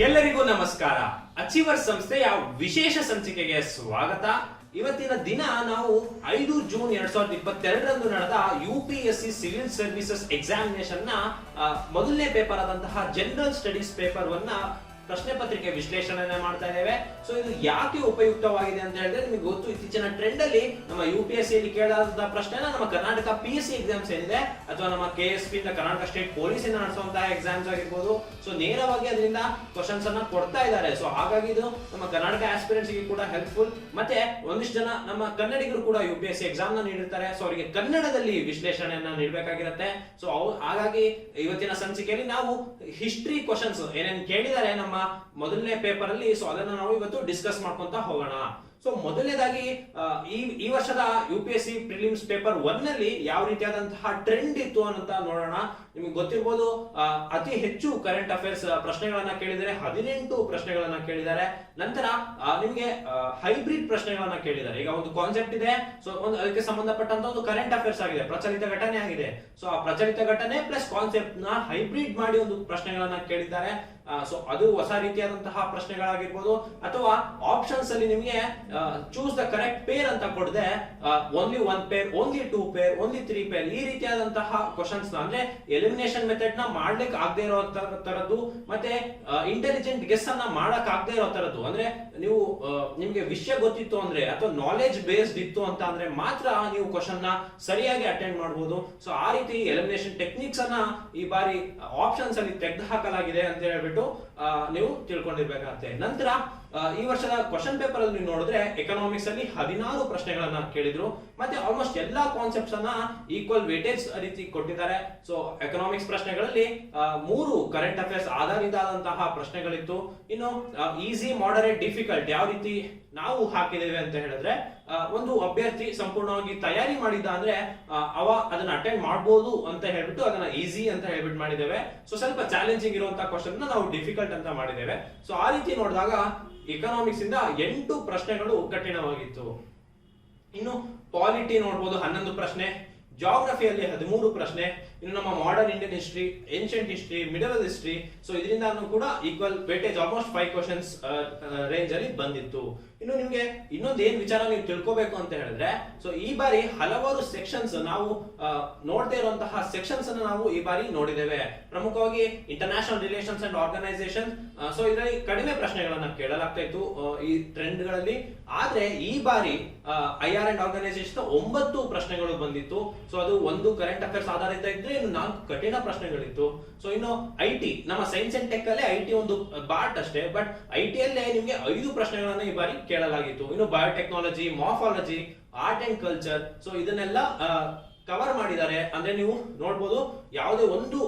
ಎಲ್ಲರಿಗೂ ನಮಸ್ಕಾರ. ಅಚೀವರ್ ಸಂಸ್ಥೆಯ ವಿಶೇಷ ಸಂಚಿಕೆಗೆ ಸ್ವಾಗತ. ಇವತ್ತಿನ ದಿನ ನಾವು 5 ಜೂನ್ 2022ರಂದು ನಡೆದ UPSC ಸಿವಿಲ್ ಸರ್ವಿಸಸ್ ಎಕ್ಸಾಮಿನೇಷನ್ ನ ಮೊದಲನೇ ಪೇಪರ್ ಆದಂತಹ ಜನರಲ್ ಸ್ಟಡೀಸ್ ಪೇಪರ್ ವನ್ನ ಪ್ರಶ್ನೆ ಪತ್ರಿಕೆ ವಿಶ್ಲೇಷಣೆ ಮಾಡ್ತಾ ಇದ್ದೇವೆ. ಸೊ ಇದು ಯಾಕೆ ಉಪಯುಕ್ತವಾಗಿದೆ ಅಂತ ಹೇಳಿದ್ರೆ, ನಿಮಗೆ ಗೊತ್ತು, ಇತ್ತೀಚಿನ ಟ್ರೆಂಡ್ ಅಲ್ಲಿ ನಮ್ಮ UPSC ಅಲ್ಲಿ ಕೇಳಾದ ಪ್ರಶ್ನೆನ ನಮ್ಮ ಕರ್ನಾಟಕ PSC ಎಕ್ಸಾಮ್ಸ್ ಏನಿದೆ ಅಥವಾ ನಮ್ಮ KSP ಕರ್ನಾಟಕ ಸ್ಟೇಟ್ ಪೊಲೀಸ್ ಇಂದ ನಡೆಸುವಂತಹ ಎಕ್ಸಾಮ್ಸ್ ಆಗಿರ್ಬೋದು, ಸೊ ನೇರವಾಗಿ ಅದರಿಂದ ಕ್ವಶನ್ಸ್ ಅನ್ನ ಕೊಡ್ತಾ ಇದ್ದಾರೆ. ಸೊ ಹಾಗಾಗಿ ಇದು ನಮ್ಮ ಕರ್ನಾಟಕ ಆಸ್ಪಿರೆಂಟ್ಸ್ ಗೆ ಕೂಡ ಹೆಲ್ಪ್ಫುಲ್. ಮತ್ತೆ ಒಂದಿಷ್ಟು ಜನ ನಮ್ಮ ಕನ್ನಡಿಗರು ಕೂಡ UPSC ಎಕ್ಸಾಮ್ ನ ನೀಡಿರ್ತಾರೆ. ಸೊ ಅವರಿಗೆ ಕನ್ನಡದಲ್ಲಿ ವಿಶ್ಲೇಷಣೆಯನ್ನ ನೀಡಬೇಕಾಗಿರುತ್ತೆ. ಸೊ ಹಾಗಾಗಿ ಇವತ್ತಿನ ಸಂಚಿಕೆಯಲ್ಲಿ ನಾವು ಹಿಸ್ಟ್ರಿ ಕ್ವಶನ್ಸ್ ಏನೇನು ಕೇಳಿದ್ದಾರೆ ನಮ್ಮ ಮೊದಲನೇ ಪೇಪರ್ ಅಲ್ಲಿ, ಸೊ ಅದನ್ನ ನಾವು ಇವತ್ತು ಡಿಸ್ಕಸ್ ಮಾಡ್ಕೊಂತ ಹೋಗೋಣ. ಸೊ ಮೊದಲನೇದಾಗಿ ಈ ವರ್ಷದ UPSC ಪ್ರಿಲಿಮ್ಸ್ ಪೇಪರ್ 1 ನಲ್ಲಿ ಯಾವ ರೀತಿಯಾದಂತಹ ಟ್ರೆಂಡ್ ಇತ್ತು ಅಂತ ನೋಡೋಣ. ನಿಮಗೆ ಗೊತ್ತಿರಬಹುದು, ಅತಿ ಹೆಚ್ಚು ಕರೆಂಟ್ ಅಫೇರ್ಸ್ ಪ್ರಶ್ನೆಗಳನ್ನ ಕೇಳಿದರೆ 18 ಪ್ರಶ್ನೆಗಳನ್ನ ಕೇಳಿದ್ದಾರೆ. ನಂತರ ನಿಮಗೆ ಹೈಬ್ರಿಡ್ ಪ್ರಶ್ನೆಗಳನ್ನ ಕೇಳಿದ್ದಾರೆ. ಈಗ ಒಂದು ಕಾನ್ಸೆಪ್ಟ್ ಇದೆ, ಸೊ ಅದಕ್ಕೆ ಸಂಬಂಧಪಟ್ಟಂತ ಒಂದು ಕರೆಂಟ್ ಅಫೇರ್ಸ್ ಆಗಿದೆ, ಪ್ರಚಲಿತ ಘಟನೆ ಆಗಿದೆ. ಸೊ ಆ ಪ್ರಚಲಿತ ಘಟನೆ ಪ್ಲಸ್ ಕಾನ್ಸೆಪ್ಟ್ ನ ಹೈಬ್ರಿಡ್ ಮಾಡಿ ಒಂದು ಪ್ರಶ್ನೆಗಳನ್ನ ಕೇಳಿದ್ದಾರೆ. ಸೊ ಅದು ಹೊಸ ರೀತಿಯಾದಂತಹ ಪ್ರಶ್ನೆಗಳಾಗಿರ್ಬೋದು, ಅಥವಾ ಆಪ್ಷನ್ಸ್ ಅಲ್ಲಿ ನಿಮಗೆ ಚೂಸ್ ದ ಕರೆಕ್ಟ್ ಪೇರ್ ಅಂತ ಕೊಡದೆ only 1 pair, only 2 pair, only 3 pair, ಈ ರೀತಿಯಾದಂತಹ ಕ್ವಶನ್ಸ್ ಅಂದ್ರೆ ಎಲಿಮಿನೇಷನ್ ಮೆಥಡ್ ನ ಮಾಡ್ಲಿಕ್ಕೆ ಆಗದೆ ಇರೋ ತರದ್ದು, ಮತ್ತೆ ಇಂಟೆಲಿಜೆಂಟ್ ಗೆಸ್ ಅನ್ನ ಮಾಡಕ್ ಆಗದೆ ಇರೋ ತರದ್ದು. ಅಂದ್ರೆ ನೀವು ನಿಮ್ಗೆ ವಿಷಯ ಗೊತ್ತಿತ್ತು ಅಂದ್ರೆ ಅಥವಾ ನಾಲೆಜ್ ಬೇಸ್ಡ್ ಇತ್ತು ಅಂತ ಅಂದ್ರೆ ಮಾತ್ರ ನೀವು ಕ್ವಶನ್ ನ ಸರಿಯಾಗಿ ಅಟೆಂಡ್ ಮಾಡಬಹುದು. ಸೊ ಆ ರೀತಿ ಎಲಿಮಿನೇಷನ್ ಟೆಕ್ನಿಕ್ಸ್ ಅನ್ನ ಈ ಬಾರಿ ಆಪ್ಷನ್ಸ್ ಅಲ್ಲಿ ತೆಗೆದು ಹಾಕಲಾಗಿದೆ ಅಂತ ಹೇಳ್ಬಿಟ್ಟು ನೀವು ತಿಳ್ಕೊಂಡಿರ್ಬೇಕಾಗತ್ತೆ. ನಂತರ ಈ ವರ್ಷದ ಕ್ವಶನ್ ಪೇಪರ್ ಅಲ್ಲಿ ನೀವು ನೋಡಿದ್ರೆ ಎಕನಾಮಿಕ್ಸ್ ಅಲ್ಲಿ 16 ಪ್ರಶ್ನೆಗಳನ್ನ ಕೇಳಿದ್ರು. ಮತ್ತೆ ಆಲ್ಮೋಸ್ಟ್ ಎಲ್ಲಾ ಕಾನ್ಸೆಪ್ಟ್ಸ್ ಅನ್ನ ಈಕ್ವಲ್ ವೇಟೇಜ್ ರೀತಿ ಕೊಟ್ಟಿದ್ದಾರೆ. ಸೊ ಎಕನಾಮಿಕ್ಸ್ ಪ್ರಶ್ನೆಗಳಲ್ಲಿ 3 ಕರೆಂಟ್ ಅಫೇರ್ಸ್ ಆಧಾರಿತವಾದಂತಹ ಪ್ರಶ್ನೆಗಳಿತ್ತು. ಇನ್ನು ಈಸಿ, ಮಾಡರೇಟ್, ಡಿಫಿಕಲ್ಟ್ ಯಾವ ರೀತಿ ನಾವು ಹಾಕಿದ್ದೇವೆ ಅಂತ ಹೇಳಿದ್ರೆ, ಒಂದು ಅಭ್ಯರ್ಥಿ ಸಂಪೂರ್ಣವಾಗಿ ತಯಾರಿ ಮಾಡಿದ್ದ ಅಂದ್ರೆ ಅವ ಅದನ್ನ ಅಟೆಂಡ್ ಮಾಡಬಹುದು ಅಂತ ಹೇಳ್ಬಿಟ್ಟು ಅದನ್ನ ಈಸಿ ಅಂತ ಹೇಳ್ಬಿಟ್ಟು ಮಾಡಿದ್ದೇವೆ. ಸೊ ಸ್ವಲ್ಪ ಚಾಲೆಂಜಿಂಗ್ ಇರುವಂತಹ ಕ್ವಶನ್ ನಾವು ಡಿಫಿಕಲ್ಟ್ ಅಂತ ಮಾಡಿದ್ದೇವೆ. ಸೊ ಆ ರೀತಿ ನೋಡಿದಾಗ ಎಕನಾಮಿಕ್ಸ್ ಇಂದ 8 ಪ್ರಶ್ನೆಗಳು ಕಠಿಣವಾಗಿತ್ತು. ಇನ್ನು ಪಾಲಿಟಿ ನೋಡಬಹುದು 11 ಪ್ರಶ್ನೆ, ಜಾಗ್ರಫಿಯಲ್ಲಿ 13 ಪ್ರಶ್ನೆ, ಇನ್ನು ನಮ್ಮ modern Indian history, ancient history, middle history, so ಇದರಿಂದ ಕೂಡ equal weightage almost 5 questions range ಅಲ್ಲಿ ಬಂದಿತ್ತು. ಇನ್ನು ನಿಮ್ಗೆ ಇನ್ನೊಂದು ಏನ್ ವಿಚಾರ ನೀವು ತಿಳ್ಕೋಬೇಕು ಅಂತ ಹೇಳಿದ್ರೆ, ಸೊ ಈ ಬಾರಿ ಹಲವಾರು ಸೆಕ್ಷನ್ಸ್ ನಾವು ನೋಡದೇ ಇರುವಂತಹ ಸೆಕ್ಷನ್ಸ್ ಅನ್ನು ನಾವು ಈ ಬಾರಿ ನೋಡಿದ್ದೇವೆ. ಪ್ರಮುಖವಾಗಿ international relations and organisation. So ಇದರಲ್ಲಿ ಕಡಿಮೆ ಪ್ರಶ್ನೆಗಳನ್ನ ಕೇಳಲಾಗ್ತಾ ಇತ್ತು ಈ ಟ್ರೆಂಡ್ ಗಳಲ್ಲಿ. ಆದ್ರೆ ಈ ಬಾರಿ IR ಅಂಡ್ ಆರ್ಗನೈಸೇಷನ್ 9 ಪ್ರಶ್ನೆಗಳು ಬಂದಿತ್ತು. ಸೊ ಅದು ಒಂದು ಕರೆಂಟ್ ಅಫೇರ್ಸ್ ಆಧಾರಿತ ಇದ್ರೆ ಇನ್ನು 4 ಕಠಿಣ ಪ್ರಶ್ನೆಗಳಿತ್ತು. ಸೊ ಇನ್ನು IT, ನಮ್ಮ ಸೈನ್ಸ್ ಅಂಡ್ ಟೆಕ್ ಅಲ್ಲೇ IT ಒಂದು ಪಾರ್ಟ್ ಅಷ್ಟೇ, ಬಟ್ IT ಅಲ್ಲೇ ನಿಮ್ಗೆ 5 ಪ್ರಶ್ನೆಗಳನ್ನ ಈ ಬಾರಿ ಕೇಳಲಾಗಿತ್ತು. ಇನ್ನು biotechnology, morphology, art and culture, so ಇದನ್ನೆಲ್ಲ ಕವರ್ ಮಾಡಿದ್ದಾರೆ. ಅಂದ್ರೆ ನೀವು ನೋಡಬಹುದು, ಯಾವುದೇ ಒಂದು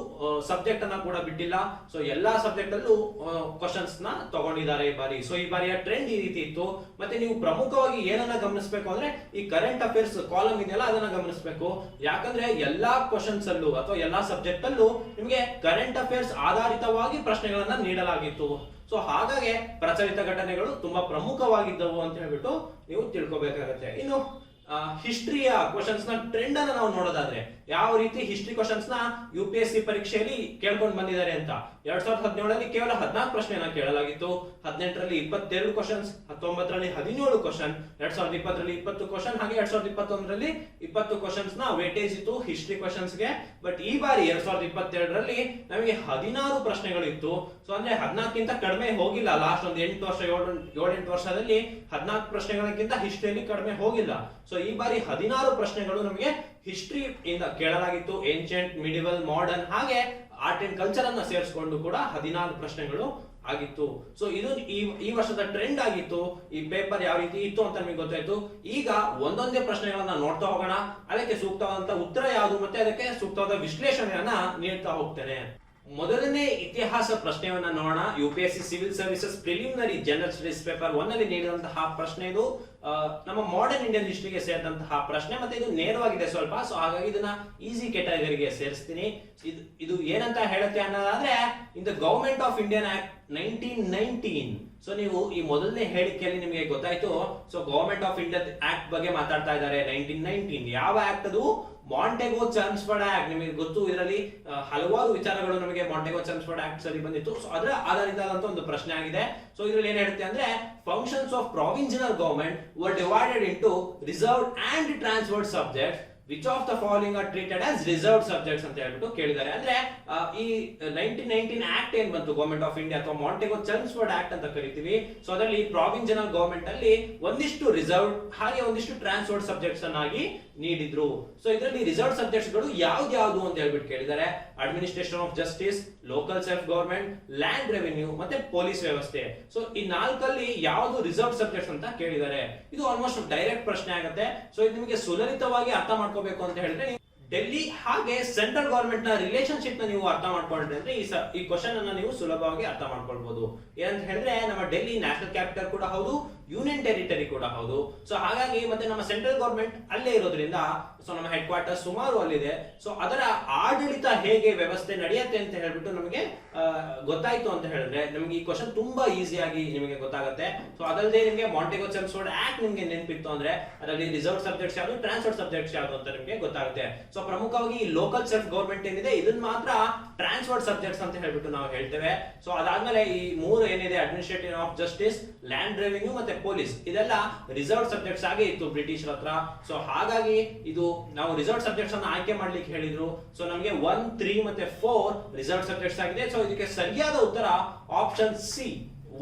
ಸಬ್ಜೆಕ್ಟ್ ಅನ್ನ ಕೂಡ ಬಿಟ್ಟಿಲ್ಲ. ಸೊ ಎಲ್ಲಾ ಸಬ್ಜೆಕ್ಟ್ ಅಲ್ಲೂ ಕ್ವಶನ್ಸ್ ನ ತಗೊಂಡಿದ್ದಾರೆ ಈ ಬಾರಿ. ಸೊ ಈ ಬಾರಿಯ ಟ್ರೆಂಡ್ ಈ ರೀತಿ ಇತ್ತು. ಮತ್ತೆ ನೀವು ಪ್ರಮುಖವಾಗಿ ಏನನ್ನ ಗಮನಿಸಬೇಕು ಅಂದ್ರೆ, ಈ ಕರೆಂಟ್ ಅಫೇರ್ಸ್ ಕಾಲಮ್ ಇದೆಯಲ್ಲ ಅದನ್ನ ಗಮನಿಸಬೇಕು. ಯಾಕಂದ್ರೆ ಎಲ್ಲಾ ಕ್ವಶನ್ಸ್ ಅಲ್ಲೂ ಅಥವಾ ಎಲ್ಲಾ ಸಬ್ಜೆಕ್ಟ್ ಅಲ್ಲೂ ನಿಮಗೆ ಕರೆಂಟ್ ಅಫೇರ್ಸ್ ಆಧಾರಿತವಾಗಿ ಪ್ರಶ್ನೆಗಳನ್ನ ನೀಡಲಾಗಿತ್ತು. ಸೊ ಹಾಗಾಗಿ ಪ್ರಚಲಿತ ಘಟನೆಗಳು ತುಂಬಾ ಪ್ರಮುಖವಾಗಿದ್ದವು ಅಂತ ಹೇಳ್ಬಿಟ್ಟು ನೀವು ತಿಳ್ಕೊಬೇಕಾಗತ್ತೆ. ಇನ್ನು ಹಿಸ್ಟ್ರಿಯ ಕ್ವಶನ್ಸ್ ನ ಟ್ರೆಂಡ್ ಅನ್ನ ನಾವು ನೋಡೋದಾದ್ರೆ, ಯಾವ ರೀತಿ ಹಿಸ್ಟ್ರಿ ಕ್ವಶನ್ಸ್ ನ UPSC ಪರೀಕ್ಷೆಯಲ್ಲಿ ಕೇಳ್ಕೊಂಡು ಬಂದಿದ್ದಾರೆ ಅಂತ. 2017ರಲ್ಲಿ ಕೇವಲ 14 ಪ್ರಶ್ನೆಯನ್ನ ಕೇಳಲಾಗಿತ್ತು, 18ರಲ್ಲಿ 22 ಕ್ವಶನ್ಸ್, 19ರಲ್ಲಿ 17 ಕ್ವಶನ್, 2020ರಲ್ಲಿ 20 ಕ್ವಶನ್, ಹಾಗೆ 2021ರಲ್ಲಿ 20 ಕ್ವಶನ್ಸ್ ನ ವೇಟೇಜ್ ಇತ್ತು ಹಿಸ್ಟ್ರಿ ಕ್ವಶನ್ಸ್ ಗೆ. ಬಟ್ ಈ ಬಾರಿ 2022ರಲ್ಲಿ ನಮಗೆ 16 ಪ್ರಶ್ನೆಗಳು ಇತ್ತು. ಸೊ ಅಂದ್ರೆ 14ಕ್ಕಿಂತ ಕಡಿಮೆ ಹೋಗಿಲ್ಲ. ಲಾಸ್ಟ್ ಒಂದು 8 ವರ್ಷ 7-8 ವರ್ಷದಲ್ಲಿ 14 ಪ್ರಶ್ನೆಗಳಕ್ಕಿಂತ ಹಿಸ್ಟ್ರಿಯಲ್ಲಿ ಕಡಿಮೆ ಹೋಗಿಲ್ಲ. ಸೊ ಈ ಬಾರಿ 16 ಪ್ರಶ್ನೆಗಳು ನಮಗೆ ಹಿಸ್ಟ್ರಿ ಇಂದ ಕೇಳಲಾಗಿತ್ತು. ಏನ್ಷಿಯಂಟ್, ಮಿಡಿವಲ್, ಮಾಡರ್ನ್ ಹಾಗೆ ಆರ್ಟ್ ಅಂಡ್ ಕಲ್ಚರ್ ಅನ್ನ ಸೇರಿಸಿಕೊಂಡು ಕೂಡ 16 ಪ್ರಶ್ನೆಗಳು ಆಗಿತ್ತು. ಸೊ ಇದು ಈ ವರ್ಷದ ಟ್ರೆಂಡ್ ಆಗಿತ್ತು. ಈ ಪೇಪರ್ ಯಾವ ರೀತಿ ಇತ್ತು ಅಂತ ನಿಮಗೆ ಗೊತ್ತಾಯ್ತು. ಈಗ ಒಂದೊಂದೇ ಪ್ರಶ್ನೆಗಳನ್ನ ನೋಡ್ತಾ ಹೋಗೋಣ. ಅದಕ್ಕೆ ಸೂಕ್ತವಾದಂತ ಉತ್ತರ ಯಾವುದು ಮತ್ತೆ ಅದಕ್ಕೆ ಸೂಕ್ತವಾದ ವಿಶ್ಲೇಷಣೆಯನ್ನ ನೀಡ್ತಾ ಹೋಗ್ತೇನೆ. ಮೊದಲನೇ ಇತಿಹಾಸ ಪ್ರಶ್ನೆಯನ್ನ ನೋಡೋಣ. UPSC civil services preliminary general studies paper 1 ನಲ್ಲಿ ನೀಡಿದಂತಹ ಪ್ರಶ್ನೆ ಇದು. ನಮ್ಮ ಮಾಡರ್ನ್ ಇಂಡಿಯನ್ ಹಿಸ್ಟ್ರಿಗೆ ಸೇರಿದಂತಹ ಪ್ರಶ್ನೆ, ಮತ್ತೆ ಇದು ನೇರವಾಗಿದೆ ಸ್ವಲ್ಪ. ಸೊ ಹಾಗಾಗಿ ಇದನ್ನ ಈಸಿ ಕ್ಯಾಟಗರಿಗೆ ಸೇರಿಸ್ತೀನಿ. ಇದು ಏನಂತ ಹೇಳುತ್ತೆ ಅನ್ನೋದಾದ್ರೆ, in the government of Indian act 1919 so ನೀವು ಈ ಮೊದಲನೇ ಹೇಳಿಕೆಯಲ್ಲಿ ನಿಮಗೆ ಗೊತ್ತಾಯ್ತು. So government of India act ಬಗ್ಗೆ ಮಾತಾಡ್ತಾ ಇದ್ದಾರೆ. 1919 ಯಾವ ಆಕ್ಟ್ ಅದು? ಮಾಂಟೆಗೋ ಚರ್ಮ್ಸ್ಫರ್ಡ್ ಆಕ್ಟ್. ನಿಮಗೆ ಗೊತ್ತು, ಇದರಲ್ಲಿ ಹಲವಾರು ವಿಚಾರಗಳು ನಮಗೆ ಮಾಂಟೆಗೋ ಚರ್ಮ್ಸ್ಫರ್ಡ್ ಆಕ್ಟ್ ಅಲ್ಲಿ ಬಂದಿತ್ತು. ಸೊ ಅದರ ಆಧಾರಿತವಾದಂತ ಒಂದು ಪ್ರಶ್ನೆ ಆಗಿದೆ. ಸೊ ಇದರಲ್ಲಿ ಏನ್ ಹೇಳುತ್ತೆ ಅಂದ್ರೆ, functions of provincial government var divided into reserved and transferred subjects, which of the following are treated as reserved subjects ಅಂತ ಹೇಳ್ಬಿಟ್ಟು ಕೇಳಿದ್ದಾರೆ. ಅಂದ್ರೆ ಈ 1919 ಆಕ್ಟ್ ಏನ್ ಬಂತು, ಗವರ್ಮೆಂಟ್ ಆಫ್ ಇಂಡಿಯಾ ಅಥವಾ ಮಾಂಟೆಗೋ ಚರ್ಮ್ಸ್ಫರ್ಡ್ ಆಕ್ಟ್ ಅಂತ ಕರಿತೀವಿ. ಸೊ ಅದರಲ್ಲಿ ಪ್ರಾವಿನ್ಷಿಯಲ್ ಗವರ್ಮೆಂಟ್ ಅಲ್ಲಿ ಒಂದಿಷ್ಟು ರಿಸರ್ವ್ಡ್ ಹಾಗೆ ಒಂದಿಷ್ಟು ಟ್ರಾನ್ಸ್ಫರ್ಡ್ ಸಬ್ಜೆಕ್ಟ್ಸ್ ಅನ್ನಾಗಿ ನೀಡಿದ್ರು. ಸೊ ಇದರಲ್ಲಿ ರಿಸರ್ವ್ ಸಬ್ಜೆಕ್ಟ್ಸ್ ಗಳು ಯಾವ್ದು ಅಂತ ಹೇಳ್ಬಿಟ್ಟು ಕೇಳಿದ್ದಾರೆ. Administration of justice, local self government, land revenue ಮತ್ತೆ ಪೊಲೀಸ್ ವ್ಯವಸ್ಥೆ. ಸೊ ಈ ನಾಲ್ಕಲ್ಲಿ ಯಾವುದು ರಿಸರ್ವ್ ಸಬ್ಜೆಕ್ಟ್ಸ್ ಅಂತ ಕೇಳಿದ್ದಾರೆ. ಇದು ಆಲ್ಮೋಸ್ಟ್ ಡೈರೆಕ್ಟ್ ಪ್ರಶ್ನೆ ಆಗುತ್ತೆ. ಸೊ ಇದು ನಿಮಗೆ ಸುಲಲಿತವಾಗಿ ಅರ್ಥ ಮಾಡ್ಕೋಬೇಕು ಅಂತ ಹೇಳಿದ್ರೆ, ಡೆಲ್ಲಿ ಹಾಗೆ ಸೆಂಟ್ರಲ್ ಗವರ್ಮೆಂಟ್ ನ ರಿಲೇಶನ್ಶಿಪ್ ನ ನೀವು ಅರ್ಥ ಮಾಡ್ಕೊಂಡ್ರೆ ಅಂದ್ರೆ ಈ ಕ್ವಶನ್ ಅನ್ನ ನೀವು ಸುಲಭವಾಗಿ ಅರ್ಥ ಮಾಡ್ಕೊಳ್ಬಹುದು. ಏನಂತ ಹೇಳಿದ್ರೆ, ನಮ್ಮ ಡೆಲ್ಲಿ ನ್ಯಾಷನಲ್ ಕ್ಯಾಪಿಟಲ್ ಕೂಡ ಹೌದು, ಯೂನಿಯನ್ ಟೆರಿಟರಿ ಕೂಡ ಹೌದು. ಸೊ ಹಾಗಾಗಿ ಮತ್ತೆ ನಮ್ಮ ಸೆಂಟ್ರಲ್ ಗವರ್ಮೆಂಟ್ ಅಲ್ಲೇ ಇರೋದ್ರಿಂದ, ಸೊ ನಮ್ಮ ಹೆಡ್ ಕ್ವಾರ್ಟರ್ ಸುಮಾರು ಅಲ್ಲಿದೆ. ಸೊ ಅದರ ಆಡಳಿತ ಹೇಗೆ ವ್ಯವಸ್ಥೆ ನಡೆಯುತ್ತೆ ಅಂತ ಹೇಳ್ಬಿಟ್ಟು ನಮಗೆ ಗೊತ್ತಾಯ್ತು ಅಂತ ಹೇಳಿದ್ರೆ, ನಮಗೆ ಈ ಕ್ವಶನ್ ತುಂಬಾ ಈಸಿಯಾಗಿ ನಿಮಗೆ ಗೊತ್ತಾಗುತ್ತೆ. ಸೊ ಅದಲ್ಲದೆ ನಿಮಗೆ ಮಾಂಟೆಗೋ ಚರ್ಮ್ಸ್ಫರ್ಡ್ ಆಕ್ಟ್ ನಿಮಗೆ ನೆನಪಿತ್ತು ಅಂದ್ರೆ ಅದರಲ್ಲಿ ರಿಸರ್ವ್ ಸಬ್ಜೆಕ್ಟ್ಸ್ ಯಾವುದು, ಟ್ರಾನ್ಸ್ಫರ್ಡ್ ಸಬ್ಜೆಕ್ಟ್ಸ್ ಯಾವುದು ಅಂತ ನಿಮಗೆ ಗೊತ್ತಾಗುತ್ತೆ. ಸೊ ಪ್ರಮುಖವಾಗಿ ಈ ಲೋಕಲ್ ಸೆಲ್ಫ್ ಗವರ್ಮೆಂಟ್ ಏನಿದೆ ಇದನ್ನ ಮಾತ್ರ ಟ್ರಾನ್ಸ್ಫರ್ಡ್ ಸಬ್ಜೆಕ್ಟ್ಸ್ ಅಂತ ಹೇಳ್ಬಿಟ್ಟು ನಾವು ಹೇಳ್ತೇವೆ. ಸೊ ಅದಾದ್ಮೇಲೆ ಈ ಮೂರು ಏನಿದೆ, administration of justice, land revenue ಮತ್ತೆ ಪೊಲೀಸ್, ಇದೆಲ್ಲ ರಿಸರ್ವ್ ಸಬ್ಜೆಕ್ಟ್ಸ್ ಆಗಿ ಇತ್ತು ಬ್ರಿಟಿಷರ್ ಹತ್ರ. ಸೊ ಹಾಗಾಗಿ ಇದು ನಾವು ರಿಸರ್ವ್ ಸಬ್ಜೆಕ್ಟ್ಸ್ ಅನ್ನು ಆಯ್ಕೆ ಮಾಡ್ಲಿಕ್ಕೆ ಹೇಳಿದ್ರು. ಸೊ ನಮಗೆ 1, 3 ಮತ್ತೆ 4 ರಿಸರ್ವ್ ಸಬ್ಜೆಕ್ಟ್ಸ್ ಆಗಿದೆ. ಸೊ ಇದಕ್ಕೆ ಸರಿಯಾದ ಉತ್ತರ ಆಪ್ಷನ್ ಸಿ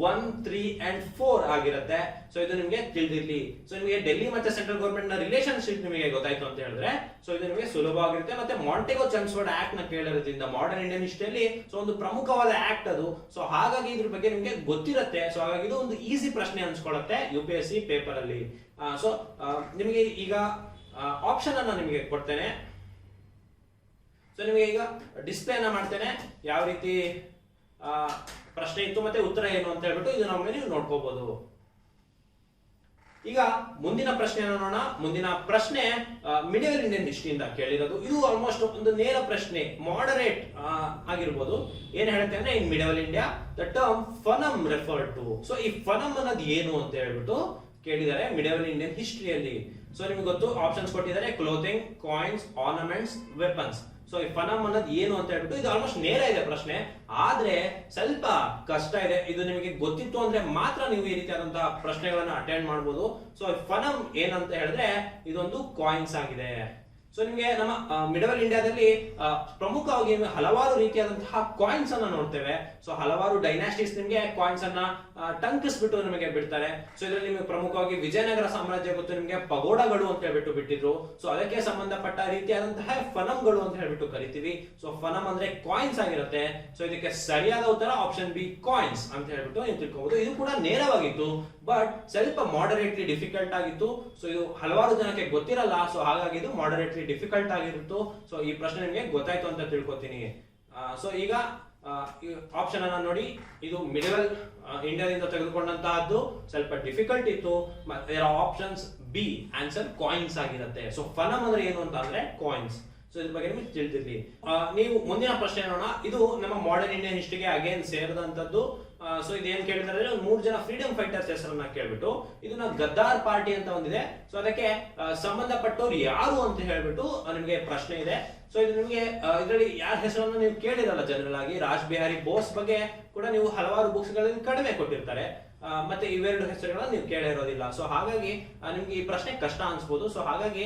1, 3 and 4 ಆಗಿರುತ್ತೆ. ಸೊ ಇದು ನಿಮಗೆ ತಿಳಿದಿರ್ಲಿ. ಸೊ ನಿಮಗೆ ಡೆಲ್ಲಿ ಮತ್ತೆ ಸೆಂಟ್ರಲ್ ಗವರ್ಮೆಂಟ್ ನ ರಿಲೇಶನ್ಶಿಪ್ ನಿಮಗೆ ಗೊತ್ತಾಯ್ತು ಅಂತ ಹೇಳಿದ್ರೆ, ಸೊ ಇದು ನಿಮಗೆ ಸುಲಭವಾಗಿರುತ್ತೆ. ಮತ್ತೆ ಮಾಂಟೆಗೋ ಚರ್ಮ್ಸ್ಫರ್ಡ್ ಆಕ್ಟ್ ನ ಕೇಳಿರೋದ್ರಿಂದ ಮಾಡರ್ನ್ ಇಂಡಿಯನ್ ಹಿಸ್ಟರಿಯಲ್ಲಿ ಸೊ ಒಂದು ಪ್ರಮುಖವಾದ ಆಕ್ಟ್ ಅದು. ಸೊ ಹಾಗಾಗಿ ಇದ್ರ ಬಗ್ಗೆ ನಿಮಗೆ ಗೊತ್ತಿರುತ್ತೆ. ಸೊ ಹಾಗಾಗಿ ಇದು ಒಂದು ಈಸಿ ಪ್ರಶ್ನೆ ಅನ್ಸ್ಕೊಳ್ಳುತ್ತೆ UPSC ಪೇಪರ್ ಅಲ್ಲಿ. ಸೊ ನಿಮಗೆ ಈಗ ಆಪ್ಷನ್ ಅನ್ನ ನಿಮಗೆ ಕೊಡ್ತೇನೆ. ಸೊ ನಿಮಗೆ ಈಗ ಡಿಸ್ಪ್ಲೇ ಅನ್ನ ಮಾಡ್ತೇನೆ, ಯಾವ ರೀತಿ ಪ್ರಶ್ನೆ ಇತ್ತು ಮತ್ತೆ ಉತ್ತರ ಏನು ಅಂತ ಹೇಳ್ಬಿಟ್ಟು ಇದು ನಮಗೆ ನೀವು ನೋಡ್ಕೋಬಹುದು. ಈಗ ಮುಂದಿನ ಪ್ರಶ್ನೆ ನೋಡೋಣ. ಮುಂದಿನ ಪ್ರಶ್ನೆ ಮಿಡಿವಲ್ ಇಂಡಿಯನ್ ಹಿಸ್ಟ್ರಿಯಿಂದ ಕೇಳಿರೋದು. ಇದು ಆಲ್ಮೋಸ್ಟ್ ಒಂದು ನೇರ ಪ್ರಶ್ನೆ, ಮಾಡರೇಟ್ ಆಗಿರ್ಬೋದು. ಏನ್ ಹೇಳುತ್ತೆ ಅಂದ್ರೆ, in medieval India the term fanam refer to. So ಈ ಫನಮ್ ಅನ್ನೋದು ಏನು ಅಂತ ಹೇಳ್ಬಿಟ್ಟು ಕೇಳಿದ್ದಾರೆ ಮಿಡಿವಲ್ ಇಂಡಿಯನ್ ಹಿಸ್ಟ್ರಿಯಲ್ಲಿ. ಸೊ ನಿಮ್ಗೆ ಗೊತ್ತು, ಆಪ್ಷನ್ಸ್ ಕೊಟ್ಟಿದ್ದಾರೆ: ಕ್ಲೋಥಿಂಗ್, ಕಾಯಿನ್ಸ್, ಆರ್ನಮೆಂಟ್ಸ್, ವೆಪನ್ಸ್. ಸೊ ಈ ಫನಮ್ ಅನ್ನೋದು ಏನು ಅಂತ ಹೇಳ್ಬಿಟ್ಟು ಇದು ಆಲ್ಮೋಸ್ಟ್ ನೇರ ಇದೆ ಪ್ರಶ್ನೆ, ಆದ್ರೆ ಸ್ವಲ್ಪ ಕಷ್ಟ ಇದೆ. ಇದು ನಿಮಗೆ ಗೊತ್ತಿತ್ತು ಅಂದ್ರೆ ಮಾತ್ರ ನೀವು ಈ ರೀತಿಯಾದಂತಹ ಪ್ರಶ್ನೆಗಳನ್ನ ಅಟೆಂಡ್ ಮಾಡಬಹುದು. ಸೊ ಫನಮ್ ಏನಂತ ಹೇಳಿದ್ರೆ ಇದೊಂದು ಕಾಯಿನ್ಸ್ ಆಗಿದೆ. ಸೊ ನಿಮಗೆ ನಮ್ಮ ಮಿಡಲ್ ಇಂಡಿಯಾದಲ್ಲಿ ಪ್ರಮುಖವಾಗಿ ಹಲವಾರು ರೀತಿಯಾದಂತಹ ಕಾಯಿನ್ಸ್ ಅನ್ನ ನೋಡ್ತೇವೆ. ಸೊ ಹಲವಾರು ಡೈನಾಸ್ಟೀಸ್ ನಿಮಗೆ ಕಾಯಿನ್ಸ್ ಅನ್ನ ಟಂಕಿಸ್ಬಿಟ್ಟು ನಿಮಗೆ ಬಿಡ್ತಾರೆ. ಸೊ ಇದರಲ್ಲಿ ನಿಮಗೆ ಪ್ರಮುಖವಾಗಿ ವಿಜಯನಗರ ಸಾಮ್ರಾಜ್ಯ ಗೊತ್ತು ನಿಮಗೆ, ಪಗೋಡಗಳು ಅಂತ ಹೇಳ್ಬಿಟ್ಟು ಬಿಟ್ಟಿದ್ರು. ಸೊ ಅದಕ್ಕೆ ಸಂಬಂಧಪಟ್ಟ ರೀತಿಯಾದಂತಹ ಫನಮ್ಗಳು ಅಂತ ಹೇಳ್ಬಿಟ್ಟು ಕರಿತೀವಿ. ಸೊ ಫನಮ್ ಅಂದ್ರೆ ಕಾಯಿನ್ಸ್ ಆಗಿರುತ್ತೆ. ಸೊ ಇದಕ್ಕೆ ಸರಿಯಾದ ಉತ್ತರ ಆಪ್ಷನ್ ಬಿ, ಕಾಯಿನ್ಸ್ ಅಂತ ಹೇಳ್ಬಿಟ್ಟು ನೀವು ತಿಳ್ಕೋಬಹುದು. ಇದು ಕೂಡ ನೇರವಾಗಿತ್ತು, ಬಟ್ ಸ್ವಲ್ಪ ಮಾಡರೇಟ್ಲಿ ಡಿಫಿಕಲ್ಟ್ ಆಗಿತ್ತು. ಸೊ ಇದು ಹಲವಾರು ಜನಕ್ಕೆ ಗೊತ್ತಿರಲ್ಲ. ಸೊ ಹಾಗಾಗಿ ಇದು ಮಾಡರೇಟ್ಲಿ ಡಿಫಿಕಲ್ಟ್ ಆಗಿರುತ್ತು. ಸೊ ಈ ಪ್ರಶ್ನೆ ನಿಮಗೆ ಗೊತ್ತಾಯ್ತು ಅಂತ ತಿಳ್ಕೊತೀನಿ. ಸೊ ಈಗ ಆಪ್ಷನ್ ಅನ್ನ ನೋಡಿ, ಇದು ಮಿಡಲ್ ಇಂಡಿಯಾದಿಂದ ತೆಗೆದುಕೊಂಡಂತಹದ್ದು, ಸ್ವಲ್ಪ ಡಿಫಿಕಲ್ಟ್ ಇತ್ತು. ಆಪ್ಷನ್ಸ್ ಬಿ ಆನ್ಸರ್ ಕಾಯಿನ್ಸ್ ಆಗಿರುತ್ತೆ. ಸೊ ಫನಮ್ ಅಂದ್ರೆ ಏನು ಅಂತ ಅಂದ್ರೆ ಕಾಯಿನ್ಸ್. ಸೊ ಇದ್ರ ಬಗ್ಗೆ ನಿಮಗೆ ತಿಳಿದಿರ್ಲಿ. ನೀವು ಮುಂದಿನ ಪ್ರಶ್ನೆ ನೋಡೋಣ. ಇದು ನಮ್ಮ ಮಾಡರ್ನ್ ಇಂಡಿಯನ್ ಹಿಸ್ಟ್ರಿಗೆ ಅಗೇನ್ ಸೇರಿದಂತದ್ದು. ಸೊ ಇದೇನ್ ಕೇಳಿದ್ರೆ, 3 ಜನ ಫ್ರೀಡಮ್ ಫೈಟರ್ಸ್ ಹೆಸರನ್ನ ಕೇಳ್ಬಿಟ್ಟು ಇದನ್ನ ಗದ್ದಾರ್ ಪಾರ್ಟಿ ಅಂತ ಒಂದಿದೆ. ಸೊ ಅದಕ್ಕೆ ಸಂಬಂಧಪಟ್ಟವ್ರು ಯಾರು ಅಂತ ಹೇಳ್ಬಿಟ್ಟು ನಿಮಗೆ ಪ್ರಶ್ನೆ ಇದೆ. ಸೊ ಇದು ನಿಮಗೆ ಇದರಲ್ಲಿ ಯಾರ ಹೆಸರನ್ನ ನೀವು ಕೇಳಿರಲ್ಲ ಜನರಲ್ ಆಗಿ. ರಾಜ್ ಬಿಹಾರಿ ಬೋಸ್ ಬಗ್ಗೆ ಕೂಡ ನೀವು ಹಲವಾರು ಬುಕ್ಸ್ ಗಳಲ್ಲಿ ಕಡಿಮೆ ಕೊಟ್ಟಿರ್ತಾರೆ, ಮತ್ತೆ ಇವೆರಡು ಹೆಸರುಗಳನ್ನ ನೀವು ಕೇಳಿರೋದಿಲ್ಲ. ಸೊ ಹಾಗಾಗಿ ನಿಮ್ಗೆ ಈ ಪ್ರಶ್ನೆ ಕಷ್ಟ ಅನ್ಸ್ಬೋದು. ಸೊ ಹಾಗಾಗಿ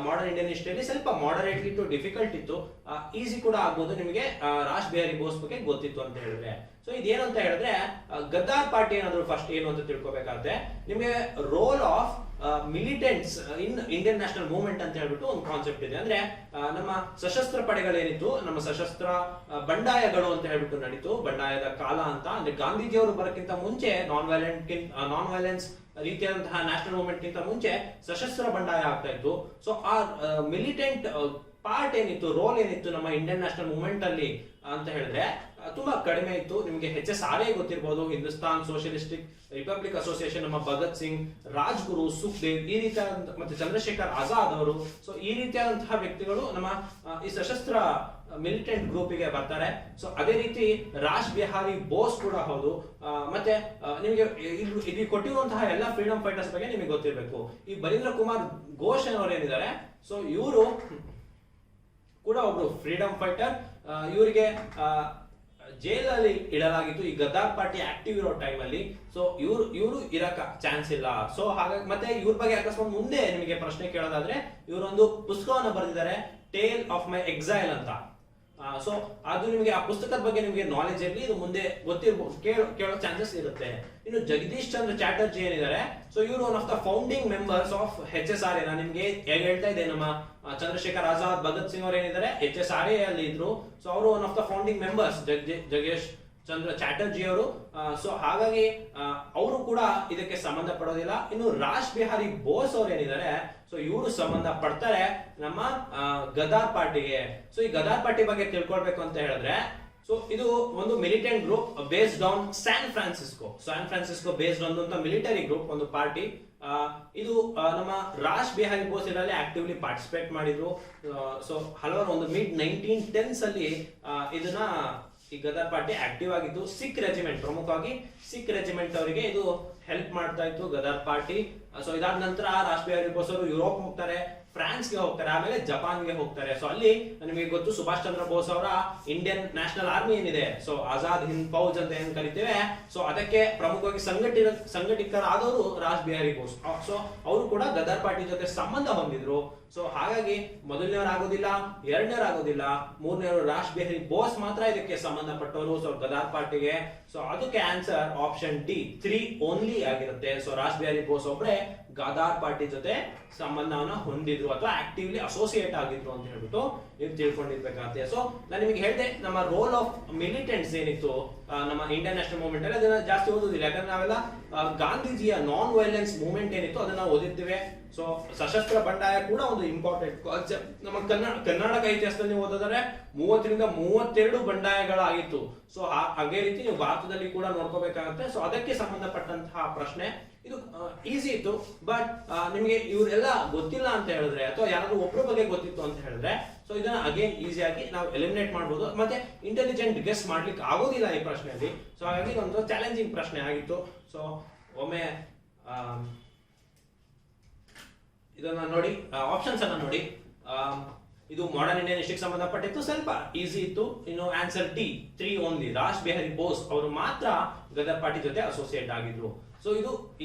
ಮಾಡರ್ನ್ ಇಂಡಿಯನ್ ಹಿಸ್ಟ್ರಿಯಲ್ಲಿ ಸ್ವಲ್ಪ ಮಾಡರೇಟ್ಲಿ ಟು ಡಿಫಿಕಲ್ಟ್ ಇತ್ತು, ಈಸಿ ಕೂಡ ಆಗ್ಬೋದು. ನಿಮಗೆ ರಾಜ್ ಬಿಹಾರಿ ಬೋಸ್ ಬಗ್ಗೆ ಗೊತ್ತಿತ್ತು ಅಂತ ಹೇಳಿದ್ರೆ. ಸೊ ಇದೇನು ಅಂತ ಹೇಳಿದ್ರೆ, ಗದ್ದಾರ್ ಪಾರ್ಟಿ ಏನಾದ್ರು ಫಸ್ಟ್ ಏನು ಅಂತ ತಿಳ್ಕೊಬೇಕಾಗುತ್ತೆ. ನಿಮಗೆ role of militants in Indian national movement ಅಂತ ಹೇಳ್ಬಿಟ್ಟು ಒಂದು ಕಾನ್ಸೆಪ್ಟ್ ಇದೆ. ಅಂದ್ರೆ ನಮ್ಮ ಸಶಸ್ತ್ರ ಪಡೆಗಳೇನಿತ್ತು, ನಮ್ಮ ಸಶಸ್ತ್ರ ಬಂಡಾಯಗಳು ಅಂತ ಹೇಳ್ಬಿಟ್ಟು ನಡೀತು, ಬಂಡಾಯದ ಕಾಲ ಅಂತ. ಅಂದ್ರೆ ಗಾಂಧೀಜಿಯವರು ಬರೋಕ್ಕಿಂತ ಮುಂಚೆ ನಾನ್ ವೈಲೆನ್ಸ್ ರೀತಿಯಾದಂತಹ ನ್ಯಾಷನಲ್ ಮೂವ್ಮೆಂಟ್ ಗಿಂತ ಮುಂಚೆ ಸಶಸ್ತ್ರ ಬಂಡಾಯ ಆಗ್ತಾ ಇತ್ತು. ಸೊ ಆ ಮಿಲಿಟೆಂಟ್ ಪಾರ್ಟ್ ಏನಿತ್ತು, ರೋಲ್ ಏನಿತ್ತು ನಮ್ಮ ಇಂಡಿಯನ್ ನ್ಯಾಷನಲ್ ಮೂವ್ಮೆಂಟ್ ಅಲ್ಲಿ ಅಂತ ಹೇಳಿದ್ರೆ, ತುಂಬಾ ಕಡಿಮೆ ಇತ್ತು. ನಿಮಗೆ HSRA ಗೊತ್ತಿರಬಹುದು, ಹಿಂದೂಸ್ತಾನ್ ಸೋಷಿಯಲಿಸ್ಟಿಕ್ ರಿಪಬ್ಲಿಕ್ ಅಸೋಸಿಯೇಷನ್, ನಮ್ಮ ಭಗತ್ ಸಿಂಗ್, ರಾಜ್ಗುರು, ಸುಖ್ದೇವ್ ಈ ರೀತಿಯ ಮತ್ತೆ ಚಂದ್ರಶೇಖರ್ ಆಜಾದ್ ಅವರು. ಸೊ ಈ ರೀತಿಯಾದಂತಹ ವ್ಯಕ್ತಿಗಳು ನಮ್ಮ ಈ ಸಶಸ್ತ್ರ ಮಿಲಿಟೆಂಟ್ ಗ್ರೂಪಿಗೆ ಬರ್ತಾರೆ. ಸೊ ಅದೇ ರೀತಿ ರಾಜ್ ಬಿಹಾರಿ ಬೋಸ್ ಕೂಡ ಹೌದು. ಮತ್ತೆ ನಿಮಗೆ ಇಲ್ಲಿ ಕೊಟ್ಟಿರುವಂತಹ ಎಲ್ಲ ಫ್ರೀಡಮ್ ಫೈಟರ್ಸ್ ಬಗ್ಗೆ ನಿಮಗೆ ಗೊತ್ತಿರಬೇಕು. ಈ ಬರೀಂದ್ರ ಕುಮಾರ್ ಘೋಷ್ ಅವರು ಏನಿದ್ದಾರೆ, ಸೊ ಇವರು ಕೂಡ ಒಬ್ರು ಫ್ರೀಡಮ್ ಫೈಟರ್. ಇವರಿಗೆ ಜೈಲಲ್ಲಿ ಇಡಲಾಗಿತ್ತು ಈ ಗದ್ದಾರ್ ಪಾರ್ಟಿ ಆಕ್ಟಿವ್ ಇರೋ ಟೈಮ್ ಅಲ್ಲಿ. ಸೊ ಇವರು ಇರಕ ಚಾನ್ಸ್ ಇಲ್ಲ. ಸೊ ಹಾಗಾಗಿ ಮತ್ತೆ ಇವ್ರ ಬಗ್ಗೆ ಅಕಸ್ಮಾತ್ ಮುಂದೆ ನಿಮಗೆ ಪ್ರಶ್ನೆ ಕೇಳೋದಾದ್ರೆ, ಇವರೊಂದು ಪುಸ್ತಕವನ್ನು ಬರೆದಿದ್ದಾರೆ, ಟೇಲ್ ಆಫ್ ಮೈ ಎಕ್ಸೈಲ್ ಅಂತ. ಸೊ ಅದು ನಿಮಗೆ ಆ ಪುಸ್ತಕದ ಬಗ್ಗೆ ನಿಮಗೆ ನಾಲೆಜ್ ಇರಲಿ, ಇದು ಮುಂದೆ ಗೊತ್ತಿರಬಹುದು, ಕೇಳೋ ಚಾನ್ಸಸ್ ಇರುತ್ತೆ. ಇನ್ನು ಜಗದೀಶ್ ಚಂದ್ರ ಚಾಟರ್ಜಿ ಏನಿದ್ದಾರೆ, ಸೊ ಇವರು one of the founding members of HSRA. ನಾನು ನಿಮ್ಗೆ ಹೇಗೆ ಹೇಳ್ತಾ ಇದ್ದೆ, ನಮ್ಮ ಚಂದ್ರಶೇಖರ್ ಆಜಾದ್, ಭಗತ್ ಸಿಂಗ್ ಅವರು ಏನಿದ್ದಾರೆ HSRA ಅಲ್ಲಿ ಇದ್ರು. ಸೊ ಅವರು one of the founding members Jagadish Chandra Chatterjee ಅವರು. ಸೊ ಹಾಗಾಗಿ ಅವರು ಕೂಡ ಇದಕ್ಕೆ ಸಂಬಂಧ ಪಡೋದಿಲ್ಲ. ಇನ್ನು ರಾಜ್ ಬಿಹಾರಿ ಬೋಸ್ ಅವರು ಏನಿದ್ದಾರೆ, ಸೊ ಇವರು ಸಂಬಂಧ ಪಡ್ತಾರೆ ನಮ್ಮ ಗದಾರ್ ಪಾರ್ಟಿಗೆ. ಸೊ ಈ ಗದಾರ್ ಪಾರ್ಟಿ ಬಗ್ಗೆ ತಿಳ್ಕೊಳ್ಬೇಕು ಅಂತ ಹೇಳಿದ್ರೆ, ಸೊ ಇದು ಒಂದು militant group based on San Francisco based on military group, ಒಂದು ಪಾರ್ಟಿ. ಇದು ನಮ್ಮ ರಾಜ್ ಬಿಹಾರಿ ಬೋಸ್ ಇದರಲ್ಲಿ ಆಕ್ಟಿವ್ಲಿ ಪಾರ್ಟಿಸಿಪೇಟ್ ಮಾಡಿದ್ರು. ಸೊ ಹಲವಾರು ಒಂದು ಮಿಡ್ 1910s ಅಲ್ಲಿ ಇದನ್ನ ಈ ಗದರ್ ಪಾರ್ಟಿ ಆಕ್ಟಿವ್ ಆಗಿತ್ತು. ಸಿಖ್ ರೆಜಿಮೆಂಟ್, ಪ್ರಮುಖವಾಗಿ ಸಿಖ್ ರೆಜಿಮೆಂಟ್ ಅವರಿಗೆ ಇದು ಹೆಲ್ಪ್ ಮಾಡ್ತಾ ಇತ್ತು ಗದರ್ ಪಾರ್ಟಿ. ಸೊ ಇದಾದ ನಂತರ ರಾಜ್ ಬಿಹಾರಿ ಬೋಸ್ ಅವರು ಯುರೋಪ್ ಹೋಗ್ತಾರೆ, ಫ್ರಾನ್ಸ್ಗೆ ಹೋಗ್ತಾರೆ, ಆಮೇಲೆ ಜಪಾನ್ಗೆ ಹೋಗ್ತಾರೆ. ಸೊ ಅಲ್ಲಿ ನಿಮಗೆ ಗೊತ್ತು, ಸುಭಾಷ್ ಚಂದ್ರ ಬೋಸ್ ಅವರ ಇಂಡಿಯನ್ ನ್ಯಾಷನಲ್ ಆರ್ಮಿ ಏನಿದೆ, ಸೊ ಆಜಾದ್ ಹಿಂದ್ ಫೌಜ್ ಅಂತ ಏನ್ ಕರಿತೇವೆ, ಸೊ ಅದಕ್ಕೆ ಪ್ರಮುಖವಾಗಿ ಸಂಘಟಿತರಾದವರು ರಾಜ್ ಬಿಹಾರಿ ಬೋಸ್. ಸೊ ಅವರು ಕೂಡ ಗದರ್ ಪಾರ್ಟಿ ಜೊತೆ ಸಂಬಂಧ ಹೊಂದಿದ್ರು. ಸೊ ಹಾಗಾಗಿ ಮೊದಲನೇವರಾಗೋದಿಲ್ಲ, ಎರಡನೇವರಾಗೋದಿಲ್ಲ, ಮೂರನೇವರು ರಾಜ್ ಬಿಹಾರಿ ಬೋಸ್ ಮಾತ್ರ ಇದಕ್ಕೆ ಸಂಬಂಧಪಟ್ಟವರು, ಸೊ ಗದರ್ ಪಾರ್ಟಿಗೆ. ಸೊ ಅದಕ್ಕೆ ಆನ್ಸರ್ ಆಪ್ಷನ್ ಡಿ 3 ಓನ್ಲಿ ಆಗಿರುತ್ತೆ. ಸೊ ರಾಜ್ ಬಿಹಾರಿ ಬೋಸ್ ಒಬ್ಬರೇ ಗದಾರ್ ಪಾರ್ಟಿ ಜೊತೆ ಸಂಬಂಧವನ್ನ ಹೊಂದಿದ್ರು ಅಥವಾ ಆಕ್ಟಿವ್ಲಿ ಅಸೋಸಿಯೇಟ್ ಆಗಿದ್ರು ಅಂತ ಹೇಳ್ಬಿಟ್ಟು ನೀವು ತಿಳ್ಕೊಂಡಿರ್ಬೇಕಾಗುತ್ತೆ. ಸೊ ನಾನು ನಿಮಗೆ ಹೇಳಿದೆ, ನಮ್ಮ ರೋಲ್ ಆಫ್ ಮಿಲಿಟೆಂಟ್ಸ್ ಏನಿತ್ತು ನಮ್ಮ ಇಂಡಿಯನ್ ನ್ಯಾಷನಲ್ ಮೂವ್ಮೆಂಟ್ ಅಲ್ಲಿ, ಅದನ್ನ ಜಾಸ್ತಿ ಓದೋದಿಲ್ಲ, ಯಾಕಂದ್ರೆ ನಾವೆಲ್ಲ ಗಾಂಧೀಜಿಯ ನಾನ್ ವೈಲೆನ್ಸ್ ಮೂವ್ಮೆಂಟ್ ಏನಿತ್ತು ಅದನ್ನ ಓದಿರ್ತೀವಿ. ಸೊ ಸಶಸ್ತ್ರ ಬಂಡಾಯ ಕೂಡ ಒಂದು ಇಂಪಾರ್ಟೆಂಟ್ ಕಾನ್ಸೆಪ್ಟ್. ನಮ್ಮ ಕರ್ನಾಟಕ ಇತಿಹಾಸದಲ್ಲಿ ನೀವು ಓದಿದ್ರೆ 30 ರಿಂದ 32 ಬಂಡಾಯಗಳಾಗಿತ್ತು. ಸೊ ಅದೇ ರೀತಿ ನೀವು ಭಾರತದಲ್ಲಿ ಕೂಡ ನೋಡ್ಕೋಬೇಕಾಗುತ್ತೆ. ಸೊ ಅದಕ್ಕೆ ಸಂಬಂಧಪಟ್ಟಂತಹ ಪ್ರಶ್ನೆ ಇದು ಈಸಿ ಇತ್ತು. ಬಟ್ ನಿಮಗೆ ಇವರೆಲ್ಲ ಗೊತ್ತಿಲ್ಲ ಅಂತ ಹೇಳಿದ್ರೆ, ಅಥವಾ ಯಾರಾದ್ರೂ ಒಬ್ಬರ ಬಗ್ಗೆ ಗೊತ್ತಿತ್ತು ಅಂತ ಹೇಳಿದ್ರೆ, ಸೊ ಇದನ್ನ ಅಗೇನ್ ಈಸಿಯಾಗಿ ನಾವು ಎಲಿಮಿನೇಟ್ ಮಾಡಬಹುದು. ಮತ್ತೆ ಇಂಟೆಲಿಜೆಂಟ್ ಗೆಸ್ ಮಾಡ್ಲಿಕ್ಕೆ ಆಗೋದಿಲ್ಲ ಈ ಪ್ರಶ್ನೆಯಲ್ಲಿ. ಸೊ ಹಾಗಾಗಿ ಒಂದು ಚಾಲೆಂಜಿಂಗ್ ಪ್ರಶ್ನೆ ಆಗಿತ್ತು. ಸೊ ಒಮ್ಮೆ ಇದನ್ನ ನೋಡಿ, ಆಪ್ಷನ್ಸ್ ಅನ್ನ ನೋಡಿ. ಇದು ಮಾಡರ್ನ್ ಇಂಡಿಯನ್ ಹಿಸ್ಟ್ರಿಗೆ ಸಂಬಂಧಪಟ್ಟಿತ್ತು, ಸ್ವಲ್ಪ ಈಸಿ ಇತ್ತು. ಇನ್ನು answer D 3 only, Raj Bihari Bose ಅವರು ಮಾತ್ರ ಗದರ್ ಪಾರ್ಟಿ ಜೊತೆ ಅಸೋಸಿಯೇಟ್ ಆಗಿದ್ರು. ಸೊ ಇದು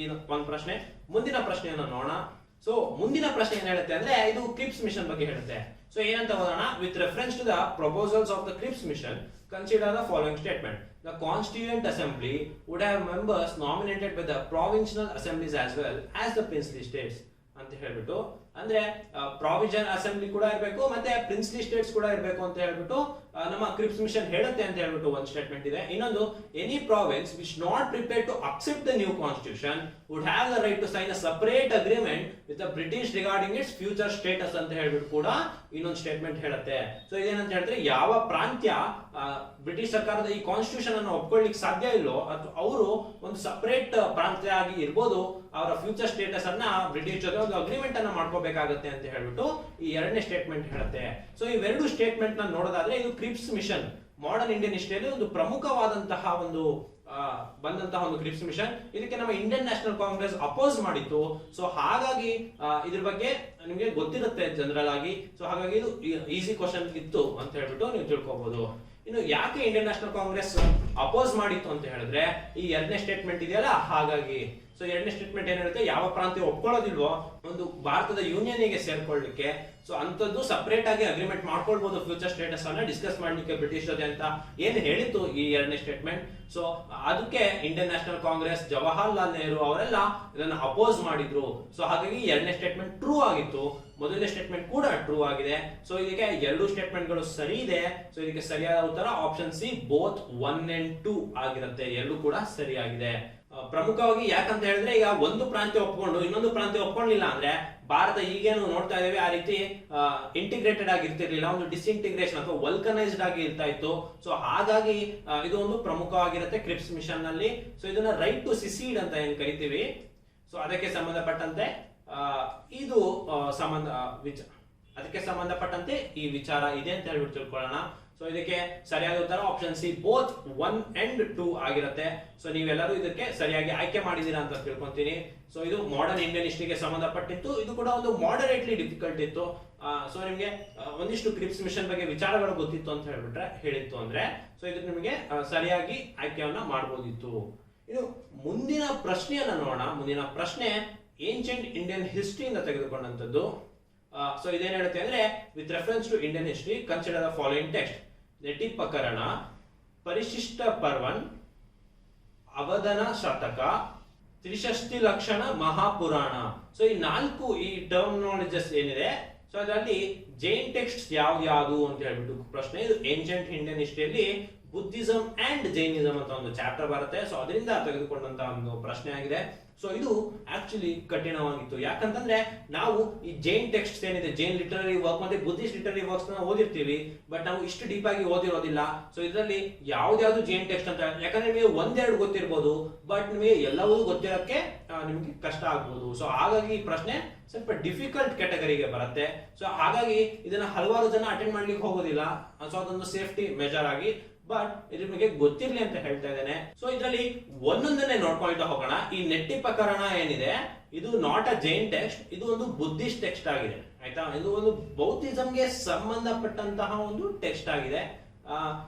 ಒಂದು ಪ್ರಶ್ನೆ. ಮುಂದಿನ ಪ್ರಶ್ನೆಯನ್ನು ನೋಡೋಣ. ಸೊ ಮುಂದಿನ ಪ್ರಶ್ನೆ ಏನ್ ಹೇಳುತ್ತೆ ಅಂದ್ರೆ, ಇದು ಕ್ರಿಪ್ಸ್ ಮಿಷನ್ ಬಗ್ಗೆ ಹೇಳುತ್ತೆ. ಸೊ ಏನಂತ ಓದೋಣ, with reference to the proposals of the Cripps mission consider the following statement. The Constituent Assembly would have members nominated by the provincial assemblies as well as the princely states ಅಂತ ಹೇಳ್ಬಿಟ್ಟು, ಅಂದ್ರೆ provision assembly ಕೂಡ ಇರಬೇಕು ಮತ್ತೆ princely States ಕೂಡ ಇರಬೇಕು ಅಂತ ಹೇಳ್ಬಿಟ್ಟು ನಮ್ಮ ಕ್ರಿಪ್ಸ್ ಮಿಷನ್ ಹೇಳುತ್ತೆ ಅಂತ ಹೇಳ್ಬಿಟ್ಟು ಒಂದು ಸ್ಟೇಟ್ಮೆಂಟ್ ಇದೆ. ಇನ್ನೊಂದು, any province which not prepare to accept the new constitution would have the right to sign a separate agreement with the British regarding its future status ಅಂತ ಹೇಳ್ಬಿಟ್ಟು ಕೂಡ ಇನ್ನೊಂದು ಸ್ಟೇಟ್ಮೆಂಟ್ ಹೇಳುತ್ತೆ. ಸೊ ಇದೇನಂತ ಹೇಳಿದ್ರೆ, ಯಾವ ಪ್ರಾಂತ್ಯ ಬ್ರಿಟಿಷ್ ಸರ್ಕಾರದ ಈ ಕಾನ್ಸ್ಟಿಟ್ಯೂಷನ್ ಅನ್ನು ಒಪ್ಕೊಳ್ಳಿಕ್ಕೆ ಸಾಧ್ಯ ಇಲ್ಲೋ ಅಥವಾ ಅವರು ಒಂದು ಸಪರೇಟ್ ಪ್ರಾಂತ್ಯ ಆಗಿ ಇರ್ಬೋದು, ಅವರ ಫ್ಯೂಚರ್ ಸ್ಟೇಟಸ್ ಅನ್ನ ಬ್ರಿಟಿಷ್ ಜೊತೆ ಒಂದು ಅಗ್ರಿಮೆಂಟ್ ಅನ್ನ ಮಾಡ್ಕೋಬೇಕಾಗುತ್ತೆ ಅಂತ ಹೇಳ್ಬಿಟ್ಟು ಈ ಎರಡನೇ ಸ್ಟೇಟ್ಮೆಂಟ್ ಹೇಳುತ್ತೆ. ಸೊ ಇವೆರಡು ಸ್ಟೇಟ್ಮೆಂಟ್ ನ ನೋಡೋದಾದ್ರೆ, ಇದು ಕ್ರಿಪ್ಸ್ ಮಿಷನ್ ಮಾಡರ್ನ್ ಇಂಡಿಯನ್ ಹಿಸ್ಟರಿಯಲ್ಲಿ ಒಂದು ಪ್ರಮುಖವಾದಂತಹ ಒಂದು ಬಂದಂತಹ ಒಂದು ಕ್ರಿಪ್ಸ್ ಮಿಷನ್. ಇದಕ್ಕೆ ನಮ್ಮ ಇಂಡಿಯನ್ ನ್ಯಾಷನಲ್ ಕಾಂಗ್ರೆಸ್ ಅಪೋಸ್ ಮಾಡಿತ್ತು. ಸೊ ಹಾಗಾಗಿ ಇದ್ರ ಬಗ್ಗೆ ನಿಮಗೆ ಗೊತ್ತಿರುತ್ತೆ ಜನರಲ್ ಆಗಿ. ಸೊ ಹಾಗಾಗಿ ಇದು ಈಸಿ ಕ್ವಶನ್ ಇತ್ತು ಅಂತ ಹೇಳ್ಬಿಟ್ಟು ನೀವು ತಿಳ್ಕೊಬಹುದು. ಇನ್ನು ಯಾಕೆ ಇಂಡಿಯನ್ ನ್ಯಾಷನಲ್ ಕಾಂಗ್ರೆಸ್ ಅಪೋಸ್ ಮಾಡಿತ್ತು ಅಂತ ಹೇಳಿದ್ರೆ, ಈ ಎರಡನೇ ಸ್ಟೇಟ್ಮೆಂಟ್ ಇದೆಯಲ್ಲ, ಹಾಗಾಗಿ. ಸೊ ಎರಡನೇ ಸ್ಟೇಟ್ಮೆಂಟ್ ಏನ್ ಹೇಳುತ್ತೆ, ಯಾವ ಪ್ರಾಂತ್ಯ ಒಪ್ಕೊಳ್ಳೋದಿಲ್ವೋ ಒಂದು ಭಾರತದ ಯೂನಿಯನ್ ಗೆ ಸೇರ್ಕೊಳ್ಳಿಕ್ಕೆ, ಸೊ ಅಂತದ್ದು ಸಪರೇಟ್ ಆಗಿ ಅಗ್ರಿಮೆಂಟ್ ಮಾಡ್ಕೊಳ್ಬಹುದು ಫ್ಯೂಚರ್ ಸ್ಟೇಟಸ್ ಅನ್ನ ಡಿಸ್ಕಸ್ ಮಾಡ್ಲಿಕ್ಕೆ ಬ್ರಿಟಿಷ್ ಜೊತೆ ಅಂತ ಏನ್ ಹೇಳಿತ್ತು ಈ ಎರಡನೇ ಸ್ಟೇಟ್ಮೆಂಟ್. ಸೊ ಅದಕ್ಕೆ ಇಂಡಿಯನ್ ನ್ಯಾಷನಲ್ ಕಾಂಗ್ರೆಸ್, ಜವಾಹರ್ಲಾಲ್ ನೆಹರು ಅವರೆಲ್ಲ ಇದನ್ನ ಅಪೋಸ್ ಮಾಡಿದ್ರು. ಸೊ ಹಾಗಾಗಿ ಎರಡನೇ ಸ್ಟೇಟ್ಮೆಂಟ್ ಟ್ರೂ ಆಗಿತ್ತು, ಮೊದಲನೇ ಸ್ಟೇಟ್ಮೆಂಟ್ ಕೂಡ ಟ್ರೂ ಆಗಿದೆ. ಸೊ ಇದಕ್ಕೆ ಎರಡು ಸ್ಟೇಟ್ಮೆಂಟ್ ಗಳು ಸರಿ ಇದೆ. ಸೊ ಇದಕ್ಕೆ ಸರಿಯಾದ ಉತ್ತರ ಆಪ್ಷನ್ ಸಿ, ಬೋತ್ 1 and 2 ಆಗಿರುತ್ತೆ. ಎರಡು ಕೂಡ ಸರಿಯಾಗಿದೆ. ಪ್ರಮುಖವಾಗಿ ಯಾಕಂತ ಹೇಳಿದ್ರೆ, ಈಗ ಒಂದು ಪ್ರಾಂತ್ಯ ಒಪ್ಕೊಂಡು ಇನ್ನೊಂದು ಪ್ರಾಂತ್ಯ ಒಪ್ಕೊಂಡಿಲ್ಲ ಅಂದ್ರೆ ಭಾರತ ಈಗೇನು ನೋಡ್ತಾ ಇದ್ದೇವೆ ಆ ರೀತಿ ಇಂಟಿಗ್ರೇಟೆಡ್ ಆಗಿ ಇರ್ತಿರ್ಲಿಲ್ಲ, ಒಂದು ಡಿಸ್ಇಂಟಿಗ್ರೇಷನ್ ಅಥವಾ ವಲ್ಕನೈಸ್ಡ್ ಆಗಿ ಇರ್ತಾ ಇತ್ತು. ಸೊ ಹಾಗಾಗಿ ಇದು ಒಂದು ಪ್ರಮುಖವಾಗಿರುತ್ತೆ ಕ್ರಿಪ್ಸ್ ಮಿಷನ್ ನಲ್ಲಿ. ಸೊ ಇದನ್ನ ರೈಟ್ ಟು ಸಿಸೀಡ್ ಅಂತ ಏನ್ ಕರಿತೀವಿ, ಸೊ ಅದಕ್ಕೆ ಸಂಬಂಧಪಟ್ಟಂತೆ ಇದು ಅದಕ್ಕೆ ಸಂಬಂಧಪಟ್ಟಂತೆ ಈ ವಿಚಾರ ಇದೆ ಅಂತ ಹೇಳ್ಬಿಟ್ಟು ತಿಳ್ಕೊಳ್ಳೋಣ. ಸೊ ಇದಕ್ಕೆ ಸರಿಯಾದ ಉತ್ತರ ಆಪ್ಷನ್ ಸಿ, ಬೋತ್ 1 and 2 ಆಗಿರುತ್ತೆ. ಸೊ ನೀವೆಲ್ಲರೂ ಇದಕ್ಕೆ ಸರಿಯಾಗಿ ಆಯ್ಕೆ ಮಾಡಿದೀರಾ ಅಂತ ತಿಳ್ಕೊಂತೀನಿ. ಸೊ ಇದು ಮಾಡರ್ನ್ ಇಂಡಿಯನ್ ಹಿಸ್ಟ್ರಿಗೆ ಸಂಬಂಧಪಟ್ಟಿತ್ತು. ಇದು ಕೂಡ ಒಂದು ಮಾಡರೇಟ್ಲಿ ಡಿಫಿಕಲ್ಟ್ ಇತ್ತು. ಸೊ ನಿಮಗೆ ಒಂದಿಷ್ಟು ಕ್ರಿಪ್ಸ್ ಮಿಷನ್ ಬಗ್ಗೆ ವಿಚಾರಗಳು ಗೊತ್ತಿತ್ತು ಅಂತ ಹೇಳಿತ್ತು ಅಂದ್ರೆ ಸೊ ಇದಕ್ಕೆ ನಿಮಗೆ ಸರಿಯಾಗಿ ಆಯ್ಕೆಯನ್ನ ಮಾಡಬಹುದಿತ್ತು. ಇದು ಮುಂದಿನ ಪ್ರಶ್ನೆಯನ್ನ ನೋಡೋಣ. ಮುಂದಿನ ಪ್ರಶ್ನೆ ಏನ್ಷಿಯಂಟ್ ಇಂಡಿಯನ್ ಹಿಸ್ಟ್ರಿಯಿಂದ ತೆಗೆದುಕೊಂಡಂತದ್ದು. ಸೊ ಇದೇನ್ ಹೇಳುತ್ತೆ ಅಂದ್ರೆ, with reference to Indian history consider the following text: Netti Prakarana, Parishishta Parwan, ಅವಧನ ಶತಕ, ತ್ರಿಷಷ್ಟಿ ಲಕ್ಷಣ, ಮಹಾಪುರಾಣ. ಸೊ ಈ 4 ಈ ಟರ್ಮಿನಾಲಜೀಸ್ ಏನಿದೆ, ಸೊ ಅದರಲ್ಲಿ ಜೈನ್ ಟೆಕ್ಸ್ಟ್ ಯಾವ್ದು ಅಂತ ಹೇಳ್ಬಿಟ್ಟು ಪ್ರಶ್ನೆ. ಇದು ಏನ್ಷಿಯಂಟ್ ಇಂಡಿಯನ್ ಹಿಸ್ಟ್ರಿಯಲ್ಲಿ ಬುದ್ಧಿಸಂ ಅಂಡ್ ಜೈನಿಸಂ ಅಂತ ಒಂದು ಚಾಪ್ಟರ್ ಬರುತ್ತೆ. ಸೊ ಅದರಿಂದ ತೆಗೆದುಕೊಂಡಂತ ಒಂದು ಪ್ರಶ್ನೆ ಆಗಿದೆ. ಸೊ ಇದು ಆಕ್ಚುಲಿ ಕಠಿಣವಾಗಿತ್ತು. ಯಾಕಂತಂದ್ರೆ ನಾವು ಈ ಜೈನ್ ಟೆಕ್ಸ್ಟ್ ಏನಿದೆ, ಜೈನ್ ಲಿಟರರಿ ವರ್ಕ್ ಮತ್ತೆ ಬುದ್ಧಿಸ್ಟ್ ಲಿಟರರಿ ವರ್ಕ್ಸ್ ನ ಓದಿರ್ತೀವಿ, ಬಟ್ ನಾವು ಇಷ್ಟು ಡೀಪ್ ಆಗಿ ಓದಿರೋದಿಲ್ಲ. ಸೊ ಇದರಲ್ಲಿ ಯಾವ್ದು ಜೈನ್ ಟೆಕ್ಸ್ಟ್ ಅಂತ, ಯಾಕಂದ್ರೆ ನಿಮಗೆ ಒಂದೆರಡು ಗೊತ್ತಿರ್ಬೋದು, ಬಟ್ ನಿಮಗೆ ಎಲ್ಲವೂ ಗೊತ್ತಿರಕ್ಕೆ ನಿಮ್ಗೆ ಕಷ್ಟ ಆಗ್ಬೋದು. ಸೊ ಹಾಗಾಗಿ ಈ ಪ್ರಶ್ನೆ ಸ್ವಲ್ಪ ಡಿಫಿಕಲ್ಟ್ ಕ್ಯಾಟಗರಿಗೆ ಬರುತ್ತೆ. ಸೊ ಹಾಗಾಗಿ ಇದನ್ನ ಹಲವಾರು ಜನ ಅಟೆಂಡ್ ಮಾಡ್ಲಿಕ್ಕೆ ಹೋಗೋದಿಲ್ಲ. ಸೊ ಅದೊಂದು ಸೇಫ್ಟಿ ಮೆಜರ್ ಆಗಿ, ಬಟ್ ಇದು ನಿಮಗೆ ಗೊತ್ತಿರ್ಲಿ ಅಂತ ಹೇಳ್ತಾ ಇದ್ದೇನೆ. ಸೊ ಇದರಲ್ಲಿ ಒಂದೊಂದನ್ನೇ ನೋಡ್ಕೊಳ್ತಾ ಹೋಗೋಣ. ಈ ನೆಟ್ಟಿ ಪ್ರಕರಣ ಏನಿದೆ, ಇದು ನಾಟ್ ಅ ಜೈನ್ ಟೆಕ್ಸ್ಟ್, ಇದು ಒಂದು ಬುದ್ಧಿಸ್ಟ್ ಟೆಕ್ಸ್ಟ್ ಆಗಿದೆ. ಆಯ್ತಾ, ಇದು ಒಂದು ಬೌದ್ಧಿಸಂಗೆ ಸಂಬಂಧಪಟ್ಟಂತಹ ಒಂದು ಟೆಕ್ಸ್ಟ್ ಆಗಿದೆ.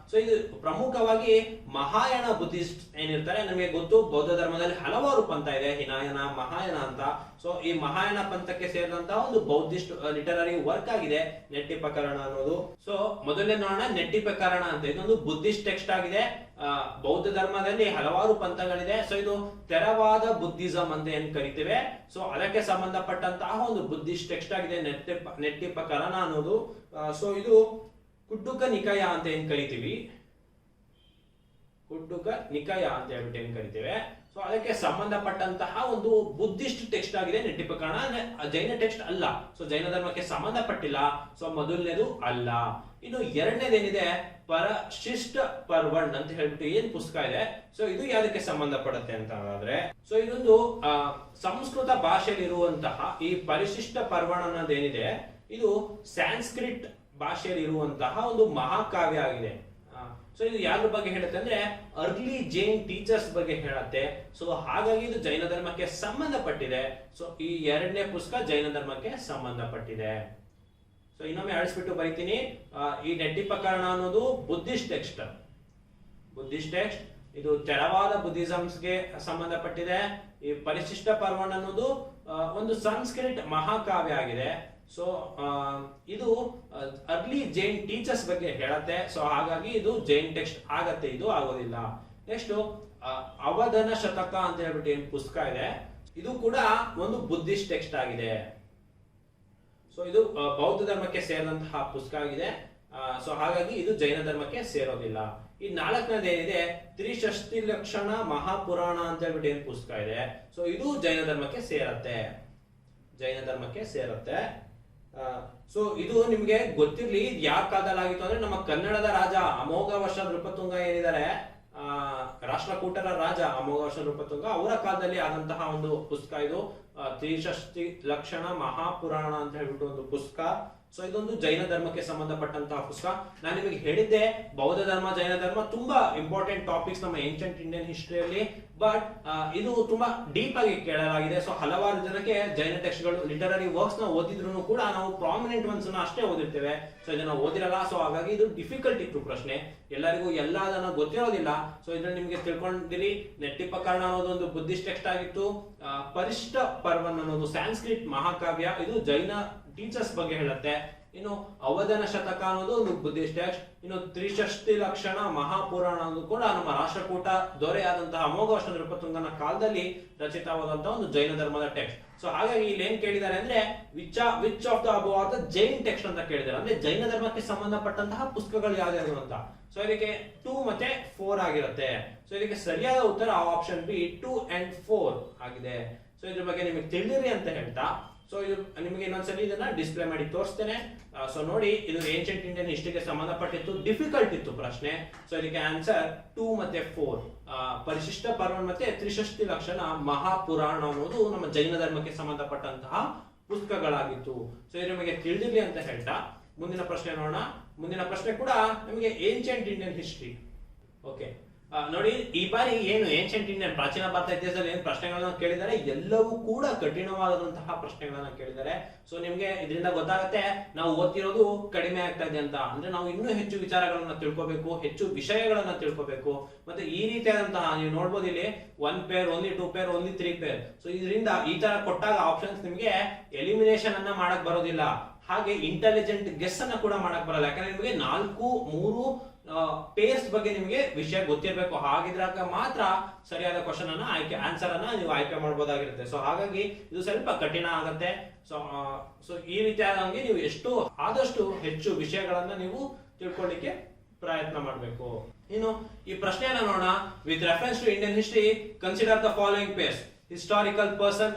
ಸೊ ಇದು ಪ್ರಮುಖವಾಗಿ ಮಹಾಯಾನ ಬುದ್ಧಿಸ್ಟ್ ಏನಿರ್ತಾರೆ, ನಮಗೆ ಗೊತ್ತು ಬೌದ್ಧ ಧರ್ಮದಲ್ಲಿ ಹಲವಾರು ಪಂಥ ಇದೆ, ಹಿನಾಯನ, ಮಹಾಯಾನ ಅಂತ. ಸೊ ಈ ಮಹಾಯಾನ ಪಂಥಕ್ಕೆ ಸೇರಿದಂತಹ ಒಂದು ಬೌದ್ಧಿಸ್ಟ್ ಲಿಟರರಿ ವರ್ಕ್ ಆಗಿದೆ ನೆಟ್ಟಿ ಪ್ರಕರಣ ಅನ್ನೋದು. ಸೊ ಮೊದಲನೇ ನೋಡೋಣ ನೆಟ್ಟಿ ಪ್ರಕರಣ ಅಂತ. ಇದೊಂದು ಬುದ್ಧಿಸ್ಟ್ ಟೆಕ್ಸ್ಟ್ ಆಗಿದೆ. ಬೌದ್ಧ ಧರ್ಮದಲ್ಲಿ ಹಲವಾರು ಪಂಥಗಳಿದೆ. ಸೊ ಇದು ತೆರವಾದ ಬುದ್ಧಿಸಂ ಅಂತ ಏನ್ ಕರಿತೇವೆ, ಸೊ ಅದಕ್ಕೆ ಸಂಬಂಧಪಟ್ಟಂತಹ ಒಂದು ಬುದ್ಧಿಸ್ಟ್ ಟೆಕ್ಸ್ಟ್ ಆಗಿದೆ ನೆಟ್ಟಿ ಪ್ರಕರಣ ಅನ್ನೋದು. ಸೊ ಇದು ಕುಡ್ಡುಕ ನಿಕಾಯ ಅಂತ ಏನ್ ಕರಿತೀವಿ, ಕುಡ್ಡುಕ ನಿಕಾಯ ಅಂತ ಹೇಳ್ಬಿಟ್ಟು ಏನ್ ಕರಿತೇವೆ, ಸೊ ಅದಕ್ಕೆ ಸಂಬಂಧಪಟ್ಟಂತಹ ಒಂದು ಬುದ್ಧಿಸ್ಟ್ ಟೆಕ್ಸ್ಟ್ ಆಗಿದೆ ನೆಟ್ಟಿ ಪ್ರಕರಣ. ಅಂದ್ರೆ ಜೈನ ಟೆಕ್ಸ್ಟ್ ಅಲ್ಲ, ಸೊ ಜೈನ ಧರ್ಮಕ್ಕೆ ಸಂಬಂಧಪಟ್ಟಿಲ್ಲ. ಸೊ ಮೊದಲನೇದು ಅಲ್ಲ. ಇನ್ನು ಎರಡನೇದೇನಿದೆ, ಪರಿಶಿಷ್ಟ ಪರ್ವಣ್ ಅಂತ ಹೇಳ್ಬಿಟ್ಟು ಏನ್ ಪುಸ್ತಕ ಇದೆ, ಸೊ ಇದು ಯಾವುದಕ್ಕೆ ಸಂಬಂಧಪಡುತ್ತೆ ಅಂತ ಆದ್ರೆ, ಸೊ ಇದೊಂದು ಸಂಸ್ಕೃತ ಭಾಷೆಯಲ್ಲಿ ಇರುವಂತಹ ಈ ಪರಿಶಿಷ್ಟ ಪರ್ವಣ ಅನ್ನೋದೇನಿದೆ, ಇದು ಸ್ಯಾನ್ಸ್ಕ್ರಿಟ್ ಭಾಷೆಯಲ್ಲಿ ಇರುವಂತಹ ಒಂದು ಮಹಾಕಾವ್ಯ ಆಗಿದೆ. ಸೊ ಇದು ಯಾರ ಬಗ್ಗೆ ಹೇಳುತ್ತೆ ಅಂದ್ರೆ ಅರ್ಲಿ ಜೈನ್ ಟೀಚರ್ಸ್ ಬಗ್ಗೆ ಹೇಳುತ್ತೆ. ಸೊ ಹಾಗಾಗಿ ಇದು ಜೈನ ಧರ್ಮಕ್ಕೆ ಸಂಬಂಧಪಟ್ಟಿದೆ. ಸೊ ಈ ಎರಡನೇ ಪುಸ್ತಕ ಜೈನ ಧರ್ಮಕ್ಕೆ ಸಂಬಂಧಪಟ್ಟಿದೆ. ಸೊ ಇನ್ನೊಮ್ಮೆ ಅಳಿಸ್ಬಿಟ್ಟು ಬರೀತೀನಿ. ಈ ನೆಟ್ಟಿ ಪ್ರಕರಣ ಅನ್ನೋದು ಬುದ್ಧಿಸ್ಟ್ ಟೆಕ್ಸ್ಟ್, ಇದು ತೆರವಾದ ಬುದ್ಧಿಸಂಸ್ಗೆ ಸಂಬಂಧಪಟ್ಟಿದೆ. ಈ ಪರಿಶಿಷ್ಟ ಪರ್ವಣ ಅನ್ನೋದು ಒಂದು ಸಂಸ್ಕೃತ ಮಹಾಕಾವ್ಯ ಆಗಿದೆ. ಸೊ ಇದು ಅರ್ಲಿ ಜೈನ್ ಟೀಚರ್ಸ್ ಬಗ್ಗೆ ಹೇಳತ್ತೆ. ಸೊ ಹಾಗಾಗಿ ಇದು ಜೈನ್ ಟೆಕ್ಸ್ಟ್ ಆಗತ್ತೆ, ಇದು ಆಗೋದಿಲ್ಲ. ನೆಕ್ಸ್ಟ್ ಅವಧನ ಶತಕ ಅಂತ ಹೇಳ್ಬಿಟ್ಟು ಏನ್ ಪುಸ್ತಕ ಇದೆ, ಇದು ಕೂಡ ಒಂದು ಬುದ್ಧಿಸ್ಟ್ ಟೆಕ್ಸ್ಟ್ ಆಗಿದೆ. ಸೊ ಇದು ಬೌದ್ಧ ಧರ್ಮಕ್ಕೆ ಸೇರಿದಂತಹ ಪುಸ್ತಕ ಆಗಿದೆ. ಸೊ ಹಾಗಾಗಿ ಇದು ಜೈನ ಧರ್ಮಕ್ಕೆ ಸೇರೋದಿಲ್ಲ. ಈ ನಾಲ್ಕನೇದು ಏನಿದೆ, ತ್ರಿಷಷ್ಟಿ ಲಕ್ಷಣ ಮಹಾಪುರಾಣ ಅಂತ ಹೇಳ್ಬಿಟ್ಟು ಏನ್ ಪುಸ್ತಕ ಇದೆ, ಸೊ ಇದು ಜೈನ ಧರ್ಮಕ್ಕೆ ಸೇರತ್ತೆ. ಸೊ ಇದು ನಿಮ್ಗೆ ಗೊತ್ತಿರ್ಲಿ, ಯಾವ ಕಾಲದಲ್ಲಿ ಆಗಿತ್ತು ಅಂದ್ರೆ ನಮ್ಮ ಕನ್ನಡದ ರಾಜ ಅಮೋಘ ವರ್ಷ ನೃಪತುಂಗ ಏನಿದ್ದಾರೆ, ರಾಷ್ಟ್ರಕೂಟರ ರಾಜ ಅಮೋಘ ವರ್ಷ ನೃಪತುಂಗ, ಅವರ ಕಾಲದಲ್ಲಿ ಆದಂತಹ ಒಂದು ಪುಸ್ತಕ ಇದು. ತ್ರಿಷಷ್ಟಿ ಲಕ್ಷಣ ಮಹಾಪುರಾಣ ಅಂತ ಹೇಳ್ಬಿಟ್ಟು ಒಂದು ಪುಸ್ತಕ. ಸೊ ಇದೊಂದು ಜೈನ ಧರ್ಮಕ್ಕೆ ಸಂಬಂಧಪಟ್ಟಂತಹ ಪುಸ್ತಕ. ನಾನು ನಿಮಗೆ ಹೇಳಿದ್ದೆ ಬೌದ್ಧ ಧರ್ಮ, ಜೈನ ಧರ್ಮ ತುಂಬಾ ಇಂಪಾರ್ಟೆಂಟ್ ಟಾಪಿಕ್ಸ್ ನಮ್ಮ ಏನ್ಷಿಯಂಟ್ ಇಂಡಿಯನ್ ಹಿಸ್ಟ್ರಿಯಲ್ಲಿ, ಬಟ್ ಇದು ತುಂಬಾ ಡೀಪ್ ಆಗಿ ಕೇಳಲಾಗಿದೆ. ಸೊ ಹಲವಾರು ಜನಕ್ಕೆ ಜೈನ ಟೆಕ್ಸ್ಟ್ ಗಳು, ಲಿಟರರಿ ವರ್ಕ್ಸ್ ನ ಓದಿದ್ರು ಕೂಡ ನಾವು ಪ್ರಾಮಿನೆಂಟ್ ಒನ್ಸ್ ಅಷ್ಟೇ ಓದಿರ್ತೇವೆ. ಸೊ ಇದನ್ನ ಓದಿರಲ್ಲ. ಸೊ ಹಾಗಾಗಿ ಇದು ಡಿಫಿಕಲ್ಟ್ ಇತ್ತು ಪ್ರಶ್ನೆ, ಎಲ್ಲರಿಗೂ ಎಲ್ಲದನ್ನ ಗೊತ್ತಿರೋದಿಲ್ಲ. ಸೊ ಇದನ್ನ ನಿಮ್ಗೆ ತಿಳ್ಕೊಂಡಿರಿ. ನೆಟ್ಟಿ ಪ್ರಕರಣ ಅನ್ನೋದು ಒಂದು ಬುದ್ಧಿಸ್ಟ್ ಟೆಕ್ಸ್ಟ್ ಆಗಿತ್ತು. ಪರಿಶಿಷ್ಟ ಪರ್ವನ್ ಅನ್ನೋದು ಸ್ಯಾನ್ಸ್ಕ್ರಿಟ್ ಮಹಾಕಾವ್ಯ, ಇದು ಜೈನ ಟೀಚರ್ಸ್ ಬಗ್ಗೆ ಹೇಳುತ್ತೆ. ಇನ್ನು ಅವಧನ ಶತಕ ಅನ್ನೋದು ಒಂದು ಬುದ್ಧಿಸ್ಟ್ ಟೆಕ್ಸ್ಟ್. ಇನ್ನು ತ್ರಿಷಷ್ಟಿ ಲಕ್ಷಣ ಮಹಾಪುರಾಣ ಅನ್ನೋದು ಕೂಡ ನಮ್ಮ ರಾಷ್ಟ್ರಕೂಟ ದೊರೆಯಾದಂತಹ ಅಮೋಘ ವರ್ಷ ನೃಪತುಂಗನ ಕಾಲದಲ್ಲಿ ರಚಿತವಾದಂತಹ ಒಂದು ಜೈನ ಧರ್ಮದ ಟೆಕ್ಸ್ಟ್. ಸೊ ಹಾಗಾಗಿ ಇಲ್ಲಿ ಏನ್ ಕೇಳಿದ್ದಾರೆ ಅಂದ್ರೆ which of the above are the Jain text ಅಂತ ಕೇಳಿದ್ದಾರೆ. ಅಂದ್ರೆ ಜೈನ ಧರ್ಮಕ್ಕೆ ಸಂಬಂಧಪಟ್ಟಂತಹ ಪುಸ್ತಕಗಳು ಯಾವ್ಯಾವು ಅಂತ. ಸೊ ಇದಕ್ಕೆ 2 ಮತ್ತೆ 4 ಆಗಿರುತ್ತೆ. ಸೊ ಇದಕ್ಕೆ ಸರಿಯಾದ ಉತ್ತರ ಆಪ್ಷನ್ ಬಿ 2 and 4 ಆಗಿದೆ. ಸೊ ಇದ್ರ ಬಗ್ಗೆ ನಿಮಗೆ ತಿಳಿದಿರಿ ಅಂತ ಹೇಳ್ತಾ, ಸೊ ಇದು ನಿಮಗೆ ಇನ್ನೊಂದ್ಸಲಿ ಇದನ್ನ ಡಿಸ್ಪ್ಲೇ ಮಾಡಿ ತೋರಿಸ್ತೇನೆ. ಸೊ ನೋಡಿ, ಇದು ಏನ್ಷಿಯಂಟ್ ಇಂಡಿಯನ್ ಹಿಸ್ಟ್ರಿಗೆ ಸಂಬಂಧಪಟ್ಟಿತ್ತು, ಡಿಫಿಕಲ್ಟ್ ಇತ್ತು ಪ್ರಶ್ನೆ. ಸೊ ಇದಕ್ಕೆ ಆನ್ಸರ್ 2 ಮತ್ತೆ 4. ಪರಿಶಿಷ್ಟ ಪರ್ವ ಮತ್ತೆ ತ್ರಿಷಷ್ಟಿ ಲಕ್ಷಣ ಮಹಾಪುರಾಣ ಅನ್ನೋದು ನಮ್ಮ ಜೈನ ಧರ್ಮಕ್ಕೆ ಸಂಬಂಧಪಟ್ಟಂತಹ ಪುಸ್ತಕಗಳಾಗಿತ್ತು. ಸೊ ಇದು ನಿಮಗೆ ತಿಳಿದಿರ್ಲಿ ಅಂತ ಹೇಳ್ತಾ ಮುಂದಿನ ಪ್ರಶ್ನೆ ನೋಡೋಣ. ಮುಂದಿನ ಪ್ರಶ್ನೆ ಕೂಡ ನಿಮಗೆ ಏನ್ಷಿಯಂಟ್ ಇಂಡಿಯನ್ ಹಿಸ್ಟ್ರಿ. ಓಕೆ, ನೋಡಿ ಈ ಬಾರಿ ಏನು ಏನ್ಷಿಯಂಟ್ ಇಂಡಿಯನ್ ಪ್ರಾಚೀನ ಭಾರತ ಇತಿಹಾಸದಲ್ಲಿ ಏನು ಪ್ರಶ್ನೆಗಳನ್ನ ಕೇಳಿದ್ದಾರೆ ಎಲ್ಲವೂ ಕೂಡ ಕಠಿಣವಾದಂತಹ ಪ್ರಶ್ನೆಗಳನ್ನ ಕೇಳಿದ್ದಾರೆ. ಸೊ ನಿಮ್ಗೆ ಇದರಿಂದ ಗೊತ್ತಾಗುತ್ತೆ ನಾವು ಓದ್ತಿರೋದು ಕಡಿಮೆ ಆಗ್ತಾ ಇದೆ ಅಂತ. ಅಂದ್ರೆ ನಾವು ಇನ್ನೂ ಹೆಚ್ಚು ವಿಚಾರಗಳನ್ನ ತಿಳ್ಕೋಬೇಕು, ಹೆಚ್ಚು ವಿಷಯಗಳನ್ನ ತಿಳ್ಕೋಬೇಕು. ಮತ್ತೆ ಈ ರೀತಿಯಾದಂತಹ ನೀವು ನೋಡ್ಬೋದು ಇಲ್ಲಿ 1 pair, only 2 pair, only 3 pair. So ಇದರಿಂದ ಈ ತರ ಕೊಟ್ಟಾಗ ಆಪ್ಷನ್ಸ್ ನಿಮಗೆ ಎಲಿಮಿನೇಷನ್ ಅನ್ನ ಮಾಡಕ್ ಬರೋದಿಲ್ಲ, ಹಾಗೆ ಇಂಟೆಲಿಜೆಂಟ್ ಗೆಸ್ ಅನ್ನ ಕೂಡ ಮಾಡಕ್ ಬರಲ್ಲ. ಯಾಕಂದ್ರೆ ನಿಮಗೆ 4-3 ಪೇರ್ಸ್ ಬಗ್ಗೆ ನಿಮಗೆ ವಿಷಯ ಗೊತ್ತಿರಬೇಕು. ಹಾಗಿದ್ರಾಗ ಮಾತ್ರ ಸರಿಯಾದ ಕ್ವಶನ್ ಅನ್ನ ಆನ್ಸರ್ ಅನ್ನ ನೀವು ಆಯ್ಕೆ ಮಾಡಬಹುದಾಗಿರುತ್ತೆ. ಸೊ ಹಾಗಾಗಿ ಇದು ಸ್ವಲ್ಪ ಕಠಿಣ ಆಗುತ್ತೆ. ಸೊ ಈ ರೀತಿಯಾಗಿ ನೀವು ಆದಷ್ಟು ಹೆಚ್ಚು ವಿಷಯಗಳನ್ನ ನೀವು ತಿಳ್ಕೊಳ್ಳಿಕ್ಕೆ ಪ್ರಯತ್ನ ಮಾಡಬೇಕು. ಇನ್ನು ಈ ಪ್ರಶ್ನೆಯನ್ನ ನೋಡೋಣ. With reference to Indian history consider the following pairs. Historical person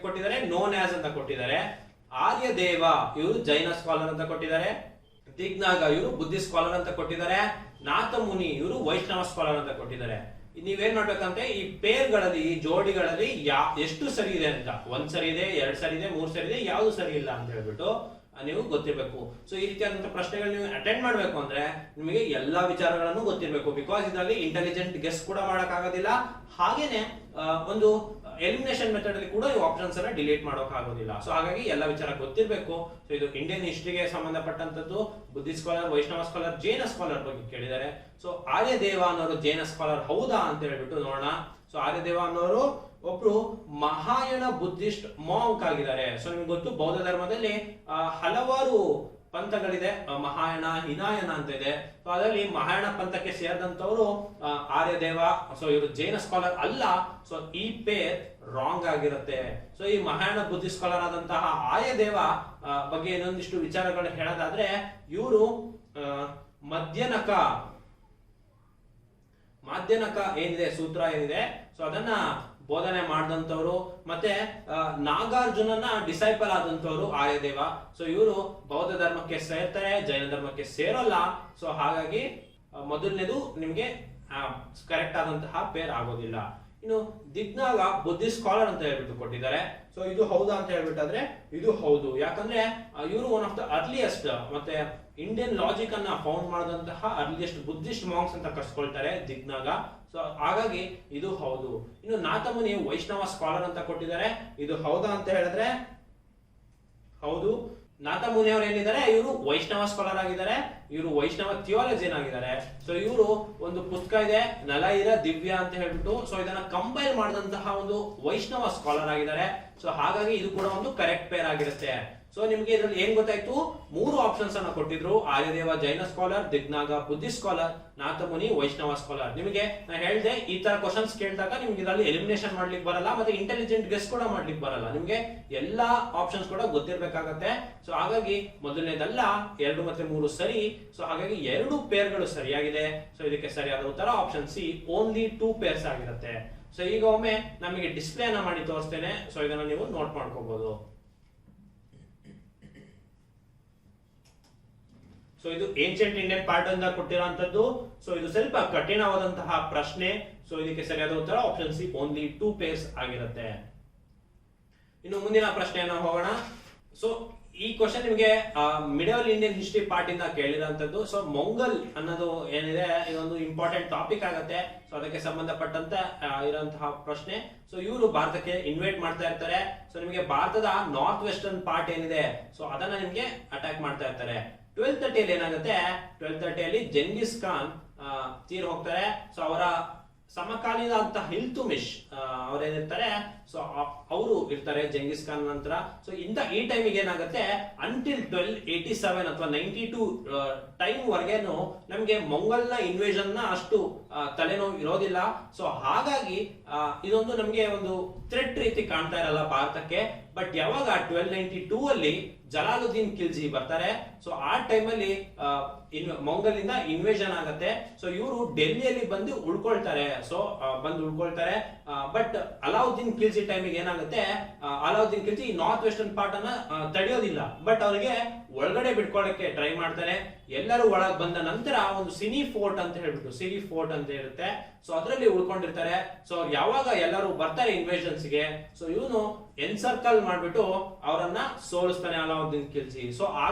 ಕೊಟ್ಟಿದ್ದಾರೆ, ನೋನ್ ಆಸ್ ಅಂತ ಕೊಟ್ಟಿದ್ದಾರೆ. ಆರ್ಯದೇವ ಇವರು ಜೈನ ಸ್ಕಾಲರ್ ಅಂತ ಕೊಟ್ಟಿದ್ದಾರೆ. ದಿಗ್ನಾಗ ಇವರು ಬುದ್ಧಿಸ್ಟ್ ಸ್ಕಾಲರ್ ಅಂತ ಕೊಟ್ಟಿದ್ದಾರೆ. ನಾಥಮುನಿ ಇವರು ವೈಷ್ಣವ ಸ್ಕಾಲರ್ ಅಂತ ಕೊಟ್ಟಿದ್ದಾರೆ. ನೀವೇನ್ ಮಾಡ್ಬೇಕಂತೆ ಈ ಪೇರ್ಗಳಲ್ಲಿ, ಈ ಜೋಡಿಗಳಲ್ಲಿ ಎಷ್ಟು ಸರಿ ಇದೆ ಅಂತ, 1 ಸರಿ ಇದೆ, 2 ಸರಿ ಇದೆ, 3 ಸರಿ ಇದೆ, ಯಾವ್ದು ಸರಿ ಇಲ್ಲ ಅಂತ ಹೇಳ್ಬಿಟ್ಟು ನೀವು ಗೊತ್ತಿರಬೇಕು. ಸೊ ಈ ರೀತಿಯಾದಂತಹ ಪ್ರಶ್ನೆಗಳು ನೀವು ಅಟೆಂಡ್ ಮಾಡ್ಬೇಕು ಅಂದ್ರೆ ನಿಮಗೆ ಎಲ್ಲಾ ವಿಚಾರಗಳನ್ನು ಗೊತ್ತಿರಬೇಕು. ಬಿಕಾಸ್ ಇದರಲ್ಲಿ ಇಂಟೆಲಿಜೆಂಟ್ ಗೆಸ್ ಕೂಡ ಮಾಡಕ್ ಆಗೋದಿಲ್ಲ, ಹಾಗೇನೆ ಒಂದು ಎಲಿಮಿನೇಷನ್ ಮೆಥಡ್ ಅಲ್ಲಿ ಕೂಡ ಈ ಆಪ್ಷನ್ಸ್ ಅನ್ನ ಡಿಲೀಟ್ ಮಾಡೋಕೆ ಆಗೋದಿಲ್ಲ. ಸೊ ಹಾಗಾಗಿ ಎಲ್ಲ ವಿಚಾರ ಗೊತ್ತಿರಬೇಕು. ಸೊ ಇದು ಇಂಡಿಯನ್ ಹಿಸ್ಟ್ರಿಗೆ ಸಂಬಂಧಪಟ್ಟಂತದ್ದು. ಬುದ್ಧಿಸ್ಟ್ ಸ್ಕಾಲರ್, ವೈಷ್ಣವ ಸ್ಕಾಲರ್, ಜೈನ ಸ್ಕಾಲರ್ ಬಗ್ಗೆ ಕೇಳಿದ್ದಾರೆ. ಸೊ ಆರ್ಯದೇವ ಅನ್ನೋರು ಜೈನ ಸ್ಕಾಲರ್ ಹೌದಾ ಅಂತ ಹೇಳ್ಬಿಟ್ಟು ನೋಡೋಣ. ಸೊ ಆರ್ಯದೇವ ಅನ್ನೋರು ಒಬ್ರು ಮಹಾಯಾನ ಬುದ್ಧಿಸ್ಟ್ ಮಾಂಕ್ ಆಗಿದ್ದಾರೆ. ಸೊ ನಿಮ್ಗೆ ಗೊತ್ತು ಬೌದ್ಧ ಧರ್ಮದಲ್ಲಿ ಹಲವಾರು ಪಂಥಗಳಿದೆ. ಮಹಾಯಾನ, ಹಿನಾಯನ ಅಂತ ಇದೆ. ಸೊ ಅದರಲ್ಲಿ ಮಹಾಯಾನ ಪಂಥಕ್ಕೆ ಸೇರಿದಂತವರು ಆರ್ಯದೇವ. ಸೊ ಇವರು ಜೈನ ಸ್ಕಾಲರ್ ಅಲ್ಲ. ಸೊ ಈ ಪೇರ್ ರಾಂಗ್ ಆಗಿರುತ್ತೆ. ಸೊ ಈ ಮಹಾಯಾನ ಬುದ್ಧಿಸ್ಟ್ ಸ್ಕಾಲರ್ ಆದಂತಹ ಆರ್ಯದೇವ ಬಗ್ಗೆ ಇನ್ನೊಂದಿಷ್ಟು ವಿಚಾರಗಳು ಹೇಳೋದಾದ್ರೆ ಇವರು ಮಾಧ್ಯನಕ ಏನಿದೆ, ಸೂತ್ರ ಏನಿದೆ, ಸೊ ಅದನ್ನ ಬೋಧನೆ ಮಾಡಿದಂತವರು. ಮತ್ತೆ ನಾಗಾರ್ಜುನನ ಡಿಸೈಪಲ್ ಆದಂತವರು ಆರ್ಯದೇವ. ಸೊ ಇವರು ಬೌದ್ಧ ಧರ್ಮಕ್ಕೆ ಸೇರ್ತಾರೆ, ಜೈನ ಧರ್ಮಕ್ಕೆ ಸೇರೋಲ್ಲ. ಸೊ ಹಾಗಾಗಿ ಮೊದಲನೇದು ನಿಮ್ಗೆ ಕರೆಕ್ಟ್ ಆದಂತಹ ಪೇರ್ ಆಗೋದಿಲ್ಲ. ಇನ್ನು ದಿಗ್ನಾಗ ಬುದ್ಧಿಸ್ಟ್ ಸ್ಕಾಲರ್ ಅಂತ ಹೇಳ್ಬಿಟ್ಟು ಕೊಟ್ಟಿದ್ದಾರೆ. ಸೊ ಇದು ಹೌದಾ ಅಂತ ಹೇಳ್ಬಿಟ್ಟಾದ್ರೆ ಇದು ಹೌದು. ಯಾಕಂದ್ರೆ ಇವರು ಒನ್ ಆಫ್ ದ ಅರ್ಲಿಯೆಸ್ಟ್ ಮತ್ತೆ ಇಂಡಿಯನ್ ಲಾಜಿಕ್ ಅನ್ನ ಫೌಂಡ್ ಮಾಡಿದಂತಹ ಅರ್ಲಿಯೆಸ್ಟ್ ಬುದ್ಧಿಸ್ಟ್ ಮಾಂಕ್ಸ್ ಅಂತ ಕರ್ಸ್ಕೊಳ್ತಾರೆ ದಿಗ್ನಾಗ. ಸೊ ಹಾಗಾಗಿ ಇದು ಹೌದು. ಇನ್ನು ನಾಥಮುನಿ ವೈಷ್ಣವ ಸ್ಕಾಲರ್ ಅಂತ ಕೊಟ್ಟಿದ್ದಾರೆ. ಇದು ಹೌದಾ ಅಂತ ಹೇಳಿದ್ರೆ ಹೌದು. ನಾಥಮುನಿ ಅವರು ಏನಿದ್ದಾರೆ ಇವರು ವೈಷ್ಣವ ಸ್ಕಾಲರ್ ಆಗಿದ್ದಾರೆ. ಇವರು ವೈಷ್ಣವ ಥಿಯಾಲಜಿಯನ್ ಆಗಿದ್ದಾರೆ. ಸೊ ಇವರು ಒಂದು ಪುಸ್ತಕ ಇದೆ ನಲೈರ ದಿವ್ಯ ಅಂತ ಹೇಳ್ಬಿಟ್ಟು. ಸೊ ಇದನ್ನ ಕಂಪೈಲ್ ಮಾಡಿದಂತಹ ಒಂದು ವೈಷ್ಣವ ಸ್ಕಾಲರ್ ಆಗಿದ್ದಾರೆ. ಸೊ ಹಾಗಾಗಿ ಇದು ಕೂಡ ಒಂದು ಕರೆಕ್ಟ್ ಪೇರ್ ಆಗಿರುತ್ತೆ. ಸೊ ನಿಮ್ಗೆ ಇದ್ರಲ್ಲಿ ಏನ್ ಗೊತ್ತಾಯ್ತು, 3 ಆಪ್ಷನ್ಸ್ ಅನ್ನ ಕೊಟ್ಟಿದ್ರು. ಆರ್ಯದೇವ ಜೈನ ಸ್ಕಾಲರ್, ದಿಗ್ನಾಗ ಬುದ್ಧಿಸ್ಟ್ ಸ್ಕಾಲರ್, ನಾಥಮುನಿ ವೈಷ್ಣವ ಸ್ಕಾಲರ್. ನಿಮಗೆ ನಾನು ಹೇಳಿದೆ ಈ ತರ ಕ್ವಶನ್ಸ್ ಕೇಳಿದಾಗ ನಿಮ್ಗೆ ಇದರಲ್ಲಿ ಎಲಿಮಿನೇಷನ್ ಮಾಡ್ಲಿಕ್ಕೆ ಬರಲ್ಲ, ಮತ್ತೆ ಇಂಟೆಲಿಜೆಂಟ್ ಗೆಸ್ ಕೂಡ ಮಾಡ್ಲಿಕ್ಕೆ ಬರಲ್ಲ. ನಿಮ್ಗೆ ಎಲ್ಲಾ ಆಪ್ಷನ್ಸ್ ಕೂಡ ಗೊತ್ತಿರ್ಬೇಕಾಗತ್ತೆ. ಸೊ ಹಾಗಾಗಿ ಮೊದಲನೇದಲ್ಲ 2 ಮತ್ತೆ 3 ಸರಿ. ಸೊ ಹಾಗಾಗಿ 2 ಪೇರ್ಗಳು ಸರಿಯಾಗಿದೆ. ಸೊ ಇದಕ್ಕೆ ಸರಿಯಾದ ಉತ್ತರ ಆಪ್ಷನ್ ಸಿ, ಓನ್ಲಿ 2 ಪೇರ್ಸ್ ಆಗಿರುತ್ತೆ. ಸೊ ಈಗ ಒಮ್ಮೆ ನಮಗೆ ಡಿಸ್ಪ್ಲೇ ಅನ್ನ ಮಾಡಿ ತೋರಿಸ್ತೇನೆ. ಸೊ ಇದನ್ನ ನೀವು ನೋಟ್ ಮಾಡ್ಕೋಬಹುದು. ಸೊ ಇದು ಏನ್ಷಿಯಂಟ್ ಇಂಡಿಯನ್ ಪಾರ್ಟ್ ಅಂತ ಕೊಟ್ಟಿರುವಂತದ್ದು. ಸೊ ಇದು ಸ್ವಲ್ಪ ಕಠಿಣವಾದಂತಹ ಪ್ರಶ್ನೆ. ಸೊ ಇದಕ್ಕೆ ಸರಿಯಾದ ಉತ್ತರ ಆಪ್ಷನ್ ಸಿ, ಓನ್ಲಿ 2 ಪೇರ್ಸ್ ಆಗಿರುತ್ತೆ. ಇನ್ನು ಮುಂದಿನ ಪ್ರಶ್ನೆಯನ್ನು ಹೋಗೋಣ. ಸೊ ಈ ಕ್ವಶನ್ ನಿಮಗೆ ಮಿಡಲ್ ಇಂಡಿಯನ್ ಹಿಸ್ಟ್ರಿ ಪಾರ್ಟ್ ಇಂದ ಕೇಳಿರುವಂತದ್ದು. ಸೊ ಮೊಂಗಲ್ ಅನ್ನೋದು ಏನಿದೆ ಇದೊಂದು ಇಂಪಾರ್ಟೆಂಟ್ ಟಾಪಿಕ್ ಆಗುತ್ತೆ. ಸೊ ಅದಕ್ಕೆ ಸಂಬಂಧಪಟ್ಟಂತೆ ಇರುವಂತಹ ಪ್ರಶ್ನೆ. ಸೊ ಇವರು ಭಾರತಕ್ಕೆ ಇನ್ವೈಟ್ ಮಾಡ್ತಾ ಇರ್ತಾರೆ. ಸೊ ನಿಮಗೆ ಭಾರತದ ನಾರ್ತ್ ವೆಸ್ಟರ್ನ್ ಪಾರ್ಟ್ ಏನಿದೆ ಸೊ ಅದನ್ನ ನಿಮ್ಗೆ ಅಟ್ಯಾಕ್ ಮಾಡ್ತಾ ಇರ್ತಾರೆ. 1230 ಏನಾಗುತ್ತೆ, 1230 ಜೆಂಗಿಸ್ ಖಾನ್ ತೀರ್ ಹೋಗ್ತಾರೆ. ಸೊ ಅವರ ಸಮಕಾಲೀನ ಅಂತ ಇಲ್ತುಮಿಶ್ ಅವರೇನಿರ್ತಾರೆ ಸೊ ಅವರು ಇರ್ತಾರೆ ಜೆಂಗಿಸ್ ಖಾನ್ ನಂತರ. ಸೊ ಈ ಟೈಮಿಗೆ ಏನಾಗುತ್ತೆ, ಅಂಟಿಲ್ 1287 ಅಥವಾ 92 ಟೈಮ್ ವರೆಗೇನು ನಮ್ಗೆ ಮೊಂಗಲ್ನ ಇನ್ವೇಷನ್ ನ ಅಷ್ಟು ತಲೆನೋವು ಇರೋದಿಲ್ಲ. ಸೊ ಹಾಗಾಗಿ ಇದೊಂದು ನಮ್ಗೆ ಒಂದು ಥ್ರೆಟ್ ರೀತಿ ಕಾಣ್ತಾ ಇರಲ್ಲ ಭಾರತಕ್ಕೆ. ಬಟ್ ಯಾವಾಗ 1292 ಅಲ್ಲಿ ಜಲಾಲುದ್ದೀನ್ ಖಿಲ್ಜಿ ಬರ್ತಾರೆ. ಸೊ ಆ ಟೈಮಲ್ಲಿ ಮಂಗೋಲ್ ಇಂದ ಇನ್ವೇಷನ್ ಆಗತ್ತೆ. ಸೊ ಇವರು ಡೆಲ್ಲಿಯಲ್ಲಿ ಬಂದು ಉಳ್ಕೊಳ್ತಾರೆ. ಸೊ ಬಂದು ಉಳ್ಕೊಳ್ತಾರೆ. ಬಟ್ ಅಲಾವುದ್ದೀನ್ ಖಿಲ್ಜಿ ಟೈಮಿಗೆ ಏನಾಗುತ್ತೆ, Alauddin Khilji north western part ಅನ್ನ ತಡೆಯೋದಿಲ್ಲ. ಬಟ್ ಅವರಿಗೆ ಒಳಗಡೆ ಬಿಟ್ಕೊಳ್ಳಕ್ಕೆ ಟ್ರೈ ಮಾಡ್ತಾರೆ. ಎಲ್ಲರೂ ಒಳಗ್ ಬಂದ ನಂತರ ಒಂದು ಸಿನಿ ಫೋರ್ಟ್ ಅಂತ ಇರುತ್ತೆ. ಸೊ ಅದರಲ್ಲಿ ಉಳ್ಕೊಂಡಿರ್ತಾರೆ. ಸೊ ಯಾವಾಗ ಎಲ್ಲರೂ ಬರ್ತಾರೆ ಇನ್ವೇಷನ್ಸ್ ಗೆ, ಸೊ ಇವನು ಎನ್ಸರ್ಕಲ್ ಮಾಡ್ಬಿಟ್ಟು ಅವರನ್ನ ಸೋಲಿಸ್ತಾನೆ ಅಲಾವುದ್ದೀನ್ ಖಿಲ್ಜಿ. ಸೊ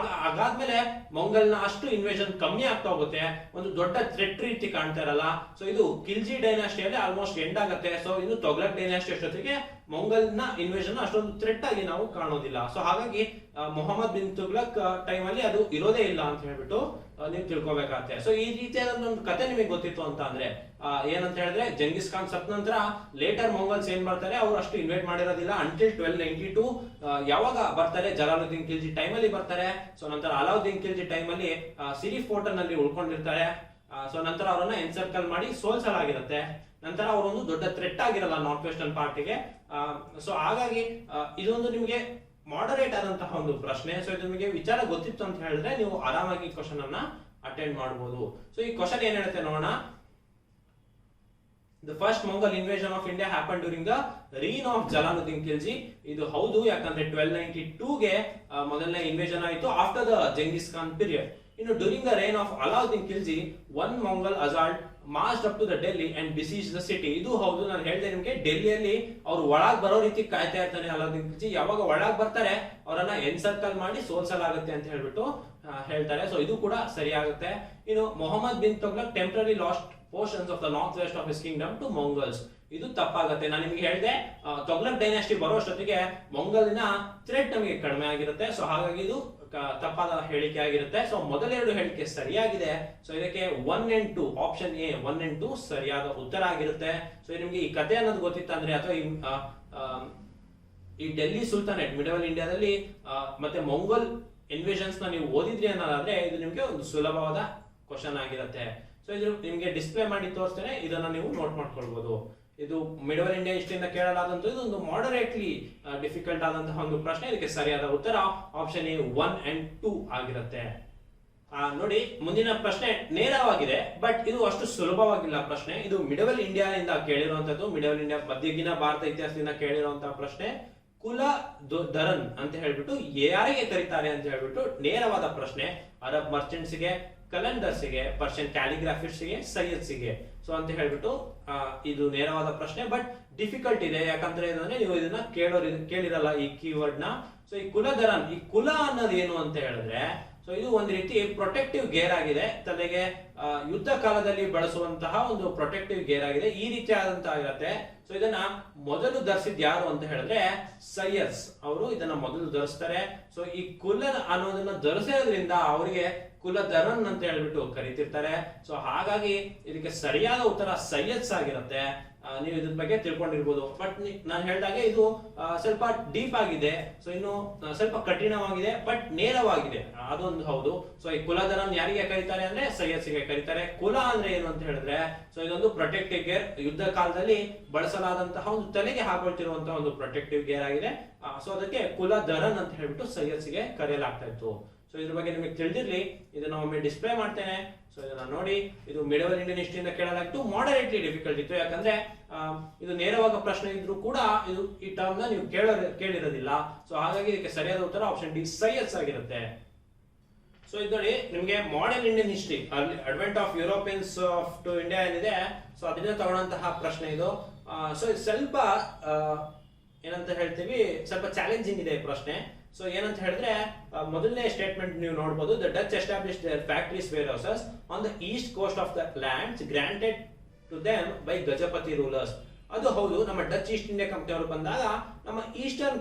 ಅದಾದ್ಮೇಲೆ ಮಂಗೋಲ್ನ ಅಷ್ಟು ಇನ್ವೇಷನ್ ಕಮ್ಮಿ ಆಗ್ತಾ ಹೋಗುತ್ತೆ. ಒಂದು ದೊಡ್ಡ ಥ್ರೆಟ್ ರೀತಿ ಕಾಣ್ತಾ ಇರಲ್ಲ. ಸೊ ಇದು ಖಿಲ್ಜಿ ಡೈನಾಸ್ಟಿಯಲ್ಲಿ ಆಲ್ಮೋಸ್ಟ್ ಎಂಡ್ ಆಗುತ್ತೆ. ಸೊ ಇನ್ನು ತೊಗ್ಲಕ್ ಡೈನಾಸ್ಟಿ ಅಷ್ಟೊತ್ತಿಗೆ ಮಂಗೋಲ್ನ ಇನ್ವೇಷನ್ ಅಷ್ಟೊಂದು ಥ್ರೆಟ್ ಆಗಿ ನಾವು ಕಾಣೋದಿಲ್ಲ. ಸೊ ಹಾಗಾಗಿ ಮೊಹಮ್ಮದ್ ಬಿನ್ ತುಗ್ಲಕ್ ಟೈಮ್ ಅಲ್ಲಿ ಅದು ಇರೋದೇ ಇಲ್ಲ ಅಂತ ಹೇಳ್ಬಿಟ್ಟು ನೀವು ತಿಳ್ಕೊಬೇಕಾಗತ್ತೆ. ಸೊ ಈ ರೀತಿಯಾದ ಒಂದು ಕತೆ ನಿಮಗೆ ಗೊತ್ತಿತ್ತು ಅಂತ ಅಂದ್ರೆ ಏನಂತ ಹೇಳಿದ್ರೆ, ಜಂಗಿಸ್ ಖಾನ್ ಸತ್ ನಂತರ ಲೇಟರ್ ಮಂಗೋಲ್ಸ್ ಏನ್ ಬರ್ತಾರೆ, ಅವ್ರು ಅಷ್ಟು ಇನ್ವೈಟ್ ಮಾಡಿರೋದಿಲ್ಲ ಅಂಟಿಲ್ 1292. ಯಾವಾಗ ಬರ್ತಾರೆ, ಜಲಾಲುದ್ದೀನ್ ಖಿಲ್ಜಿ ಟೈಮ್ ಅಲ್ಲಿ ಬರ್ತಾರೆ. ಸೊ ನಂತರ ಅಲಾವುದ್ದೀನ್ ಖಿಲ್ಜಿ ಟೈಮ್ ಅಲ್ಲಿ ಸಿರಿ ಫೋರ್ಟ್ ನಲ್ಲಿ ಉಳ್ಕೊಂಡಿರ್ತಾರೆ. ಸೊ ನಂತರ ಅವರನ್ನ ಎನ್ಸರ್ಕಲ್ ಮಾಡಿ ಸೋಲ್ಸಲಾಗಿರುತ್ತೆ. ನಂತರ ಅವರೊಂದು ದೊಡ್ಡ ಥ್ರೆಟ್ ಆಗಿರಲ್ಲ ನಾರ್ತ್ ವೆಸ್ಟರ್ನ್ ಪಾರ್ಟಿಗೆ. ಸೊ ಹಾಗಾಗಿ ಇದೊಂದು ನಿಮಗೆ ಮಾಡರೇಟ್ ಆದಂತಹ ಒಂದು ಪ್ರಶ್ನೆ. ಸೊ ಇದು ನಿಮಗೆ ವಿಚಾರ ಗೊತ್ತಿತ್ತು ಅಂತ ಹೇಳಿದ್ರೆ ನೀವು ಆರಾಮಾಗಿ ಕ್ವಶನ್ ಅನ್ನ ಅಟೆಂಡ್ ಮಾಡಬಹುದು. ಸೊ ಈ ಕ್ವಶನ್ ಏನ್ ಹೇಳುತ್ತೆ ನೋಡೋಣ. The first Mongol invasion of India happened during the reign of Jalaluddin Khilji. ಇದು ಹೌದು, ಯಾಕಂದ್ರೆ 1292 ಗೆ ಮೊದಲನೇ ಇನ್ವೇಷನ್ ಆಯಿತು after the Genghis Khan period. ಇನ್ನು during the reign of Alauddin Khilji one Mongol assault marched up to the Delhi and besiege the city. ಇದು ಹೌದು, ನಾನು ಹೇಳಿದೆ ನಿಮಗೆ, ಡೆಲ್ಲಿಯಲ್ಲಿ ಅವ್ರು ಒಳಗ್ ಬರೋ ರೀತಿ ಕಾಯ್ತಾ ಇರ್ತಾನೆ ಅಲಾವುದ್ದೀನ್ ಖಿಲ್ಜಿ. ಯಾವಾಗ ಒಳಗ್ ಬರ್ತಾರೆ ಅವರನ್ನ ಎನ್ಸರ್ಕಲ್ ಮಾಡಿ ಸೋಲ್ಸಲಾಗುತ್ತೆ ಅಂತ ಹೇಳ್ಬಿಟ್ಟು ಹೇಳ್ತಾರೆ. ಸೊ ಇದು ಕೂಡ ಸರಿಯಾಗುತ್ತೆ. ಇನ್ನು Mohammad bin Tughlaq temporary lost portions of the northwest of his kingdom to Mongols. ಇದು ತಪ್ಪಾಗುತ್ತೆ. ನಾನು ನಿಮಗೆ ಹೇಳಿದೆ, ತೊಗ್ಲಕ್ ಡೈನಾಸ್ಟಿ ಬರೋಷ್ಟೊತ್ತಿಗೆ ಮಂಗೋಲಿನ ಥ್ರೆಟ್ ನಮಗೆ ಕಡಿಮೆ ಆಗಿರುತ್ತೆ. ಸೊ ಹಾಗಾಗಿ ಇದು ತಪ್ಪಾದ ಹೇಳಿಕೆ ಆಗಿರುತ್ತೆ. ಸೊ ಮೊದಲೆರಡು ಹೇಳಿಕೆ ಸರಿಯಾಗಿದೆ. ಸೊ ಇದಕ್ಕೆ 1 and 2 ಆಪ್ಷನ್ ಎ 1 and 2 ಸರಿಯಾದ ಉತ್ತರ ಆಗಿರುತ್ತೆ. ಸೊ ನಿಮಗೆ ಈ ಕಥೆ ಅನ್ನೋದು ಗೊತ್ತಿತ್ತಂದ್ರೆ, ಅಥವಾ ಈ ಡೆಲ್ಲಿ ಸುಲ್ತಾನೇಟ್ ಮಿಡಲ್ ಇಂಡಿಯಾದಲ್ಲಿ ಮತ್ತೆ ಮಂಗೋಲ್ ಇನ್ವೇಷನ್ಸ್ ನ ನೀವು ಓದಿದ್ರಿ ಅನ್ನೋದಾದ್ರೆ ಇದು ನಿಮಗೆ ಒಂದು ಸುಲಭವಾದ ಕ್ವಶನ್ ಆಗಿರುತ್ತೆ. ಸೊ ಇದು ನಿಮಗೆ ಡಿಸ್ಪ್ಲೇ ಮಾಡಿ ತೋರಿಸ್ತೇನೆ, ಇದನ್ನ ನೀವು ನೋಟ್ ಮಾಡ್ಕೊಳ್ಬಹುದು. ಇದು ಮಿಡಲ್ ಇಂಡಿಯಾ ಹಿಸ್ಟ್ರಿಯಿಂದ ಕೇಳಲಾದಂತ ಇದೊಂದು ಮಾಡರೇಟ್ಲಿ ಡಿಫಿಕಲ್ಟ್ ಆದಂತಹ ಒಂದು ಪ್ರಶ್ನೆ. ಇದಕ್ಕೆ ಸರಿಯಾದ ಉತ್ತರ ಆಪ್ಷನ್ ಎ 1 and 2 ಆಗಿರುತ್ತೆ. ನೋಡಿ, ಮುಂದಿನ ಪ್ರಶ್ನೆ ನೇರವಾಗಿದೆ, ಬಟ್ ಇದು ಅಷ್ಟು ಸುಲಭವಾಗಿಲ್ಲ ಪ್ರಶ್ನೆ. ಇದು ಮಿಡಲ್ ಇಂಡಿಯಾದಿಂದ ಕೇಳಿರುವಂತದ್ದು, ಮಿಡಲ್ ಇಂಡಿಯಾ ಮಧ್ಯಗಿನ ಭಾರತ ಇತಿಹಾಸದಿಂದ ಕೇಳಿರುವಂತಹ ಪ್ರಶ್ನೆ. ಕುಲ ಧರನ್ ಅಂತ ಹೇಳ್ಬಿಟ್ಟು ಯಾರಿಗೆ ಕರೀತಾರೆ ಅಂತ ಹೇಳ್ಬಿಟ್ಟು ನೇರವಾದ ಪ್ರಶ್ನೆ. ಅರಬ್ ಮರ್ಚೆಂಟ್ಸ್ ಗೆ, ಕಲೆಂಡರ್ಸ್ ಗೆ, ಪರ್ಷಿಯನ್ ಕ್ಯಾಲಿಗ್ರಾಫಿಸ್ಟ್ ಗೆ, ಸೈಯದ್ಸ್ ಗೆ. ಸೊ ಅಂತ ಹೇಳ್ಬಿಟ್ಟು ಇದು ನೇರವಾದ ಪ್ರಶ್ನೆ, ಬಟ್ ಡಿಫಿಕಲ್ಟ್ ಇದೆ. ಯಾಕಂದ್ರೆ ನೀವು ಇದನ್ನ ಕೇಳಿರಲ್ಲ ಈ ಕೀವರ್ಡ್ ನ. ಸೊ ಈ ಕುಲಧರನ್, ಈ ಕುಲ ಅನ್ನೋದು ಏನು ಅಂತ ಹೇಳಿದ್ರೆ, ಸೊ ಇದು ಒಂದು ರೀತಿ ಪ್ರೊಟೆಕ್ಟಿವ್ ಗೇರ್ ಆಗಿದೆ. ತಲೆಗೆ ಯುದ್ಧ ಕಾಲದಲ್ಲಿ ಬಳಸುವಂತಹ ಒಂದು ಪ್ರೊಟೆಕ್ಟಿವ್ ಗೇರ್ ಆಗಿದೆ. ಈ ರೀತಿ ಆದಂತಹ ಇರುತ್ತೆ. ಸೊ ಇದನ್ನ ಮೊದಲು ಧರಿಸಿದ್ ಯಾರು ಅಂತ ಹೇಳಿದ್ರೆ ಸೈಯದ್ಸ್ ಅವರು ಇದನ್ನ ಮೊದಲು ಧರಿಸ್ತಾರೆ. ಸೊ ಈ ಕುಲ ಅನ್ನೋದನ್ನ ಧರಿಸೋದ್ರಿಂದ ಅವರಿಗೆ ಕುಲಧರನ್ ಅಂತ ಹೇಳ್ಬಿಟ್ಟು ಕರಿತಿರ್ತಾರೆ. ಸೊ ಹಾಗಾಗಿ ಇದಕ್ಕೆ ಸರಿಯಾದ ಉತ್ತರ ಸೈಯದ್ಸ್ ಆಗಿರುತ್ತೆ. ನೀವು ಇದ್ರ ಬಗ್ಗೆ ತಿಳ್ಕೊಂಡಿರ್ಬೋದು. ಬಟ್ ನಾನು ಹೇಳಿದಾಗೆ ಇದು ಸ್ವಲ್ಪ ಡೀಪ್ ಆಗಿದೆ. ಸೊ ಇನ್ನು ಸ್ವಲ್ಪ ಕಠಿಣವಾಗಿದೆ, ಬಟ್ ನೇರವಾಗಿದೆ, ಅದೊಂದು ಹೌದು. ಸೊ ಈ ಕುಲಧರನ್ ಯಾರಿಗೆ ಕರೀತಾರೆ ಅಂದ್ರೆ ಸೈಯದ್ಸ್ಗೆ ಕರೀತಾರೆ. ಕುಲ ಅಂದ್ರೆ ಏನು ಅಂತ ಹೇಳಿದ್ರೆ, ಸೊ ಇದೊಂದು ಪ್ರೊಟೆಕ್ಟಿವ್ ಗೇರ್, ಯುದ್ಧ ಕಾಲದಲ್ಲಿ ಬಳಸಲಾದಂತಹ ಒಂದು ತಲೆಗೆ ಹಾಕೊಳ್ತಿರುವಂತಹ ಒಂದು ಪ್ರೊಟೆಕ್ಟಿವ್ ಗೇರ್ ಆಗಿದೆ. ಸೊ ಅದಕ್ಕೆ ಕುಲಧರನ್ ಅಂತ ಹೇಳ್ಬಿಟ್ಟು ಸೈಯದ್ಸ್ಗೆ ಕರೆಯಲಾಗ್ತಾ ಇತ್ತು. ಸೊ ಇದ್ರ ಬಗ್ಗೆ ನಿಮಗೆ ತಿಳಿದಿರ್ಲಿ, ಇದನ್ನ ಒಮ್ಮೆ ಡಿಸ್ಪ್ಲೇ ಮಾಡ್ತೇನೆ. ಸೊ ಇದನ್ನ ನೋಡಿ, ಇದು ಮಿಡಲ್ ಇಂಡಿಯನ್ ಹಿಸ್ಟ್ರಿಯಿಂದ ಕೇಳಲಾಗಿತ್ತು, ಮಾಡರೇಟ್ಲಿ ಡಿಫಿಕಲ್ಟ್ ಇತ್ತು. ಯಾಕಂದ್ರೆ ಇದು ನೇರವಾದ ಪ್ರಶ್ನೆ ಇದ್ರೂ ಕೂಡ ಇದು ಈ ಟರ್ಮ್ ನ ನೀವು ಕೇಳಿರೋದಿಲ್ಲ. ಸೊ ಹಾಗಾಗಿ ಇದಕ್ಕೆ ಸರಿಯಾದ ಉತ್ತರ ಆಪ್ಷನ್ ಡಿ ಸೈಯದ್ಸ್ ಆಗಿರುತ್ತೆ. ಸೊ ಇದು ನೋಡಿ, ನಿಮಗೆ modern Indian history, advent of Europeans to India ಏನಿದೆ, ಸೊ ಅದನ್ನ ತಗೊಂಡಂತಹ ಪ್ರಶ್ನೆ ಇದು. ಸೊ ಇದು ಸ್ವಲ್ಪ ಏನಂತ ಹೇಳ್ತೀವಿ, ಸ್ವಲ್ಪ ಚಾಲೆಂಜಿಂಗ್ ಇದೆ ಈ ಪ್ರಶ್ನೆ. ಸೊ ಏನಂತ ಹೇಳಿದ್ರೆ, ಮೊದಲನೇ ಸ್ಟೇಟ್ಮೆಂಟ್ ನೀವು ನೋಡಬಹುದು, the Dutch establish their factories warehouses on the east coast of the lands granted to them by Gajapati rulers. ಅದು ಹೌದು, ನಮ್ಮ ಡಚ್ ಈಸ್ಟ್ ಇಂಡಿಯಾ ಕಂಪನಿ ಅವರು ಬಂದಾಗ ನಮ್ಮ ಈಸ್ಟರ್ನ್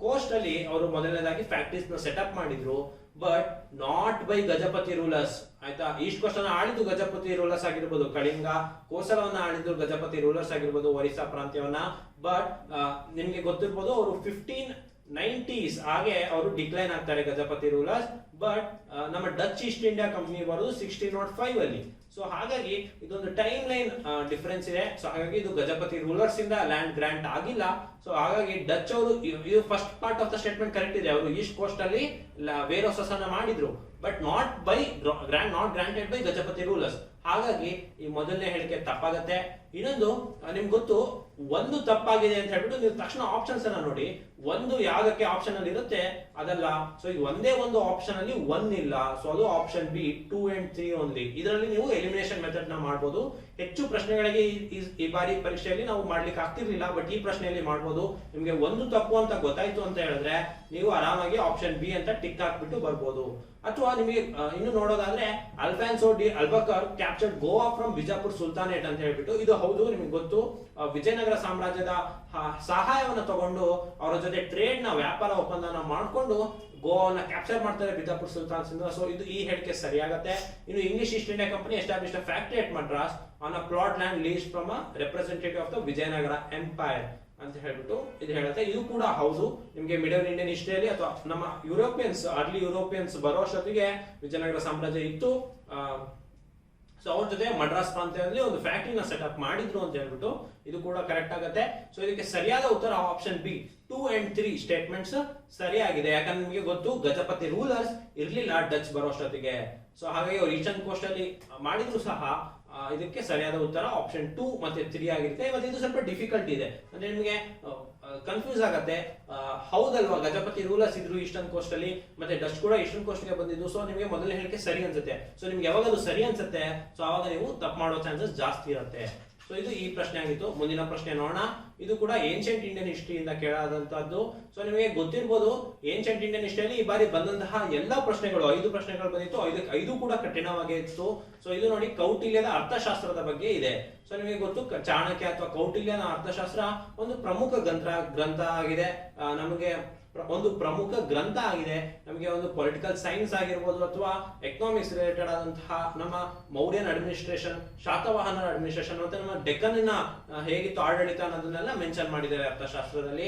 ಕೋಸ್ಟ್ ಅಲ್ಲಿ ಅವರು ಮೊದಲನೇದಾಗಿ ಫ್ಯಾಕ್ಟರೀಸ್ ನ ಸೆಟಪ್ ಮಾಡಿದ್ರು, but not by Gajapati rulers. ಆಯ್ತಾ, ಈಸ್ಟ್ ಕೋಸ್ಟ್ ಅನ್ನ ಆಳಿದ್ದು ಗಜಪತಿ ರೂಲರ್ಸ್ ಆಗಿರ್ಬೋದು, ಕಳಿಂಗ ಕೋಸಲವನ್ನ ಆಳಿದ್ದು ಗಜಪತಿ ರೂಲರ್ಸ್ ಆಗಿರ್ಬೋದು, ಒರಿಸ್ಸಾ ಪ್ರಾಂತ್ಯವನ್ನ. ಬಟ್ ನಿಮ್ಗೆ ಗೊತ್ತಿರ್ಬೋದು, ಅವರು 90s ಹಾಗೆ ಅವರು ಡಿಕ್ಲೈನ್ ಆಗ್ತಾರೆ ಗಜಪತಿ ರೂಲರ್ಸ್. ಬಟ್ ನಮ್ಮ ಡಚ್ ಈಸ್ಟ್ ಇಂಡಿಯಾ ಕಂಪನಿ ಬರೋದು 1605 ಅಲ್ಲಿ. ಸೊ ಹಾಗಾಗಿ ಇದೊಂದು ಟೈಮ್ ಲೈನ್ ಡಿಫರೆನ್ಸ್ ಇದೆ. ಸೊ ಹಾಗಾಗಿ ಇದು ಗಜಪತಿ ರೂಲರ್ಸ್ ಇಂದ ಲ್ಯಾಂಡ್ ಗ್ರಾಂಟ್ ಆಗಿಲ್ಲ. ಸೊ ಹಾಗಾಗಿ ಡಚ್ ಅವರು ಇದು first part of the statement correct ಇದೆ, ಅವರು ಈಸ್ಟ್ ಕೋಸ್ಟ್ ಅಲ್ಲಿ ವೇರ್ ಹೌಸಸ್ ಅನ್ನ ಮಾಡಿದ್ರು, but not granted by Gajapati rulers. ಹಾಗಾಗಿ ಈ ಮೊದಲನೇ ಹೇಳಿಕೆ ತಪ್ಪಾಗತ್ತೆ. ಇನ್ನೊಂದು ನಿಮ್ಗೆ ಗೊತ್ತು, ಒಂದು ತಪ್ಪಾಗಿದೆ ಅಂತ ಹೇಳ್ಬಿಟ್ಟು ನೀವು ತಕ್ಷಣ ಆಪ್ಷನ್ಸ್ ಅನ್ನ ನೋಡಿ, ಒಂದು ಯಾವ್ದಕ್ಕೆ ಆಪ್ಷನ್ ಅಲ್ಲಿ ಇರುತ್ತೆ ಅದಲ್ಲ. ಸೊ ಇದು ಒಂದೇ ಒಂದು ಆಪ್ಷನ್ ಅಲ್ಲಿ 1 ಇಲ್ಲ, ಸೊ ಅದು ಆಪ್ಷನ್ ಬಿ 2 and 3 ಓನ್ಲಿ. ಇದರಲ್ಲಿ ನೀವು ಎಲಿಮಿನೇಷನ್ ಮೆಥಡ್ ನ ಮಾಡಬಹುದು. ಹೆಚ್ಚು ಪ್ರಶ್ನೆಗಳಿಗೆ ಈ ಬಾರಿ ಪರೀಕ್ಷೆಯಲ್ಲಿ ನಾವು ಮಾಡ್ಲಿಕ್ಕೆ ಆಗ್ತಿರ್ಲಿಲ್ಲ, ಬಟ್ ಈ ಪ್ರಶ್ನೆಯಲ್ಲಿ ಮಾಡಬಹುದು. ನಿಮ್ಗೆ ಒಂದು ತಪ್ಪು ಅಂತ ಗೊತ್ತಾಯ್ತು ಅಂತ ಹೇಳಿದ್ರೆ ನೀವು ಆರಾಮಾಗಿ ಆಪ್ಷನ್ ಬಿ ಅಂತ ಟಿಕ್ ಹಾಕ್ಬಿಟ್ಟು ಬರ್ಬೋದು. ಅಥವಾ ನಿಮಗೆ ಇನ್ನು ನೋಡೋದಾದ್ರೆ Alfonso de Albuquerque captured Goa from Bijapur sultanate ಅಂತ ಹೇಳ್ಬಿಟ್ಟು, ಇದು ಹೌದು, ನಿಮಗೆ ಗೊತ್ತು. ವಿಜಯನಗರ ಸಾಮ್ರಾಜ್ಯದ ಸಹಾಯವನ್ನ ತಗೊಂಡು ಅವರ ಜೊತೆ ಟ್ರೇಡ್ ನ ವ್ಯಾಪಾರ ಒಪ್ಪಂದನ ಮಾಡ್ಕೊಂಡು ಗೋವಾನ ಕ್ಯಾಪ್ಚರ್ ಮಾಡ್ತಾರೆ ಬಿಜಾಪುರ್ ಸುಲ್ತಾನ್ಸ್ ಇಂದ. ಸೊ ಇದು ಈ ಹೇಳಿಕೆ ಸರಿಯಾಗತ್ತೆ. ಇನ್ನು English East India company established a factory at Madras on a plot land leased from a representative of the Vijayanagara empire ಅಂತ ಹೇಳ್ಬಿಟ್ಟು ಇದು ಹೇಳುತ್ತೆ. ಇದು ಕೂಡ ಹೌದು. ನಿಮಗೆ ಮಿಡಲ್ ಇಂಡಿಯನ್ ಹಿಸ್ಟ್ರಿಯಲ್ಲಿ ಅಥವಾ ನಮ್ಮ ಅರ್ಲಿ ಯುರೋಪಿಯನ್ಸ್ ಬರೋಷ್ಟೊತ್ತಿಗೆ ವಿಜಯನಗರ ಸಾಮ್ರಾಜ್ಯ ಇತ್ತು. ಸೊ ಅವ್ರ ಜೊತೆ ಮಡ್ರಾಸ್ ಪ್ರಾಂತ್ಯದಲ್ಲಿ ಒಂದು ಫ್ಯಾಕ್ಟರಿನ ಸೆಟಪ್ ಮಾಡಿದ್ರು ಅಂತ ಹೇಳ್ಬಿಟ್ಟು ಇದು ಕೂಡ ಕರೆಕ್ಟ್ ಆಗುತ್ತೆ. ಸೊ ಇದಕ್ಕೆ ಸರಿಯಾದ ಉತ್ತರ ಆಪ್ಷನ್ ಬಿ 2 and 3 ಸ್ಟೇಟ್ಮೆಂಟ್ಸ್ ಸರಿಯಾಗಿದೆ. ಯಾಕಂದ್ರೆ ನಿಮಗೆ ಗೊತ್ತು, ಗಜಪತಿ ರೂಲರ್ಸ್ ಇರ್ಲಿಲ್ಲ ಡಚ್ ಬರೋಷ್ಟೊತ್ತಿಗೆ. ಸೊ ಹಾಗಾಗಿ ಅವ್ರು ಈಸ್ಟರ್ನ್ ಕೋಸ್ಟ್ ಅಲ್ಲಿ ಮಾಡಿದ್ರು ಸಹ ಇದಕ್ಕೆ ಸರಿಯಾದ ಉತ್ತರ ಆಪ್ಷನ್ 2 ಮತ್ತೆ 3 ಆಗಿರುತ್ತೆ. ಮತ್ತೆ ಇದು ಸ್ವಲ್ಪ ಡಿಫಿಕಲ್ಟ್ ಇದೆ, ಅಂದ್ರೆ ನಿಮಗೆ ಕನ್ಫ್ಯೂಸ್ ಆಗತ್ತೆ. ಹೌದಲ್ವಾ, ಗಜಪತಿ ರೂಲರ್ಸ್ ಇದ್ರು ಈಸ್ಟರ್ನ್ ಕೋಸ್ಟ್ ಅಲ್ಲಿ, ಮತ್ತೆ ಡಚ್ ಕೂಡ ಈಸ್ಟರ್ನ್ ಕೋಸ್ಟ್ ಗೆ ಬಂದಿದ್ದು. ಸೊ ನಿಮಗೆ ಮೊದಲನೇ ಹೇಳಿಕೆ ಸರಿ ಅನ್ಸುತ್ತೆ. ಸೊ ನಿಮ್ಗೆ ಯಾವಾಗ ಅದು ಸರಿ ಅನ್ಸುತ್ತೆ, ಸೊ ಅವಾಗ ನೀವು ತಪ್ಪು ಮಾಡೋ ಚಾನ್ಸಸ್ ಜಾಸ್ತಿ ಇರುತ್ತೆ. ಸೊ ಇದು ಈ ಪ್ರಶ್ನೆ ಆಗಿತ್ತು. ಮುಂದಿನ ಪ್ರಶ್ನೆ ನೋಡೋಣ. ಇದು ಕೂಡ ಏನ್ಷಿಯಂಟ್ ಇಂಡಿಯನ್ ಹಿಸ್ಟ್ರಿಯಿಂದ ಕೇಳಾದಂತಹದ್ದು. ಸೊ ನಿಮಗೆ ಗೊತ್ತಿರ್ಬೋದು, ಏನ್ಷಿಯಂಟ್ ಇಂಡಿಯನ್ ಹಿಸ್ಟ್ರಿಯಲ್ಲಿ ಈ ಬಾರಿ ಬಂದಂತಹ ಎಲ್ಲಾ ಪ್ರಶ್ನೆಗಳು 5 ಪ್ರಶ್ನೆಗಳು ಬಂದಿತ್ತು. 5 ಕೂಡ ಕಠಿಣವಾಗಿ ಇತ್ತು. ಸೊ ಇದು ನೋಡಿ, ಕೌಟಿಲ್ಯದ ಅರ್ಥಶಾಸ್ತ್ರದ ಬಗ್ಗೆ ಇದೆ. ಸೊ ನಿಮಗೆ ಗೊತ್ತು, ಚಾಣಕ್ಯ ಅಥವಾ ಕೌಟಿಲ್ಯನ ಅರ್ಥಶಾಸ್ತ್ರ ಒಂದು ಪ್ರಮುಖ ಗ್ರಂಥ ಆಗಿದೆ. ನಮಗೆ ಒಂದು ಪ್ರಮುಖ ಗ್ರಂಥ ಆಗಿದೆ. ನಮಗೆ ಒಂದು ಪೊಲಿಟಿಕಲ್ ಸೈನ್ಸ್ ಆಗಿರ್ಬೋದು ಅಥವಾ ಎಕನಾಮಿಕ್ಸ್ ರಿಲೇಟೆಡ್ ಆದಂತಹ ನಮ್ಮ ಮೌರ್ಯನ್ ಅಡ್ಮಿನಿಸ್ಟ್ರೇಷನ್, ಶಾತವಾಹನ ಅಡ್ಮಿನಿಸ್ಟ್ರೇಷನ್ ಮತ್ತೆ ನಮ್ಮ ಡೆಕ್ಕನ್ನ ಹೇಗಿತ್ತು ಆಡಳಿತ ಅನ್ನೋದನ್ನೆಲ್ಲ ಮೆನ್ಷನ್ ಮಾಡಿದ್ದಾರೆ ಅರ್ಥಶಾಸ್ತ್ರದಲ್ಲಿ.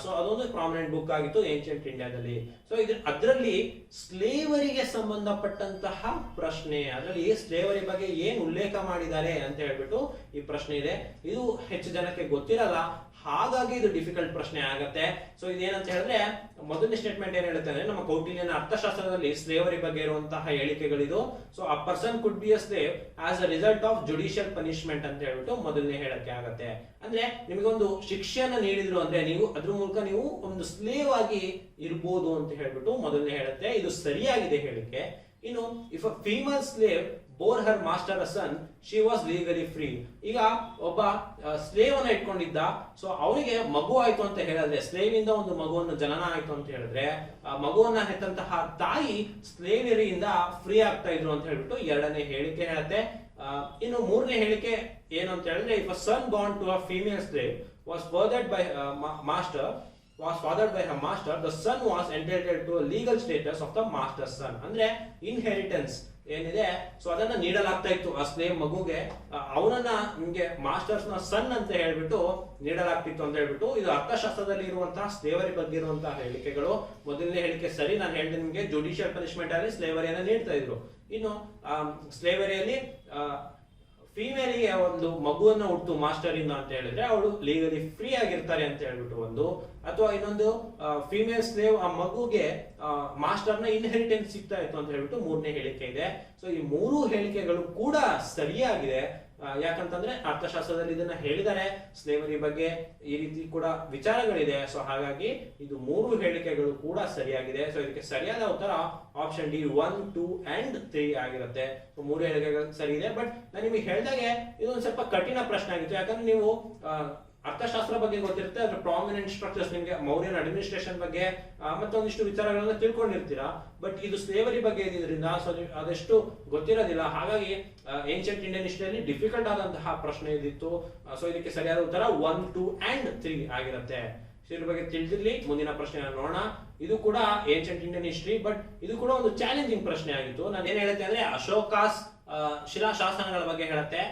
ಸೊ ಅದೊಂದು ಪ್ರಾಮಿನೆಂಟ್ ಬುಕ್ ಆಗಿತ್ತು ಏನ್ಷಿಯಂಟ್ ಇಂಡಿಯಾದಲ್ಲಿ. ಸೊ ಅದರಲ್ಲಿ ಸ್ಲೇವರಿಗೆ ಸಂಬಂಧಪಟ್ಟಂತಹ ಪ್ರಶ್ನೆ, ಅದರಲ್ಲಿ ಸ್ಲೇವರಿ ಬಗ್ಗೆ ಏನ್ ಉಲ್ಲೇಖ ಮಾಡಿದ್ದಾರೆ ಅಂತ ಹೇಳ್ಬಿಟ್ಟು ಈ ಪ್ರಶ್ನೆ ಇದೆ. ಇದು ಹೆಚ್ಚು ಜನಕ್ಕೆ ಗೊತ್ತಿರಲ್ಲ, ಹಾಗಾಗಿ ಇದು ಡಿಫಿಕಲ್ಟ್ ಪ್ರಶ್ನೆ ಆಗತ್ತೆ. ಸೊ ಇದೇನಂತ ಹೇಳಿದ್ರೆ, ಮೊದಲನೇ ಸ್ಟೇಟ್ಮೆಂಟ್ ಏನ್ ಹೇಳುತ್ತೆ ಅಂದ್ರೆ, ನಮ್ಮ ಕೌಟಿಲ್ಯನ ಅರ್ಥಶಾಸ್ತ್ರದಲ್ಲಿ ಸ್ಲೇವರಿ ಬಗ್ಗೆ ಇರುವಂತಹ ಹೇಳಿಕೆಗಳಿದು. So a person could be a slave as a result of judicial punishment ಅಂತ ಹೇಳ್ಬಿಟ್ಟು ಮೊದಲನೇ ಹೇಳಿಕೆ ಆಗತ್ತೆ. ಅಂದ್ರೆ ನಿಮಗೆ ಒಂದು ಶಿಕ್ಷೆಯನ್ನ ನೀಡಿದ್ರು ಅಂದ್ರೆ ನೀವು ಅದ್ರ ಮೂಲಕ ನೀವು ಒಂದು ಸ್ಲೇವ್ ಆಗಿ ಇರ್ಬೋದು ಅಂತ ಹೇಳ್ಬಿಟ್ಟು ಮೊದಲನೇ ಹೇಳುತ್ತೆ. ಇದು ಸರಿಯಾಗಿದೆ ಹೇಳಿಕೆ. ಇನ್ನು if a female slave bore her master a son, she was legally free. ಈಗ ಒಬ್ಬ ಸ್ಲೇವ್ ಅನ್ನ ಇಟ್ಕೊಂಡಿದ್ದ, ಸೊ ಅವನಿಗೆ ಮಗು ಆಯ್ತು ಅಂತ ಹೇಳಿದ್ರೆ, ಸ್ಲೇವ್ ಇಂದ ಒಂದು ಮಗುವನ್ನು ಜನನ ಆಯ್ತು ಅಂತ ಹೇಳಿದ್ರೆ, ಮಗುವನ್ನ ಹೆತ್ತಂತಹ ತಾಯಿ ಸ್ಲೇವರಿಯಿಂದ ಫ್ರೀ ಆಗ್ತಾ ಇದ್ರು ಅಂತ ಹೇಳ್ಬಿಟ್ಟು ಎರಡನೇ ಹೇಳಿಕೆ ಹೇಳುತ್ತೆ. ಇನ್ನು ಮೂರನೇ ಹೇಳಿಕೆ ಏನು ಅಂತ ಹೇಳಿದ್ರೆ, if a son born to a female slave was fathered by her master, the son was entitled to a legal status of the master's son. ಅಂದ್ರೆ ಇನ್ಹೆರಿಟೆನ್ಸ್ ಏನಿದೆ, ಸೊ ಅದನ್ನ ನೀಡಲಾಗ್ತಾ ಇತ್ತು ಆ ಸ್ಲೇವ್ ಮಗುಗೆ. ಅವನನ್ನ ನಿಮ್ಗೆ ಮಾಸ್ಟರ್ಸ್ ನ ಸನ್ ಅಂತ ಹೇಳ್ಬಿಟ್ಟು ನೀಡಲಾಗ್ತಿತ್ತು ಅಂತ ಹೇಳ್ಬಿಟ್ಟು ಇದು ಅರ್ಥಶಾಸ್ತ್ರದಲ್ಲಿ ಇರುವಂತಹ ಸ್ಲೇವರಿ ಬಗ್ಗೆ ಇರುವಂತಹ ಹೇಳಿಕೆಗಳು. ಮೊದಲನೇ ಹೇಳಿಕೆ ಸರಿ, ನಾನು ಹೇಳಿದೆ ನಿಮ್ಗೆ ಜುಡಿಷಿಯಲ್ ಪನಿಷ್ಮೆಂಟ್ ಅಲ್ಲಿ ಸ್ಲೇವರಿಯನ್ನ ನೀಡ್ತಾ ಇದ್ರು. ಇನ್ನು ಸ್ಲೇವರಿಯಲ್ಲಿ ಫೀಮೇಲಿಗೆ ಒಂದು ಮಗುವನ್ನ ಹುಟ್ಟು ಮಾಸ್ಟರ್ ಇಂದ ಅಂತ ಹೇಳಿದ್ರೆ ಅವಳು ಲೀಗಲಿ ಫ್ರೀ ಆಗಿರ್ತಾರೆ ಅಂತ ಹೇಳ್ಬಿಟ್ಟು ಒಂದು, ಅಥವಾ ಇನ್ನೊಂದು ಫೀಮೇಲ್ ಸ್ಲೇವ್ ಆ ಮಗುಗೆ ಮಾಸ್ಟರ್ ನ ಇನ್ಹೆರಿಟೆನ್ಸ್ ಸಿಗ್ತಾ ಇತ್ತು ಅಂತ ಹೇಳ್ಬಿಟ್ಟು ಮೂರನೇ ಹೇಳಿಕೆ ಇದೆ. ಸೊ ಈ ಮೂರು ಹೇಳಿಕೆಗಳು ಕೂಡ ಸರಿಯಾಗಿದೆ. ಯಾಕಂತಂದ್ರೆ ಅರ್ಥಶಾಸ್ತ್ರದಲ್ಲಿ ಇದನ್ನ ಹೇಳಿದ್ದಾರೆ, ಸ್ಲೇವರಿ ಬಗ್ಗೆ ಈ ರೀತಿ ಕೂಡ ವಿಚಾರಗಳಿದೆ. ಸೊ ಹಾಗಾಗಿ ಇದು ಮೂರು ಹೇಳಿಕೆಗಳು ಕೂಡ ಸರಿಯಾಗಿದೆ. ಸೊ ಇದಕ್ಕೆ ಸರಿಯಾದ ಉತ್ತರ ಆಪ್ಷನ್ ಡಿ 1, 2 and 3 ಆಗಿರುತ್ತೆ. ಸೊ ಮೂರು ಹೇಳಿಕೆಗಳು ಸರಿ ಇದೆ. ಬಟ್ ನಾನು ನಿಮಗೆ ಹೇಳಿದಾಗೆ ಇದೊಂದು ಸ್ವಲ್ಪ ಕಠಿಣ ಪ್ರಶ್ನೆ ಆಗಿತ್ತು. ಯಾಕಂದ್ರೆ ನೀವು ಅರ್ಥಶಾಸ್ತ್ರ ಬಗ್ಗೆ ಗೊತ್ತಿರುತ್ತೆ, ಅದ್ರ ಪ್ರಾಮಿನೆಂಟ್ ಸ್ಟ್ರಕ್ಚರ್ಸ್ ನಿಮಗೆ ಮೌರ್ಯನ್ ಅಡ್ಮಿನಿಸ್ಟ್ರೇಷನ್ ಬಗ್ಗೆ ಮತ್ತೊಂದಿಷ್ಟು ವಿಚಾರಗಳನ್ನ ತಿಳ್ಕೊಂಡಿರ್ತೀರಾ. ಬಟ್ ಇದು ಸ್ಲೇವರಿ ಬಗ್ಗೆ ಇದ್ರಿಂದ ಸೊ ಅದೆಷ್ಟು ಗೊತ್ತಿರೋದಿಲ್ಲ. ಹಾಗಾಗಿ ಏನ್ಷಿಯಂಟ್ ಇಂಡಿಯನ್ ಹಿಸ್ಟ್ರಿಯಲ್ಲಿ ಡಿಫಿಕಲ್ಟ್ ಆದಂತಹ ಪ್ರಶ್ನೆ ಇದಿತ್ತು. ಸೊ ಇದಕ್ಕೆ ಸರಿಯಾದ ಉತ್ತರ 1, 2 and 3 ಆಗಿರುತ್ತೆ. ಇದ್ರ ಬಗ್ಗೆ ತಿಳಿದಿರ್ಲಿ. ಮುಂದಿನ ಪ್ರಶ್ನೆ ನೋಡೋಣ. ಇದು ಕೂಡ ಏನ್ಷಿಯಂಟ್ ಇಂಡಿಯನ್ ಹಿಸ್ಟ್ರಿ, ಬಟ್ ಇದು ಕೂಡ ಒಂದು ಚಾಲೆಂಜಿಂಗ್ ಪ್ರಶ್ನೆ ಆಗಿತ್ತು. ನಾನು ಏನ್ ಹೇಳುತ್ತೆ ಅಂದ್ರೆ, ಅಶೋಕಾಸ್ ಶಿಲಾಶಾಸನಗಳ ಬಗ್ಗೆ ಹೇಳುತ್ತೆ.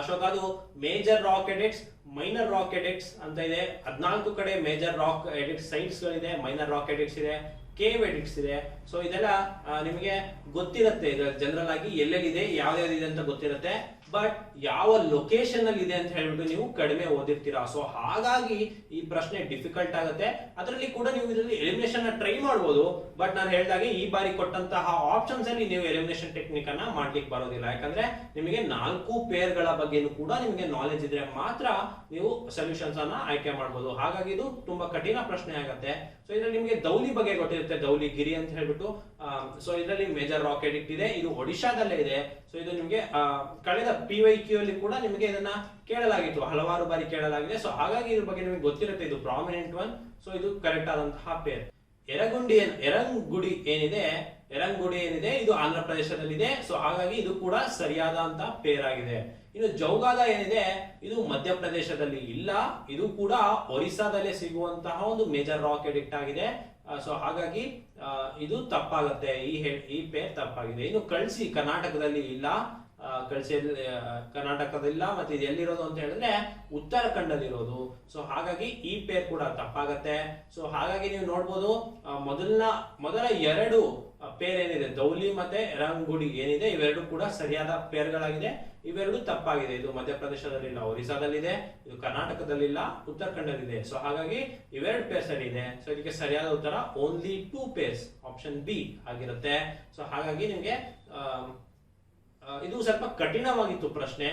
ಅಶೋಕ್, ಅದು major rock edicts, minor rock edicts ಅಂತ ಇದೆ. 14 ಕಡೆ ಮೇಜರ್ ರಾಕ್ ಎಡಿಕ್ಟ್ ಸೈಟ್ಸ್ ಗಳಿದೆ, ಮೈನರ್ ರಾಕ್ ಎಡಿಕ್ಟ್ಸ್ ಇದೆ, ಕೇವ್ ಎಡಿಕ್ಟ್ಸ್ ಇದೆ. ಸೊ ಇದೆಲ್ಲ ನಿಮಗೆ ಗೊತ್ತಿರುತ್ತೆ, ಜನರಲ್ ಆಗಿ ಎಲ್ಲೆಲ್ಲಿದೆ ಯಾವ್ಯಾವ್ದಿದೆ ಅಂತ ಗೊತ್ತಿರುತ್ತೆ. ಬಟ್ ಯಾವ ಲೊಕೇಶನ್ ಅಲ್ಲಿ ಇದೆ ಅಂತ ಹೇಳ್ಬಿಟ್ಟು ನೀವು ಕಡಿಮೆ ಓದಿರ್ತೀರಾ. ಸೊ ಹಾಗಾಗಿ ಈ ಪ್ರಶ್ನೆ ಡಿಫಿಕಲ್ಟ್ ಆಗುತ್ತೆ. ಅದರಲ್ಲಿ ಕೂಡ ನೀವು ಇದರಲ್ಲಿ ಎಲಿಮಿನೇಷನ್ ಟ್ರೈ ಮಾಡಬಹುದು. ಬಟ್ ನಾನು ಹೇಳಿದಾಗೆ ಈ ಬಾರಿ ಕೊಟ್ಟಂತಹ ಆಪ್ಷನ್ಸ್ ಅಲ್ಲಿ ನೀವು ಎಲಿಮಿನೇಷನ್ ಟೆಕ್ನಿಕ್ ಅನ್ನ ಮಾಡ್ಲಿಕ್ಕೆ ಬರೋದಿಲ್ಲ. ಯಾಕಂದ್ರೆ ನಿಮಗೆ 4 ಪೇರ್ ಗಳ ಬಗ್ಗೆನೂ ಕೂಡ ನಿಮಗೆ ನಾಲೆಜ್ ಇದ್ರೆ ಮಾತ್ರ ನೀವು ಸೊಲ್ಯೂಷನ್ಸ್ ಅನ್ನ ಆಯ್ಕೆ ಮಾಡಬಹುದು. ಹಾಗಾಗಿ ಇದು ತುಂಬಾ ಕಠಿಣ ಪ್ರಶ್ನೆ ಆಗುತ್ತೆ. ಸೊ ಇದರಲ್ಲಿ ನಿಮಗೆ ದೌಲಿ ಬಗ್ಗೆ ಗೊತ್ತಿರುತ್ತೆ, ದೌಲಿ ಗಿರಿ ಅಂತ ಹೇಳ್ಬಿಟ್ಟು. ಸೊ ಇದರಲ್ಲಿ ಮೇಜರ್ ರಾಕ್ ಎಡಿಕ್ಟ್ ಇದೆ, ಇದು ಒಡಿಶಾದಲ್ಲೇ ಇದೆ. ಸೊ ಇದು ನಿಮಗೆ ಕಳೆದ PYQ ಅಲ್ಲಿ ಕೂಡ ನಿಮಗೆ ಇದನ್ನ ಕೇಳಲಾಗಿತ್ತು, ಹಲವಾರು ಬಾರಿ ಕೇಳಲಾಗಿದೆ. ಸೊ ಹಾಗಾಗಿ ಇದ್ರ ಬಗ್ಗೆ ನಿಮಗೆ ಗೊತ್ತಿರುತ್ತೆ, ಇದು ಪ್ರಾಮಿನೆಂಟ್ ಒನ್. ಸೊ ಇದು ಕರೆಕ್ಟ್ ಆದಂತಹ ಪೇರ್. ಎರಗುಡಿ ಏನಿದೆ ಇದು ಆಂಧ್ರ ಪ್ರದೇಶದಲ್ಲಿದೆ. ಸೊ ಹಾಗಾಗಿ ಇದು ಕೂಡ ಸರಿಯಾದಂತಹ ಪೇರ್ ಆಗಿದೆ. ಇನ್ನು ಜೌಗಾದ ಏನಿದೆ ಇದು ಮಧ್ಯಪ್ರದೇಶದಲ್ಲಿ ಇಲ್ಲ, ಇದು ಕೂಡ ಒರಿಸ್ಸಾದಲ್ಲೇ ಸಿಗುವಂತಹ ಒಂದು ಮೇಜರ್ ರಾಕ್ ಎಡಿಕ್ಟ್ ಆಗಿದೆ. ಸೊ ಹಾಗಾಗಿ ಇದು ತಪ್ಪಾಗುತ್ತೆ, ಈ ಪೇರ್ ತಪ್ಪಾಗಿದೆ. ಇನ್ನು ಕಳ್ಸಿ ಕರ್ನಾಟಕದಲ್ಲಿ ಇಲ್ಲ, ಕರ್ನಾಟಕದಲ್ಲಿಲ್ಲ. ಮತ್ತೆ ಇದು ಎಲ್ಲಿರೋದು ಅಂತ ಹೇಳಿದ್ರೆ ಉತ್ತರಾಖಂಡದಲ್ಲಿರೋದು. ಸೊ ಹಾಗಾಗಿ ಈ ಪೇರ್ ಕೂಡ ತಪ್ಪಾಗತ್ತೆ. ಸೊ ಹಾಗಾಗಿ ನೀವು ನೋಡ್ಬೋದು, ಮೊದಲ 2 ಪೇರ್ ಏನಿದೆ, ದೌಲಿ ಮತ್ತೆ ರಂಗುಡಿ ಏನಿದೆ, ಇವೆರಡು ಕೂಡ ಸರಿಯಾದ ಪೇರ್ಗಳಾಗಿದೆ. ಇವೆರಡು ತಪ್ಪಾಗಿದೆ. ಇದು ಮಧ್ಯಪ್ರದೇಶದಲ್ಲಿಲ್ಲ, ಒರಿಸ್ಸಾದಲ್ಲಿದೆ. ಇದು ಕರ್ನಾಟಕದಲ್ಲಿಲ್ಲ, ಉತ್ತರಾಖಂಡದಲ್ಲಿದೆ. ಸೊ ಹಾಗಾಗಿ ಇವೆರಡು ಪೇರ್ ಸರಿ ಇದೆ. ಸೊ ಇದಕ್ಕೆ ಸರಿಯಾದ ಉತ್ತರ ಓನ್ಲಿ 2 ಪೇರ್ಸ್, ಆಪ್ಷನ್ ಬಿ ಆಗಿರುತ್ತೆ. ಸೊ ಹಾಗಾಗಿ ನಿಮ್ಗೆ ಇದು ಸ್ವಲ್ಪ ಕಠಿಣವಾಗಿತ್ತು ಪ್ರಶ್ನೆ.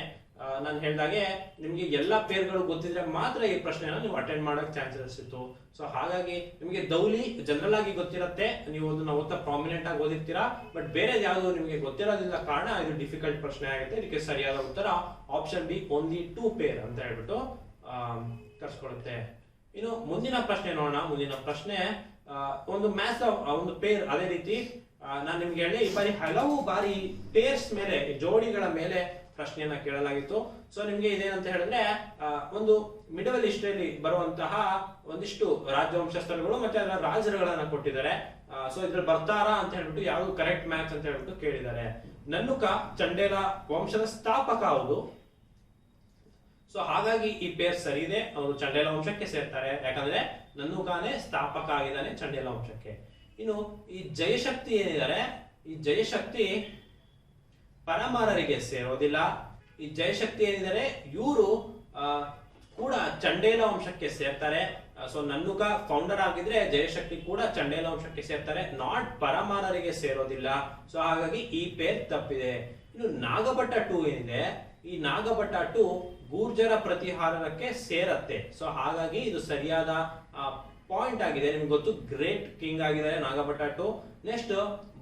ನಾನು ಹೇಳಿದಾಗೆ ನಿಮ್ಗೆ ಎಲ್ಲಾ ಪೇರ್ಗಳು ಗೊತ್ತಿದ್ರೆ ಮಾತ್ರ ಈ ಪ್ರಶ್ನೆನ ನೀವು ಅಟೆಂಡ್ ಮಾಡಕ್ ಚಾನ್ಸಸ್ ಇತ್ತು. ಸೊ ಹಾಗಾಗಿ ನಿಮಗೆ ದೌಲಿ ಜನರಲ್ ಆಗಿ ಗೊತ್ತಿರುತ್ತೆ, ನೀವು ಅದನ್ನ ಓದ್ತಾ ಪ್ರಾಮಿನೆಂಟ್ ಆಗಿ ಓದಿರ್ತೀರಾ. ಬಟ್ ಬೇರೆ ಯಾವುದು ನಿಮಗೆ ಗೊತ್ತಿರೋದಿಲ್ಲ ಕಾರಣ ಇದು ಡಿಫಿಕಲ್ಟ್ ಪ್ರಶ್ನೆ ಆಗುತ್ತೆ. ಇದಕ್ಕೆ ಸರಿಯಾದ ಉತ್ತರ ಆಪ್ಷನ್ ಬಿ ಓನ್ಲಿ 2 ಪೇರ್ ಅಂತ ಹೇಳ್ಬಿಟ್ಟು ಕರ್ಸ್ಕೊಳ್ಳುತ್ತೆ. ಇನ್ನು ಮುಂದಿನ ಪ್ರಶ್ನೆ ನೋಡೋಣ. ಮುಂದಿನ ಪ್ರಶ್ನೆ ಒಂದು ಮ್ಯಾಥ್ಸ್ ಒಂದು ಪೇರ್. ಅದೇ ರೀತಿ ನಾನು ನಿಮ್ಗೆ ಹೇಳಿ ಈ ಬಾರಿ ಹಲವು ಬಾರಿ ಪೇರ್ಸ್ ಮೇಲೆ, ಜೋಡಿಗಳ ಮೇಲೆ ಪ್ರಶ್ನೆಯನ್ನ ಕೇಳಲಾಗಿತ್ತು. ಸೊ ನಿಮ್ಗೆ ಇದೇನಂತ ಹೇಳಿದ್ರೆ ಒಂದು ಮಿಡಲ್ ಹಿಸ್ಟರಿಯಲ್ಲಿ ಬರುವಂತಹ ಒಂದಿಷ್ಟು ರಾಜವಂಶಸ್ಥರುಗಳು ಮತ್ತೆ ಅದರ ರಾಜರುಗಳನ್ನ ಕೊಟ್ಟಿದ್ದಾರೆ. ಸೊ ಇದ್ರಲ್ಲಿ ಬರ್ತಾರಾ ಅಂತ ಹೇಳ್ಬಿಟ್ಟು ಯಾವುದು ಕರೆಕ್ಟ್ ಮ್ಯಾಚ್ ಅಂತ ಹೇಳ್ಬಿಟ್ಟು ಕೇಳಿದ್ದಾರೆ. ನನ್ನುಕ ಚಂಡೇಲ ವಂಶದ ಸ್ಥಾಪಕ ಹೌದು. ಸೊ ಹಾಗಾಗಿ ಈ ಪೇರ್ ಸರಿ ಇದೆ, ಅವರು ಚಂಡೇಲ ವಂಶಕ್ಕೆ ಸೇರ್ತಾರೆ. ಯಾಕಂದ್ರೆ ನನ್ನುಕಾನೇ ಸ್ಥಾಪಕ ಆಗಿದ್ದಾನೆ ಚಂಡೇಲ ವಂಶಕ್ಕೆ. ಇನ್ನು ಈ ಜಯಶಕ್ತಿ ಏನಿದ್ದಾರೆ, ಈ ಜಯಶಕ್ತಿ ಪರಮಾರರಿಗೆ ಸೇರೋದಿಲ್ಲ. ಈ ಜಯಶಕ್ತಿ ಏನಿದ್ದಾರೆ ಇವರು ಕೂಡ ಚಂಡೇಲ ವಂಶಕ್ಕೆ ಸೇರ್ತಾರೆ. ಸೊ ನನ್ನುಕ ಫೌಂಡರ್ ಆಗಿದ್ರೆ ಜಯಶಕ್ತಿ ಕೂಡ ಚಂಡೇಲ ವಂಶಕ್ಕೆ ಸೇರ್ತಾರೆ, ನಾಟ್ ಪರಮಾರರಿಗೆ ಸೇರೋದಿಲ್ಲ. ಸೊ ಹಾಗಾಗಿ ಈ ಪೇರ್ ತಪ್ಪಿದೆ. ಇನ್ನು ನಾಗಭಟ 2 ಏನಿದೆ, ಈ ನಾಗಭಟ 2 ಗೂರ್ಜರ ಪ್ರತಿಹಾರಕ್ಕೆ ಸೇರತ್ತೆ. ಸೊ ಹಾಗಾಗಿ ಇದು ಸರಿಯಾದ ಪಾಯಿಂಟ್ ಆಗಿದೆ. ನಿಮ್ಗೆ ಗೊತ್ತು, ಗ್ರೇಟ್ ಕಿಂಗ್ ಆಗಿದ್ದಾರೆ ನಾಗಭಟ 2. ನೆಕ್ಸ್ಟ್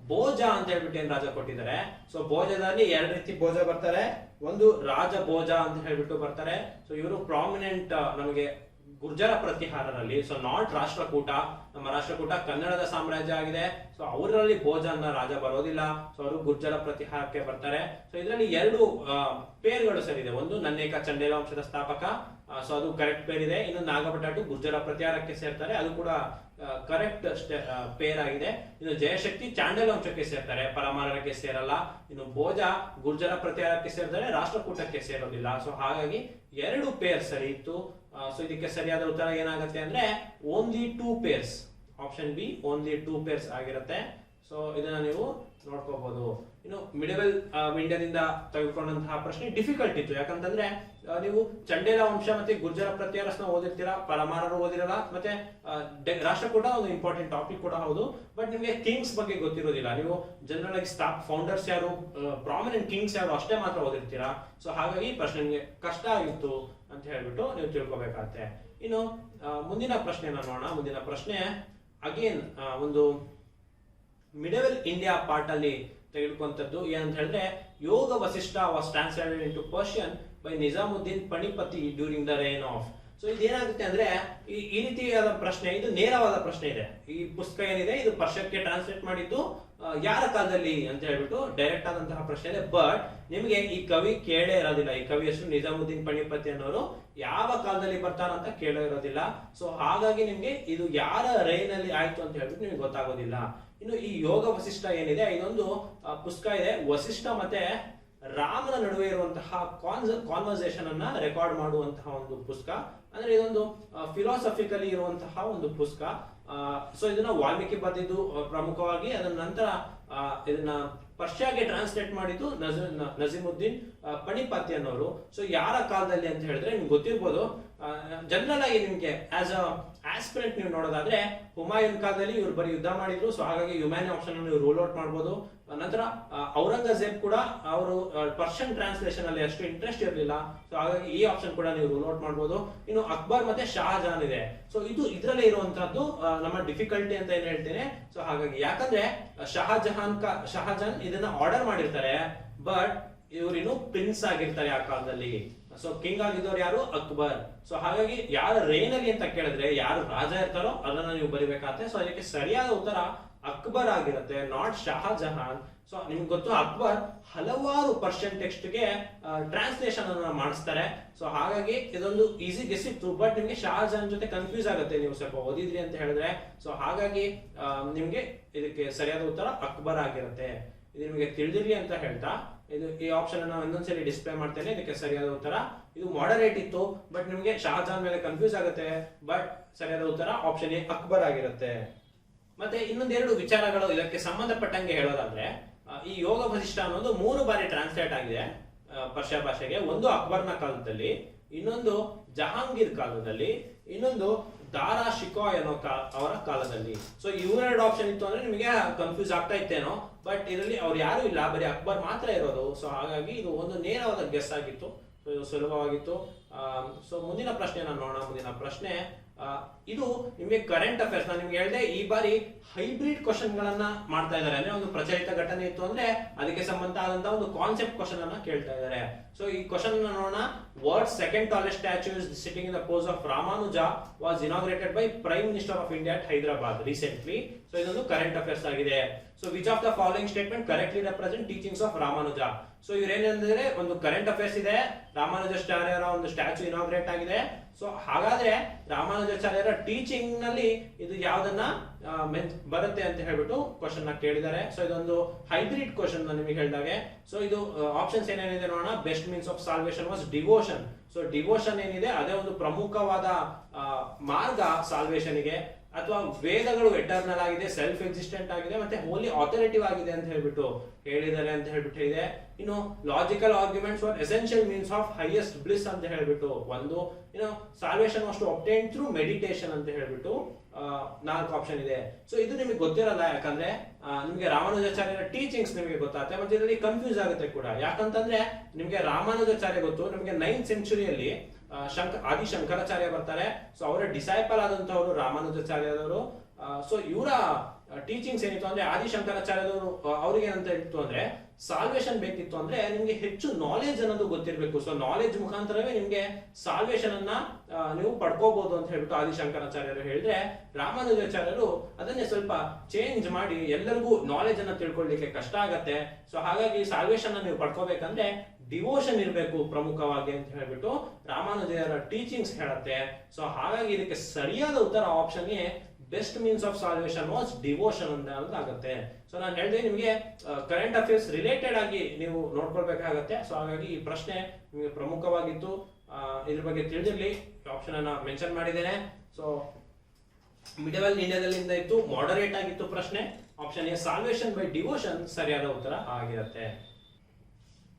ಭೋಜ ಅಂತ ಹೇಳ್ಬಿಟ್ಟು ಏನ್ ರಾಜ ಕೊಟ್ಟಿದ್ದಾರೆ. ಸೊ ಭೋಜದಲ್ಲಿ 2 ರೀತಿ ಭೋಜ ಬರ್ತಾರೆ. ಒಂದು ರಾಜ ಭೋಜ ಅಂತ ಹೇಳ್ಬಿಟ್ಟು ಬರ್ತಾರೆ. ಸೊ ಇವರು ಪ್ರಾಮಿನೆಂಟ್ ನಮಗೆ ಗುರ್ಜರ ಪ್ರತಿಹಾರರಲ್ಲಿ. ಸೊ ನಾಟ್ ರಾಷ್ಟ್ರಕೂಟ, ನಮ್ಮ ರಾಷ್ಟ್ರಕೂಟ ಕನ್ನಡದ ಸಾಮ್ರಾಜ್ಯ ಆಗಿದೆ. ಸೊ ಅವರಲ್ಲಿ ಭೋಜ ಅನ್ನೋ ರಾಜ ಬರೋದಿಲ್ಲ. ಸೊ ಅವರು ಗುರ್ಜರ ಪ್ರತಿಹಾರಕ್ಕೆ ಬರ್ತಾರೆ. ಸೊ ಇದರಲ್ಲಿ 2 ಪೇರ್ಗಳು ಸರಿ ಇದೆ. ಒಂದು ನನ್ನೇಕ ಚಂಡೇಲ ವಂಶದ ಸ್ಥಾಪಕ, ಸೊ ಅದು ಕರೆಕ್ಟ್ ಪೇರ್ ಇದೆ. ಇನ್ನು ನಾಗಭಟ 2 ಗುರ್ಜರ ಪ್ರತಿಹಾರಕ್ಕೆ ಸೇರ್ತಾರೆ, ಅದು ಕೂಡ ಕರೆಕ್ಟ್ ಪೇರ್ ಆಗಿದೆ. ಇನ್ನು ಜಯಶಕ್ತಿ ಚಾಂಡೇಲ ವಂಶಕ್ಕೆ ಸೇರ್ತಾರೆ, ಪರಮಾರಕ್ಕೆ ಸೇರಲ್ಲ. ಇನ್ನು ಭೋಜ ಗುರ್ಜರ ಪ್ರತಿಹಾರಕ್ಕೆ ಸೇರ್ತಾರೆ, ರಾಷ್ಟ್ರಕೂಟಕ್ಕೆ ಸೇರೋದಿಲ್ಲ. ಸೊ ಹಾಗಾಗಿ 2 ಪೇರ್ ಸರಿ ಇತ್ತು. ಸೊ ಇದಕ್ಕೆ ಸರಿಯಾದ ಉತ್ತರ ಏನಾಗುತ್ತೆ ಅಂದ್ರೆ only 2 pairs, option B only 2 pairs ಆಗಿರುತ್ತೆ. ಸೊ ಇದನ್ನ ನೀವು ನೋಡ್ಕೋಬಹುದು. ಇನ್ನು ಮಿಡಲ್ ಇಂಡಿಯಾದಿಂದ ತೆಗೆದುಕೊಂಡಂತಹ ಪ್ರಶ್ನೆ ಡಿಫಿಕಲ್ಟ್ ಇತ್ತು. ಯಾಕಂತಂದ್ರೆ ನೀವು ಚಂಡೇಲ ವಂಶ ಮತ್ತೆ ಗುರ್ಜರ ಪ್ರತಿಹಾರಸ್ನ ಓದಿರ್ತೀರಾ, ಪರಮಾರರು ಓದಿರಲ್ಲ. ಮತ್ತೆ ರಾಷ್ಟ್ರಕೂಟ ಒಂದು ಇಂಪಾರ್ಟೆಂಟ್ ಟಾಪಿಕ್ ಕೂಡ ಹೌದು. ಬಟ್ ನಿಮಗೆ ಕಿಂಗ್ಸ್ ಬಗ್ಗೆ ಗೊತ್ತಿರೋದಿಲ್ಲ. ನೀವು ಜನರಲ್ ಆಗಿ ಫೌಂಡರ್ಸ್ ಯಾರು, ಪ್ರಾಮಿನೆಂಟ್ ಕಿಂಗ್ಸ್ ಯಾರು ಅಷ್ಟೇ ಮಾತ್ರ ಓದಿರ್ತೀರಾ. ಸೊ ಹಾಗಾಗಿ ಪ್ರಶ್ನೆ ನಿಮಗೆ ಕಷ್ಟ ಆಗಿತ್ತು ಅಂತ ಹೇಳ್ಬಿಟ್ಟು ನೀವು ತಿಳ್ಕೊಬೇಕಾಗತ್ತೆ. ಇನ್ನು ಮುಂದಿನ ಪ್ರಶ್ನೆನ ನೋಡೋಣ. ಮುಂದಿನ ಪ್ರಶ್ನೆ ಅಗೇನ್ ಒಂದು ಮಿಡಲ್ ಇಂಡಿಯಾ ಪಾರ್ಟ್ ಅಲ್ಲಿ ತೆಗೆದುಕೊಂತದ್ದು. ಏನಂತ ಹೇಳಿದ್ರೆ Yoga Vasishtha was translated into Persian by Nizamuddin Panipati during the reign of. So ಇದೇನಾಗುತ್ತೆ ಅಂದ್ರೆ ಈ ರೀತಿಯಾದ ಪ್ರಶ್ನೆ, ಇದು ನೇರವಾದ ಪ್ರಶ್ನೆ ಇದೆ. ಈ ಪುಸ್ತಕ ಏನಿದೆ ಇದು ಪರ್ಷಿಯಕ್ಕೆ ಟ್ರಾನ್ಸ್ಲೇಟ್ ಮಾಡಿದ್ದು ಯಾರ ಕಾಲದಲ್ಲಿ ಅಂತ ಹೇಳ್ಬಿಟ್ಟು ಡೈರೆಕ್ಟ್ ಆದಂತಹ ಪ್ರಶ್ನೆ ಇದೆ. ಬಟ್ ನಿಮಗೆ ಈ ಕವಿ ಕೇಳೇ ಇರೋದಿಲ್ಲ. ಈ ಕವಿ ಹೆಸರು ನಿಜಾಮುದ್ದೀನ್ ಪಣಿಪತಿ ಅನ್ನೋರು ಯಾವ ಕಾಲದಲ್ಲಿ ಬರ್ತಾರಂತ ಕೇಳೇ ಇರೋದಿಲ್ಲ. ಸೊ ಹಾಗಾಗಿ ನಿಮ್ಗೆ ಇದು ಯಾರ ರೈನ್ ಅಲ್ಲಿ ಆಯ್ತು ಅಂತ ಹೇಳ್ಬಿಟ್ಟು ನಿಮ್ಗೆ ಗೊತ್ತಾಗೋದಿಲ್ಲ. ಇನ್ನು ಈ ಯೋಗ ವಸಿಷ್ಠ ಏನಿದೆ ಇದೊಂದು ಪುಸ್ತಕ ಇದೆ. ವಸಿಷ್ಠ ಮತ್ತೆ ರಾಮನ ನಡುವೆ ಇರುವಂತಹ ಕಾನ್ವರ್ಸೇಷನ್ ಅನ್ನ ರೆಕಾರ್ಡ್ ಮಾಡುವಂತಹ ಒಂದು ಪುಸ್ತಕ. ಅಂದ್ರೆ ಇದೊಂದು ಫಿಲಾಸಫಿಕಲಿ ಇರುವಂತಹ ಒಂದು ಪುಸ್ತಕ. ಸೊ ಇದನ್ನ ವಾಲ್ಮೀಕಿ ಬರೆದಿದ್ದು ಪ್ರಮುಖವಾಗಿ, ಅದರ ನಂತರ ಇದನ್ನ ಪರ್ಷಿಯಾಗೆ ಟ್ರಾನ್ಸ್ಲೇಟ್ ಮಾಡಿದ್ದು ನಜೀಮುದ್ದೀನ್ ಪಣಿಪತಿ ಅನ್ನೋರು. ಸೊ ಯಾರ ಕಾಲದಲ್ಲಿ ಅಂತ ಹೇಳಿದ್ರೆ ನಿಮ್ಗೆ ಗೊತ್ತಿರ್ಬೋದು, ಜನರಲ್ ಆಗಿ ನಿಮ್ಗೆ ಆಸ್ ಆಸ್ಪಿರೆಂಟ್ ನೀವು ನೋಡೋದಾದ್ರೆ ಹುಮಾಯೂನ್ ಕಾಲದಲ್ಲಿ ಇವ್ರು ಬರೀ ಯುದ್ಧ ಮಾಡಿದ್ರು. ಸೊ ಹಾಗಾಗಿ ಹ್ಯುಮ್ಯಾನಿ ಆಪ್ಷನ್ ನೀವು ರೂಲ್ ಔಟ್ ಮಾಡ್ಬೋದು. ನಂತರ ಔರಂಗಜೇಬ್ ಕೂಡ ಅವರು ಪರ್ಷಿಯನ್ ಟ್ರಾನ್ಸ್ಲೇಷನ್ ಅಲ್ಲಿ ಅಷ್ಟು ಇಂಟ್ರೆಸ್ಟ್ ಇರಲಿಲ್ಲ. ಸೊ ಹಾಗಾಗಿ ಈ ಆಪ್ಷನ್ ಕೂಡ ನೀವು ರೂಲ್ ಔಟ್ ಮಾಡ್ಬೋದು. ಇನ್ನು ಅಕ್ಬರ್ ಮತ್ತೆ ಶಹಜಹಾನ್ ಇದೆ. ಸೊ ಇದು ಇದರಲ್ಲೇ ಇರುವಂತಹದ್ದು ನಮ್ಮ ಡಿಫಿಕಲ್ಟಿ ಅಂತ ಏನ್ ಹೇಳ್ತೇನೆ. ಸೊ ಹಾಗಾಗಿ ಯಾಕಂದ್ರೆ ಶಹಜಹಾನ್ ಇದನ್ನ ಆರ್ಡರ್ ಮಾಡಿರ್ತಾರೆ, ಬಟ್ ಇವ್ರು ಇನ್ನು ಪ್ರಿನ್ಸ್ ಆಗಿರ್ತಾರೆ ಆ ಕಾಲದಲ್ಲಿ. ಸೊ ಕಿಂಗ್ ಆಗಿದ್ದವ್ರು ಯಾರು? ಅಕ್ಬರ್. ಸೊ ಹಾಗಾಗಿ ಯಾರ ರೇನ್ ಅಲ್ಲಿ ಅಂತ ಕೇಳಿದ್ರೆ ಯಾರು ರಾಜ ಇರ್ತಾರೋ ಅದನ್ನ ನೀವು ಬರಿಬೇಕಾಗತ್ತೆ. ಸೊ ಅದಕ್ಕೆ ಸರಿಯಾದ ಉತ್ತರ ಅಕ್ಬರ್ ಆಗಿರುತ್ತೆ, ನಾಟ್ ಶಹಜಹಾನ್. ಸೊ ನಿಮ್ಗೆ ಗೊತ್ತು, ಅಕ್ಬರ್ ಹಲವಾರು ಪರ್ಷಿಯನ್ ಟೆಕ್ಸ್ಟ್ ಗೆ ಟ್ರಾನ್ಸ್ಲೇಷನ್ ಅನ್ನ ಮಾಡಿಸ್ತಾರೆ. ಸೊ ಹಾಗಾಗಿ ಇದೊಂದು ಈಸಿ ಗೆಸ್ ಇತ್ತು, ಬಟ್ ನಿಮ್ಗೆ ಶಹಜಹಾನ್ ಜೊತೆ ಕನ್ಫ್ಯೂಸ್ ಆಗುತ್ತೆ ನೀವು ಸ್ವಲ್ಪ ಓದಿದ್ರಿ ಅಂತ ಹೇಳಿದ್ರೆ. ಸೊ ಹಾಗಾಗಿ ನಿಮ್ಗೆ ಇದಕ್ಕೆ ಸರಿಯಾದ ಉತ್ತರ ಅಕ್ಬರ್ ಆಗಿರುತ್ತೆ. ಇದು ನಿಮಗೆ ತಿಳಿದಿರ್ಲಿ ಅಂತ ಹೇಳ್ತಾ ಈ ಆಪ್ಷನ್ ಅನ್ನ ಒಂದೊಂದ್ಸರಿ ಡಿಸ್ಪ್ಲೇ ಮಾಡ್ತೇನೆ. ಇದಕ್ಕೆ ಸರಿಯಾದ ಉತ್ತರ ಇದು ಮಾಡರೇಟ್ ಇತ್ತು, ಬಟ್ ನಿಮಗೆ ಶಹಜಹಾನ್ ಮೇಲೆ ಕನ್ಫ್ಯೂಸ್ ಆಗುತ್ತೆ. ಬಟ್ ಸರಿಯಾದ ಉತ್ತರ ಆಪ್ಷನ್ ಎ ಅಕ್ಬರ್ ಆಗಿರುತ್ತೆ. ಮತ್ತೆ ಇನ್ನೊಂದೆರಡು ವಿಚಾರಗಳು ಇದಕ್ಕೆ ಸಂಬಂಧಪಟ್ಟಂಗೆ ಹೇಳೋದಾದ್ರೆ, ಈ ಯೋಗ ವಸಿಷ್ಠ ಅನ್ನೋದು 3 ಬಾರಿ ಟ್ರಾನ್ಸ್ಲೇಟ್ ಆಗಿದೆ ಪರ್ಷಿಯಾ ಭಾಷೆಗೆ. ಒಂದು ಅಕ್ಬರ್ನ ಕಾಲದಲ್ಲಿ, ಇನ್ನೊಂದು ಜಹಾಂಗೀರ್ ಕಾಲದಲ್ಲಿ, ಇನ್ನೊಂದು ದಾರಾ ಶಿಕಾಯ್ ಅನ್ನೋ ಅವರ ಕಾಲದಲ್ಲಿ. ಸೊ ಇವೆರಡು ಆಪ್ಷನ್ ಇತ್ತು ಅಂದ್ರೆ ನಿಮಗೆ ಕನ್ಫ್ಯೂಸ್ ಆಗ್ತಾ ಇತ್ತೇನೋ, ಬಟ್ ಇದರಲ್ಲಿ ಅವ್ರು ಯಾರು ಇಲ್ಲ, ಬರೀ ಅಕ್ಬರ್ ಮಾತ್ರ ಇರೋದು. ಸೊ ಹಾಗಾಗಿ ಇದು ಒಂದು ನೇರವಾದ ಗೆಸ್ ಆಗಿತ್ತು. ಸೊ ಇದು ಸುಲಭವಾಗಿತ್ತು. ಸೊ ಮುಂದಿನ ಪ್ರಶ್ನೆ ನೋಡೋಣ. ಮುಂದಿನ ಪ್ರಶ್ನೆ ಇದು ನಿಮಗೆ ಕರೆಂಟ್ ಅಫೇರ್ಸ್. ನಾನು ನಿಮ್ಗೆ ಹೇಳಿದೆ ಈ ಬಾರಿ ಹೈಬ್ರಿಡ್ ಕ್ವಶನ್ ಗಳನ್ನ ಮಾಡ್ತಾ ಇದ್ದಾರೆ. ಅಂದ್ರೆ ಒಂದು ಪ್ರಚಲಿತ ಘಟನೆ ಇತ್ತು ಅಂದ್ರೆ ಅದಕ್ಕೆ ಸಂಬಂಧ ಆದಂತಹ ಒಂದು ಕಾನ್ಸೆಪ್ಟ್ ಕ್ವಶನ್ ಅನ್ನ ಕೇಳ್ತಾ ಇದ್ದಾರೆ. ಸೊ ಈ ಕ್ವಶನ್ ನೋಡೋಣ. World second tallest statue is sitting in the pose of Ramanuja was inaugurated by prime minister of India at Hyderabad recently. So ಇದೊಂದು ಕರೆಂಟ್ ಅಫೇರ್ಸ್ ಆಗಿದೆ. So which of the following statement correctly represent teachings of Ramanuja. So ಇವ್ರೇನಂದ್ರೆ ಒಂದು current affairs ಇದೆ, ರಾಮಾನುಜಾಚಾರ್ಯರ ಒಂದು statue inaugurate ಆಗಿದೆ. So ಹಾಗಾದ್ರೆ ರಾಮಾನುಜಾಚಾರ್ಯರ teaching ನಲ್ಲಿ ಇದು ಯಾವ್ದನ್ನ ಬರುತ್ತೆ ಅಂತ ಹೇಳ್ಬಿಟ್ಟು ಕ್ವಶನ್ ನ ಕೇಳಿದ್ದಾರೆ. ಸೊ ಇದೊಂದು ಹೈಬ್ರಿಡ್ ಕ್ವಶನ್ ನಿಮಗೆ ಹೇಳಿದಾಗೆ. ಸೊ ಇದು ಆಪ್ಷನ್ಸ್ ಏನೇನಿದೆ ನೋಡೋಣ. Best means of salvation was devotion. So devotion ಏನಿದೆ ಅದೇ ಒಂದು ಪ್ರಮುಖವಾದ ಮಾರ್ಗ ಸಾಲ್ವೇಷನ್ ಗೆ. ಅಥವಾ ವೇದಗಳು ಎಟರ್ನಲ್ ಆಗಿದೆ, ಸೆಲ್ಫ್ ಎಕ್ಸಿಸ್ಟೆಂಟ್ ಆಗಿದೆ, ಮತ್ತೆ ಹೋಲಿ ಅಥಾರಿಟಿವ್ ಆಗಿದೆ ಅಂತ ಹೇಳ್ಬಿಟ್ಟು ಹೇಳಿದ್ದಾರೆ ಅಂತ ಹೇಳ್ಬಿಟ್ಟು ಇದೆ. ಇನ್ನು logical arguments for essential means of highest bliss ಅಂತ ಹೇಳ್ಬಿಟ್ಟು ಒಂದು. ಇನ್ನು salvation was to obtain through meditation ಅಂತ ಹೇಳ್ಬಿಟ್ಟು 4 ಆಪ್ಷನ್ ಇದೆ. ಸೊ ಇದು ನಿಮಗೆ ಗೊತ್ತಿರಲ್ಲ, ಯಾಕಂದ್ರೆ ನಿಮಗೆ ರಾಮಾನುಜಾಚಾರ್ಯರ ಟೀಚಿಂಗ್ಸ್ ನಿಮಗೆ ಗೊತ್ತಾಗುತ್ತೆ, ಮತ್ತೆ ಇದರಲ್ಲಿ ಕನ್ಫ್ಯೂಸ್ ಆಗುತ್ತೆ ಕೂಡ. ಯಾಕಂತಂದ್ರೆ ನಿಮಗೆ ರಾಮಾನುಜಾಚಾರ್ಯ ಗೊತ್ತು, ನಿಮಗೆ 9th ಸೆಂಚುರಿಯಲ್ಲಿ ಆದಿ ಶಂಕರಾಚಾರ್ಯ ಬರ್ತಾರೆ. ಸೊ ಅವರ ಡಿಸೈಪಲ್ ಆದಂತವರು ರಾಮಾನುಜಾಚಾರ್ಯದವರು. ಸೊ ಇವರ ಟೀಚಿಂಗ್ಸ್ ಏನಿತ್ತು ಅಂದ್ರೆ ಆದಿ ಶಂಕರಾಚಾರ್ಯದವರು ಅವ್ರಿಗೆ ಏನಂತ ಇತ್ತು ಅಂದ್ರೆ ಸಾಲ್ವೇಷನ್ ಬೇಕಿತ್ತು ಅಂದ್ರೆ ನಿಮ್ಗೆ ಹೆಚ್ಚು ನಾಲೆಜ್ ಅನ್ನೋದು ಗೊತ್ತಿರಬೇಕು. ಸೊ ನಾಲೆಜ್ ಮುಖಾಂತರವೇ ನಿಮ್ಗೆ ಸಾಲ್ವೇಷನ್ ಅನ್ನ ನೀವು ಪಡ್ಕೋಬಹುದು ಅಂತ ಹೇಳ್ಬಿಟ್ಟು ಆದಿ ಶಂಕರಾಚಾರ್ಯರು ಹೇಳಿದ್ರೆ, ರಾಮಾನುಜಾಚಾರ್ಯರು ಅದನ್ನೇ ಸ್ವಲ್ಪ ಚೇಂಜ್ ಮಾಡಿ ಎಲ್ಲರಿಗೂ ನಾಲೆಜ್ ಅನ್ನ ತಿಳ್ಕೊಳ್ಳಿಕ್ಕೆ ಕಷ್ಟ ಆಗತ್ತೆ. ಸೊ ಹಾಗಾಗಿ ಸಾಲ್ವೇಷನ್ ಅನ್ನ ನೀವು ಪಡ್ಕೋಬೇಕಂದ್ರೆ ಡಿವೋಷನ್ ಇರಬೇಕು ಪ್ರಮುಖವಾಗಿ ಅಂತ ಹೇಳ್ಬಿಟ್ಟು ರಾಮಾನುಜರ ಟೀಚಿಂಗ್ಸ್ ಹೇಳುತ್ತೆ. ಸೊ ಹಾಗಾಗಿ ಇದಕ್ಕೆ ಸರಿಯಾದ ಉತ್ತರ option A best means of salvation was devotion ಅಂತ ಆಗುತ್ತೆ. ಸೊ ನಾನು ಹೇಳಿದೆ ನಿಮಗೆ ಕರೆಂಟ್ ಅಫೇರ್ಸ್ ರಿಲೇಟೆಡ್ ಆಗಿ ನೀವು ನೋಡ್ಕೊಳ್ಬೇಕಾಗತ್ತೆ. ಸೊ ಹಾಗಾಗಿ ಈ ಪ್ರಶ್ನೆ ನಿಮಗೆ ಪ್ರಮುಖವಾಗಿತ್ತು, ಇದ್ರ ಬಗ್ಗೆ ತಿಳಿದಿರ್ಲಿ. ಆಪ್ಷನ್ ಅನ್ನ ಮೆನ್ಷನ್ ಮಾಡಿದ್ದೇನೆ. ಸೊ ಮಿಡಲ್ ಇಂಡಿಯಾದಲ್ಲಿಂದ ಇತ್ತು, ಮಾಡರೇಟ್ ಆಗಿತ್ತು ಪ್ರಶ್ನೆ. Option A salvation by devotion ಸರಿಯಾದ ಉತ್ತರ ಆಗಿರುತ್ತೆ.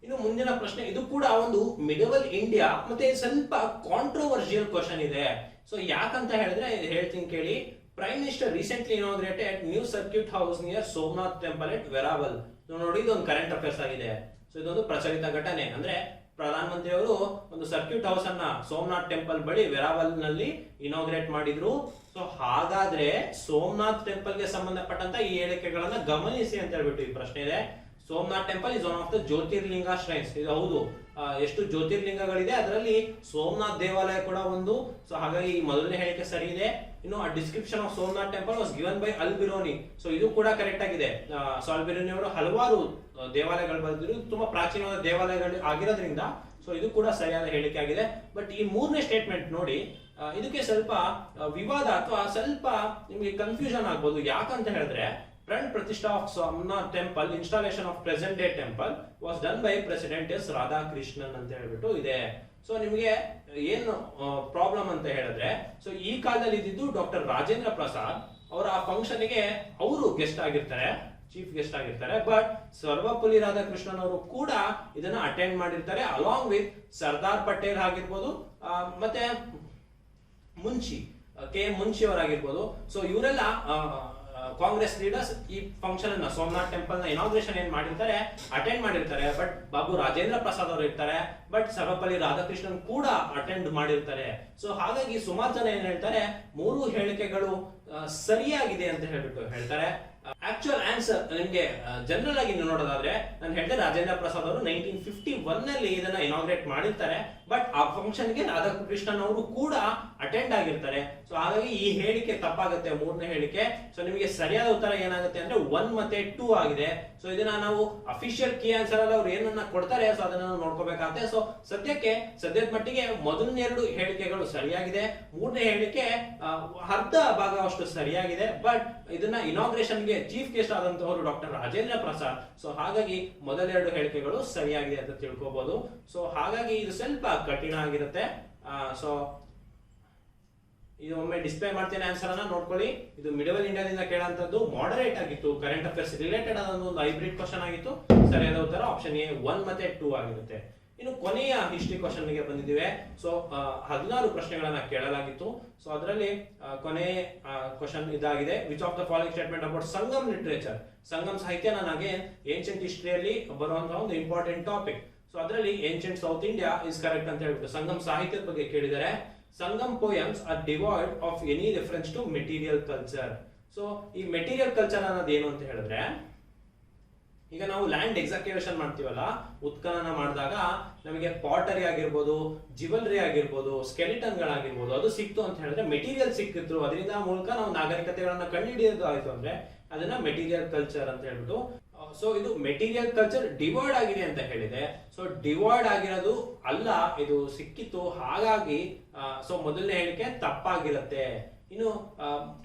ಇನ್ನು ಮುಂದಿನ ಪ್ರಶ್ನೆ, ಇದು ಕೂಡ ಒಂದು ಮಿಡಲ್ ಇಂಡಿಯಾ ಮತ್ತೆ ಸ್ವಲ್ಪ ಕಾಂಟ್ರವರ್ಷಿಯಲ್ ಕ್ವಶನ್ ಇದೆ. ಸೊ ಯಾಕಂತ ಹೇಳಿದ್ರೆ ಹೇಳ್ತೀನಿ ಕೇಳಿ. Prime minister recently inaugurated new circuit house near Somnath temple at Veraval. ನೋಡಿ ಇದೊಂದು ಕರೆಂಟ್ ಅಫೇರ್ಸ್ ಆಗಿದೆ. ಸೊ ಇದೊಂದು ಪ್ರಚಲಿತ ಘಟನೆ. ಅಂದ್ರೆ ಪ್ರಧಾನ ಮಂತ್ರಿ ಅವರು ಒಂದು ಸರ್ಕ್ಯೂಟ್ ಹೌಸ್ ಅನ್ನ ಸೋಮನಾಥ್ ಟೆಂಪಲ್ ಬಳಿ ವೆರಾವಲ್ ನಲ್ಲಿ ಇನಾಗ್ರೇಟ್ ಮಾಡಿದ್ರು. ಸೊ ಹಾಗಾದ್ರೆ ಸೋಮನಾಥ್ ಟೆಂಪಲ್ ಗೆ ಸಂಬಂಧಪಟ್ಟಂತ ಈ ಹೇಳಿಕೆಗಳನ್ನ ಗಮನಿಸಿ ಅಂತ ಹೇಳ್ಬಿಟ್ಟು ಈ ಪ್ರಶ್ನೆ ಇದೆ. Somnath temple is one of the Jyotirlinga shrines. ಇದು ಹೌದು, ಎಷ್ಟು ಜ್ಯೋತಿರ್ಲಿಂಗಗಳಿದೆ ಅದರಲ್ಲಿ ಸೋಮನಾಥ್ ದೇವಾಲಯ ಕೂಡ ಒಂದು. ಸೊ ಹಾಗಾಗಿ ಮೊದಲನೇ ಹೇಳಿಕೆ ಸರಿ ಇದೆ. ಇನ್ನು ಆ description of Somnath temple was given by ಅಲ್ ಬಿರೋನಿ. ಸೊ ಇದು ಕೂಡ ಕರೆಕ್ಟ್ ಆಗಿದೆ. ಸೊ ಅಲ್ ಬಿರೋನಿ ಅವರು ಹಲವಾರು ದೇವಾಲಯಗಳು ಬರೆದಿರು, ತುಂಬಾ ಪ್ರಾಚೀನವಾದ ದೇವಾಲಯಗಳು ಆಗಿರೋದ್ರಿಂದ ಸೊ ಇದು ಕೂಡ ಸರಿಯಾದ ಹೇಳಿಕೆ ಆಗಿದೆ. ಬಟ್ ಈ 3ನೇ ಸ್ಟೇಟ್ಮೆಂಟ್ ನೋಡಿ, ಇದಕ್ಕೆ ಸ್ವಲ್ಪ ವಿವಾದ ಅಥವಾ ಸ್ವಲ್ಪ ನಿಮಗೆ ಕನ್ಫ್ಯೂಷನ್ ಆಗ್ಬೋದು. ಯಾಕಂತ ಹೇಳಿದ್ರೆ Pran Pratishtha of Somnath temple, installation of present day temple was done by President S. Radhakrishnan ಅಂತ ಹೇಳ್ಬಿಟ್ಟು ಇದೆ. ಸೊ ನಿಮಗೆ ಏನು ಪ್ರಾಬ್ಲಮ್ ಅಂತ ಹೇಳಿದ್ರೆ, ಸೊ ಈ ಕಾಲದಲ್ಲಿ ಇದ್ದಿದ್ದು ಡಾಕ್ಟರ್ ರಾಜೇಂದ್ರ ಪ್ರಸಾದ್ ಅವರ ಆ ಫಂಕ್ಷನ್ ಗೆ ಅವರು ಗೆಸ್ಟ್ ಆಗಿರ್ತಾರೆ, ಚೀಫ್ ಗೆಸ್ಟ್ ಆಗಿರ್ತಾರೆ. ಬಟ್ ಸರ್ವಪಲ್ಲಿ ರಾಧಾಕೃಷ್ಣನ್ ಅವರು ಕೂಡ ಇದನ್ನ ಅಟೆಂಡ್ ಮಾಡಿರ್ತಾರೆ, ಅಲಾಂಗ್ ವಿತ್ ಸರ್ದಾರ್ ಪಟೇಲ್ ಆಗಿರ್ಬೋದು, ಮತ್ತೆ ಮುನ್ಷಿ ಮುನ್ಷಿ ಅವರಾಗಿರ್ಬೋದು. ಸೊ ಇವರೆಲ್ಲ ಕಾಂಗ್ರೆಸ್ ಲೀಡರ್ಸ್ ಈ ಫಂಕ್ಷನ್ ಅನ್ನ, ಸೋಮನಾಥ್ ಟೆಂಪಲ್ ನ ಇನಾಗ್ರೇಷನ್ ಏನ್ ಮಾಡಿರ್ತಾರೆ, ಅಟೆಂಡ್ ಮಾಡಿರ್ತಾರೆ. ಬಟ್ ಬಾಬು ರಾಜೇಂದ್ರ ಪ್ರಸಾದ್ ಅವರು ಇರ್ತಾರೆ, ಬಟ್ ಸರ್ವಪಲ್ಲಿ ರಾಧಾಕೃಷ್ಣನ್ ಕೂಡ ಅಟೆಂಡ್ ಮಾಡಿರ್ತಾರೆ. ಸೊ ಹಾಗಾಗಿ ಸುಮಾರು ಜನ ಏನ್ ಹೇಳ್ತಾರೆ, ಮೂರು ಹೇಳಿಕೆಗಳು ಸರಿಯಾಗಿದೆ ಅಂತ ಹೇಳ್ತಾರೆ. ಆಕ್ಚುಯಲ್ ಆನ್ಸರ್ ನಿಮ್ಗೆ ಜನರಲ್ ಆಗಿ ನೋಡೋದಾದ್ರೆ, ನಾನು ಹೇಳಿದೆ ರಾಜೇಂದ್ರ ಪ್ರಸಾದ್ ಅವರು 1951 ನಲ್ಲಿ ಇದನ್ನ ಇನಾಗ್ರೇಟ್ ಮಾಡಿರ್ತಾರೆ. ಬಟ್ ಆ ಫಂಕ್ಷನ್ ಗೆ ರಾಧಾಕೃಷ್ಣನ್ ಅವರು ಕೂಡ ಅಟೆಂಡ್ ಆಗಿರ್ತಾರೆ. ಸೊ ಹಾಗಾಗಿ ಈ ಹೇಳಿಕೆ ತಪ್ಪಾಗುತ್ತೆ, ಮೂರನೇ ಹೇಳಿಕೆ. ಸೊ ನಿಮಗೆ ಸರಿಯಾದ ಉತ್ತರ ಏನಾಗುತ್ತೆ ಅಂದ್ರೆ 1 ಮತ್ತೆ 2 ಆಗಿದೆ. ಸೊ ಇದನ್ನ ನಾವು ಅಫಿಷಿಯಲ್ ಕೀ ಆನ್ಸರ್ ಅಲ್ಲಿ ಅವ್ರು ಏನನ್ನ ಕೊಡ್ತಾರೆ, ಸೊ ಅದನ್ನ ನಾವು ನೋಡ್ಕೋಬೇಕಾಗುತ್ತೆ. ಸೊ ಸದ್ಯದ ಮಟ್ಟಿಗೆ ಮೊದಲನೇ 2 ಹೇಳಿಕೆಗಳು ಸರಿಯಾಗಿದೆ, ಮೂರನೇ ಹೇಳಿಕೆ ಅರ್ಧ ಭಾಗವಷ್ಟು ಸರಿಯಾಗಿದೆ. ಬಟ್ ಇದನ್ನ ಇನಾಗ್ರೇಷನ್ ಗೆ ಚೀಫ್ ಗೆಸ್ಟ್ ಆದಂತವರು ಡಾಕ್ಟರ್ ರಾಜೇಂದ್ರ ಪ್ರಸಾದ್. ಸೊ ಹಾಗಾಗಿ ಮೊದಲ 2 ಹೇಳಿಕೆಗಳು ಸರಿಯಾಗಿದೆ ಅಂತ ತಿಳ್ಕೋಬಹುದು. ಸೊ ಹಾಗಾಗಿ ಇದು ಸ್ವಲ್ಪ ಕಠಿಣ ಆಗಿರುತ್ತೆ. ಸೊ ಇದು ಒಮ್ಮೆ ಡಿಸ್ಪ್ಲೇ ಮಾಡ್ತೇನೆ, ಆನ್ಸರ್ ಅನ್ನ ನೋಡ್ಕೊಳ್ಳಿ. ಇದು ಮಿಡಲ್ ಇಂಡಿಯಾದಿಂದ ಕೇಳಂತದ್ದು, ಮಾಡರೇಟ್ ಆಗಿತ್ತು, ಕರೆಂಟ್ ಅಫೇರ್ಸ್ ರಿಲೇಟೆಡ್ ಆದ ಒಂದು ಹೈಬ್ರಿಡ್ ಕ್ವಶನ್ ಆಗಿತ್ತು. ಸರಿಯಾದ ಉತ್ತರ ಆಪ್ಷನ್ ಎ 1 ಮತ್ತೆ 2 ಆಗಿರುತ್ತೆ. ಇನ್ನು ಕೊನೆಯ ಹಿಸ್ಟ್ರಿ ಕ್ವಶನ್ ಗೆ ಬಂದಿದ್ದೇವೆ. ಸೊ 16 ಪ್ರಶ್ನೆಗಳನ್ನ ಕೇಳಲಾಗಿತ್ತು. ಸೊ ಅದರಲ್ಲಿ ಕೊನೆ ಕ್ವಶನ್ ಇದಾಗಿದೆ, which of the following statement about Sangam literature, Sangam ಸಾಹಿತ್ಯ, ನನಗೆ ಏನ್ಷಿಯಂಟ್ ಹಿಸ್ಟ್ರಿಯಲ್ಲಿ ಬರುವಂತಹ ಒಂದು ಇಂಪಾರ್ಟೆಂಟ್ ಟಾಪಿಕ್. ಸೊ ಅದರಲ್ಲಿ ancient south India is correct ಅಂತ ಹೇಳ್ಬಿಟ್ಟು ಸಂಗಮ್ ಸಾಹಿತ್ಯದ ಬಗ್ಗೆ ಕೇಳಿದರೆ, Sangam poems are divide of any reference to material culture. So ಈ ಮೆಟೀರಿಯಲ್ ಕಲ್ಚರ್ ಅನ್ನೋದು ಏನು ಅಂತ ಹೇಳಿದ್ರೆ, ಈಗ ನಾವು ಲ್ಯಾಂಡ್ ಎಕ್ಸಾಕ್ಯುವೇಷನ್ ಮಾಡ್ತೀವಲ್ಲ, ಉತ್ಖನನ ಮಾಡಿದಾಗ ನಮಗೆ ಪಾಟರಿ ಆಗಿರ್ಬೋದು, ಜಿವೆಲ್ರಿ ಆಗಿರ್ಬೋದು, ಸ್ಕೆಲಿಟನ್ ಗಳಾಗಿರ್ಬೋದು, ಅದು ಸಿಕ್ತು ಅಂತ ಹೇಳಿದ್ರೆ ಮೆಟೀರಿಯಲ್ ಸಿಕ್ಕಿದ್ರು, ಅದರಿಂದ ಮೂಲಕ ನಾವು ನಾಗರಿಕತೆಗಳನ್ನ ಕಂಡುಹಿಡಿಯೋದು ಆಯ್ತು ಅಂದ್ರೆ ಅದನ್ನ ಮೆಟೀರಿಯಲ್ ಕಲ್ಚರ್ ಅಂತ ಹೇಳ್ಬಿಟ್ಟು. ಸೊ ಇದು ಮೆಟೀರಿಯಲ್ ಕಲ್ಚರ್ ಡಿವೈಡ್ ಆಗಿದೆ ಅಂತ ಹೇಳಿದೆ. ಸೊ ಡಿವೈಡ್ ಆಗಿರೋದು ಅಲ್ಲ, ಇದು ಸಿಕ್ಕಿತ್ತು. ಹಾಗಾಗಿ ಸೊ ಮೊದಲನೇ ಹೇಳಿಕೆ ತಪ್ಪಾಗಿರುತ್ತೆ. ಇನ್ನು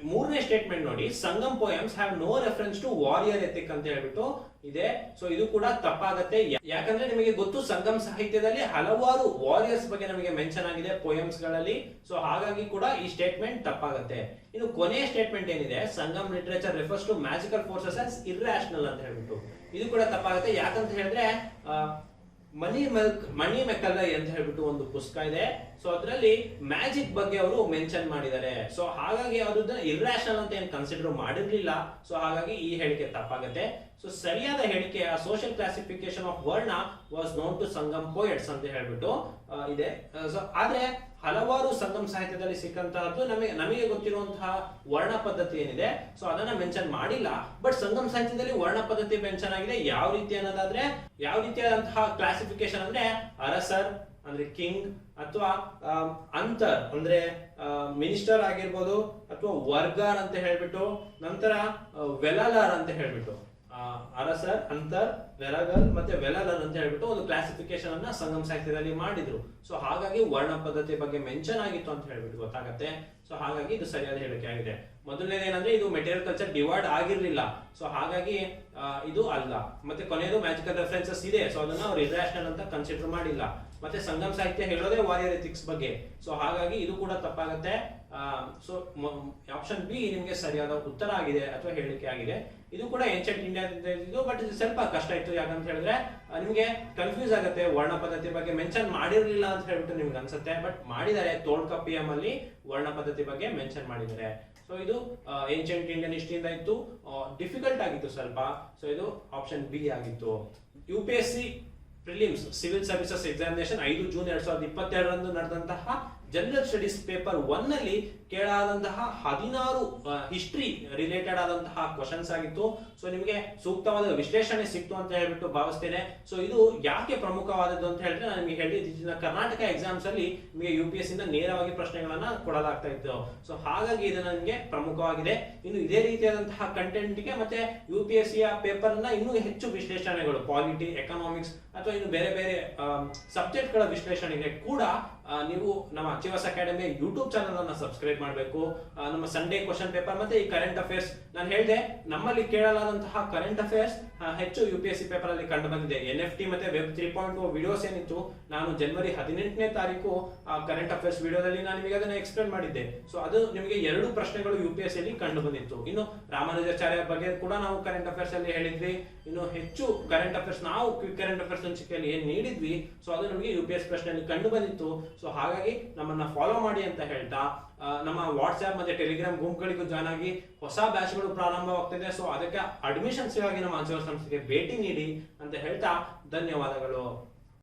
ಮೂರನೇ ಸ್ಟೇಟ್ಮೆಂಟ್ ನೋಡಿ, Sangam poems have no reference to warrior ethic ಅಂತ ಹೇಳ್ಬಿಟ್ಟು ಇದೆ. ಸೊ ಇದು ಕೂಡ ತಪ್ಪಾಗತ್ತೆ. ಯಾಕಂದ್ರೆ ನಿಮಗೆ ಗೊತ್ತು, ಸಂಗಮ್ ಸಾಹಿತ್ಯದಲ್ಲಿ ಹಲವಾರು ವಾರಿಯರ್ಸ್ ಬಗ್ಗೆ ನಮಗೆ ಮೆನ್ಷನ್ ಆಗಿದೆ ಪೋಯಮ್ಸ್ ಗಳಲ್ಲಿ. ಸೊ ಹಾಗಾಗಿ ಕೂಡ ಈ ಸ್ಟೇಟ್ಮೆಂಟ್ ತಪ್ಪಾಗತ್ತೆ. ಇನ್ನು ಕೊನೆಯ ಸ್ಟೇಟ್ಮೆಂಟ್ ಏನಿದೆ, Sangam literature refers to magical forces as irrational ಅಂತ ಹೇಳ್ಬಿಟ್ಟು, ಇದು ಕೂಡ ತಪ್ಪಾಗುತ್ತೆ. ಯಾಕಂತ ಹೇಳಿದ್ರೆ ಮಣಿ ಮೆಕ್ಕಲ್ಲೈ ಅಂತ ಹೇಳ್ಬಿಟ್ಟು ಒಂದು ಪುಸ್ತಕ ಇದೆ. ಸೊ ಅದರಲ್ಲಿ ಮ್ಯಾಜಿಕ್ ಬಗ್ಗೆ ಅವರು ಮೆನ್ಷನ್ ಮಾಡಿದ್ದಾರೆ. ಸೊ ಹಾಗಾಗಿ ಅವ್ರನ್ನ ಇರ್ರಾಷನಲ್ ಅಂತ ಏನು ಕನ್ಸಿಡರ್ ಮಾಡಿರ್ಲಿಲ್ಲ. ಸೊ ಹಾಗಾಗಿ ಈ ಹೇಳಿಕೆ ತಪ್ಪಾಗುತ್ತೆ. ಸೊ ಸರಿಯಾದ ಹೇಳಿಕೆ, social classification of varna was known to Sangam poets ಅಂತ ಹೇಳ್ಬಿಟ್ಟು ಇದೆ. ಸೊ ಆದ್ರೆ ಹಲವಾರು ಸಂಗಮ್ ಸಾಹಿತ್ಯದಲ್ಲಿ ಸಿಕ್ಕಂತಹದ್ದು ನಮಗೆ ಗೊತ್ತಿರುವಂತಹ ವರ್ಣ ಪದ್ಧತಿ ಏನಿದೆ, ಸೊ ಅದನ್ನ ಮೆನ್ಷನ್ ಮಾಡಿಲ್ಲ. ಬಟ್ ಸಂಗಮ್ ಸಾಹಿತ್ಯದಲ್ಲಿ ವರ್ಣ ಪದ್ಧತಿ ಮೆನ್ಷನ್ ಆಗಿದೆ. ಯಾವ ರೀತಿ ಅನ್ನೋದಾದ್ರೆ, ಯಾವ ರೀತಿಯಾದಂತಹ ಕ್ಲಾಸಿಫಿಕೇಶನ್ ಅಂದ್ರೆ ಅರಸರ್ ಅಂದ್ರೆ ಕಿಂಗ್, ಅಥವಾ ಅಂತರ್ ಅಂದ್ರೆ ಮಿನಿಸ್ಟರ್ ಆಗಿರ್ಬೋದು, ಅಥವಾ ವರ್ಗಾರ್ ಅಂತ ಹೇಳ್ಬಿಟ್ಟು, ನಂತರ ವೆಲಾಲಾರ್ ಅಂತ ಹೇಳ್ಬಿಟ್ಟು, ಅರಸರ್, ಅಂತರ್, ವೆರಗಲ್ ಮತ್ತೆ ವೆಲಾಲರ್ ಅಂತ ಹೇಳ್ಬಿಟ್ಟು ಒಂದು ಕ್ಲಾಸಿಫಿಕೇಶನ್ ಅನ್ನ ಸಂಗಮ್ ಸಾಹಿತ್ಯದಲ್ಲಿ ಮಾಡಿದ್ರು. ಸೊ ಹಾಗಾಗಿ ವರ್ಣ ಪದ್ಧತಿ ಬಗ್ಗೆ ಮೆನ್ಷನ್ ಆಗಿತ್ತು ಅಂತ ಹೇಳ್ಬಿಟ್ಟು ಗೊತ್ತಾಗತ್ತೆ. ಸೊ ಹಾಗಾಗಿ ಇದು ಸರಿಯಾದ ಹೇಳಿಕೆ ಆಗಿದೆ. ಮೊದಲನೇದು ಏನಂದ್ರೆ, ಇದು ಮೆಟೀರಿಯಲ್ ಕಲ್ಚರ್ ಡಿವೈಡ್ ಆಗಿರ್ಲಿಲ್ಲ. ಸೊ ಹಾಗಾಗಿ ಇದು ಅಲ್ಲ. ಮತ್ತೆ ಕೊನೆಯದು ಮ್ಯಾಜಿಕಲ್ ರೆಫರೆನ್ಸಸ್ ಇದೆ. ಸೊ ಅದನ್ನ ಅವ್ರು ಇರ್ರಾಷನಲ್ ಅಂತ ಕನ್ಸಿಡರ್ ಮಾಡಿಲ್ಲ. ಮತ್ತೆ ಸಂಗಮ್ ಸಾಹಿತ್ಯ ಹೇಳೋದೇ ವಾರಿಯರ್ ಎಥಿಕ್ಸ್ ಬಗ್ಗೆ. ಸೊ ಹಾಗಾಗಿ ಇದು ಕೂಡ ತಪ್ಪಾಗತ್ತೆ. ಸೊ ಆಪ್ಷನ್ ಬಿ ನಿಮಗೆ ಸರಿಯಾದ ಉತ್ತರ ಆಗಿದೆ ಅಥವಾ ಹೇಳಿಕೆ ಆಗಿದೆ. ಇದು ಕೂಡ ಏನ್ಷಿಯಂಟ್ ಇಂಡಿಯಾದಿಂದ ಇದ್ದು, ಬಟ್ ಇದು ಸ್ವಲ್ಪ ಕಷ್ಟ ಇತ್ತು. ಯಾಕಂತ ಹೇಳಿದ್ರೆ ನಿಮಗೆ ಕನ್ಫ್ಯೂಸ್ ಆಗುತ್ತೆ, ವರ್ಣ ಪದ್ಧತಿ ಬಗ್ಗೆ ಮೆನ್ಷನ್ ಮಾಡಿರ್ಲಿಲ್ಲ ಅಂತ ಹೇಳ್ಬಿಟ್ಟು ನಿಮ್ಗೆ ಅನ್ಸುತ್ತೆ. ಬಟ್ ಮಾಡಿದ್ದಾರೆ, ತೋಳ್ಕಪ್ಪಿಯಂ ಅಲ್ಲಿ ವರ್ಣ ಪದ್ಧತಿ ಬಗ್ಗೆ ಮೆನ್ಷನ್ ಮಾಡಿದ್ದಾರೆ. ಸೊ ಇದು ಏನ್ಷಿಯಂಟ್ ಇಂಡಿಯನ್ ಹಿಸ್ಟ್ರಿಯಿಂದ ಇತ್ತು, ಡಿಫಿಕಲ್ಟ್ ಆಗಿತ್ತು ಸ್ವಲ್ಪ. ಸೊ ಇದು ಆಪ್ಷನ್ ಬಿ ಆಗಿತ್ತು. UPSC prelims civil services examination 5 June 2022 ನಡೆದಂತಹ ಜನರಲ್ ಸ್ಟಡೀಸ್ ಪೇಪರ್ 1 ನಲ್ಲಿ ಕೇಳಾದಂತಹ 16 ಹಿಸ್ಟ್ರಿ ರಿಲೇಟೆಡ್ ಆದಂತಹ ಕ್ವಶನ್ಸ್ ಆಗಿತ್ತು. ಸೊ ನಿಮಗೆ ಸೂಕ್ತವಾದ ವಿಶ್ಲೇಷಣೆ ಸಿಕ್ತು ಅಂತ ಹೇಳ್ಬಿಟ್ಟು ಭಾವಿಸ್ತೇನೆ. ಸೊ ಇದು ಯಾಕೆ ಪ್ರಮುಖವಾದದ್ದು ಅಂತ ಹೇಳಿದ್ರೆ, ನಾನು ನಿಮಗೆ ಹೇಳಿದ ಕರ್ನಾಟಕ ಎಕ್ಸಾಮ್ಸ್ ಅಲ್ಲಿ ನಿಮಗೆ UPSC ಇಂದ ನೇರವಾಗಿ ಪ್ರಶ್ನೆಗಳನ್ನ ಕೊಡಲಾಗ್ತಾ ಇತ್ತು. ಸೊ ಹಾಗಾಗಿ ಇದು ನನಗೆ ಪ್ರಮುಖವಾಗಿದೆ. ಇನ್ನು ಇದೇ ರೀತಿಯಾದಂತಹ ಕಂಟೆಂಟ್ ಗೆ ಮತ್ತೆ UPSC ಪೇಪರ್ ನ ಇನ್ನೂ ಹೆಚ್ಚು ವಿಶ್ಲೇಷಣೆಗಳು, ಪಾಲಿಟಿ, ಎಕನಾಮಿಕ್ಸ್ ಅಥವಾ ಇನ್ನು ಬೇರೆ ಬೇರೆ ಸಬ್ಜೆಕ್ಟ್ ಗಳ ವಿಶ್ಲೇಷಣೆಗೆ ಕೂಡ ನೀವು ನಮ್ಮ ಅಚೀವರ್ಸ್ ಅಕಾಡೆಮಿ ಯೂಟ್ಯೂಬ್ ಚಾನಲ್ ಅನ್ನ ಸಬ್ಸ್ಕ್ರೈಬ್ ಮಾಡಬೇಕು. ನಮ್ಮ ಸಂಡೇ ಕ್ವಶನ್ ಪೇಪರ್ ಮತ್ತೆ ಈ ಕರೆಂಟ್ ಅಫೇರ್ಸ್, ನಾನು ಹೇಳಿದೆ ನಮ್ಮಲ್ಲಿ ಕೇಳಲಾದಂತಹ ಕರೆಂಟ್ ಅಫೇರ್ಸ್ ಹೆಚ್ಚು UPSC ಪೇಪರ್ ಅಲ್ಲಿ ಕಂಡು ಬಂದಿದೆ. NFT ಮತ್ತೆ ವೆಬ್ 3.0 ವಿಡಿಯೋಸ್ ಏನಿತ್ತು, ನಾನು ಜನವರಿ 18ನೇ ತಾರೀಕು ಕರೆಂಟ್ ಅಫೇರ್ಸ್ ವಿಡಿಯೋದಲ್ಲಿ ನಾನು ನಿಮಗೆ ಅದನ್ನ ಎಕ್ಸ್ಪ್ಲೇನ್ ಮಾಡಿದ್ದೆ. ಸೊ ಅದು ನಿಮಗೆ 2 ಪ್ರಶ್ನೆಗಳು UPSC ಅಲ್ಲಿ ಕಂಡು ಬಂದಿತ್ತು. ಇನ್ನು ರಾಮಾನುಜಾಚಾರ್ಯ ಬಗ್ಗೆ ಕೂಡ ನಾವು ಕರೆಂಟ್ ಅಫೇರ್ಸ್ ಅಲ್ಲಿ ಹೇಳಿದ್ವಿ. ಇನ್ನು ಹೆಚ್ಚು ಕರೆಂಟ್ ಅಫೇರ್ಸ್ ನಾವು ಕ್ವಿಕ್ ಕರೆಂಟ್ ಅಫೇರ್ಸ್ ಸಂಚಿಕೆಯಲ್ಲಿ ಏನ್ ನೀಡಿದ್ವಿ, ಸೊ ಅದು ನಮಗೆ UPSC ಪ್ರಶ್ನೆಯಲ್ಲಿ ಕಂಡು ಬಂದಿತ್ತು. ಸೊ ಹಾಗಾಗಿ ನಮ್ಮನ್ನ ಫಾಲೋ ಮಾಡಿ ಅಂತ ಹೇಳ್ತಾ, ನಮ್ಮ ವಾಟ್ಸ್ಆಪ್ ಮತ್ತೆ ಟೆಲಿಗ್ರಾಮ್ ಗುಂಪುಗಳಿಗೂ ಜಾಯ್ನ್ ಆಗಿ ಹೊಸ ಬ್ಯಾಚ್ಗಳು ಪ್ರಾರಂಭವಾಗ್ತಿದೆ. ಸೊ ಅದಕ್ಕೆ ಅಡ್ಮಿಷನ್ಸ್ಗಾಗಿ ನಮ್ಮ ಅಚೀವರ್ಸ್ ಸಂಸ್ಥೆಗೆ ಭೇಟಿ ನೀಡಿ ಅಂತ ಹೇಳ್ತಾ ಧನ್ಯವಾದಗಳು.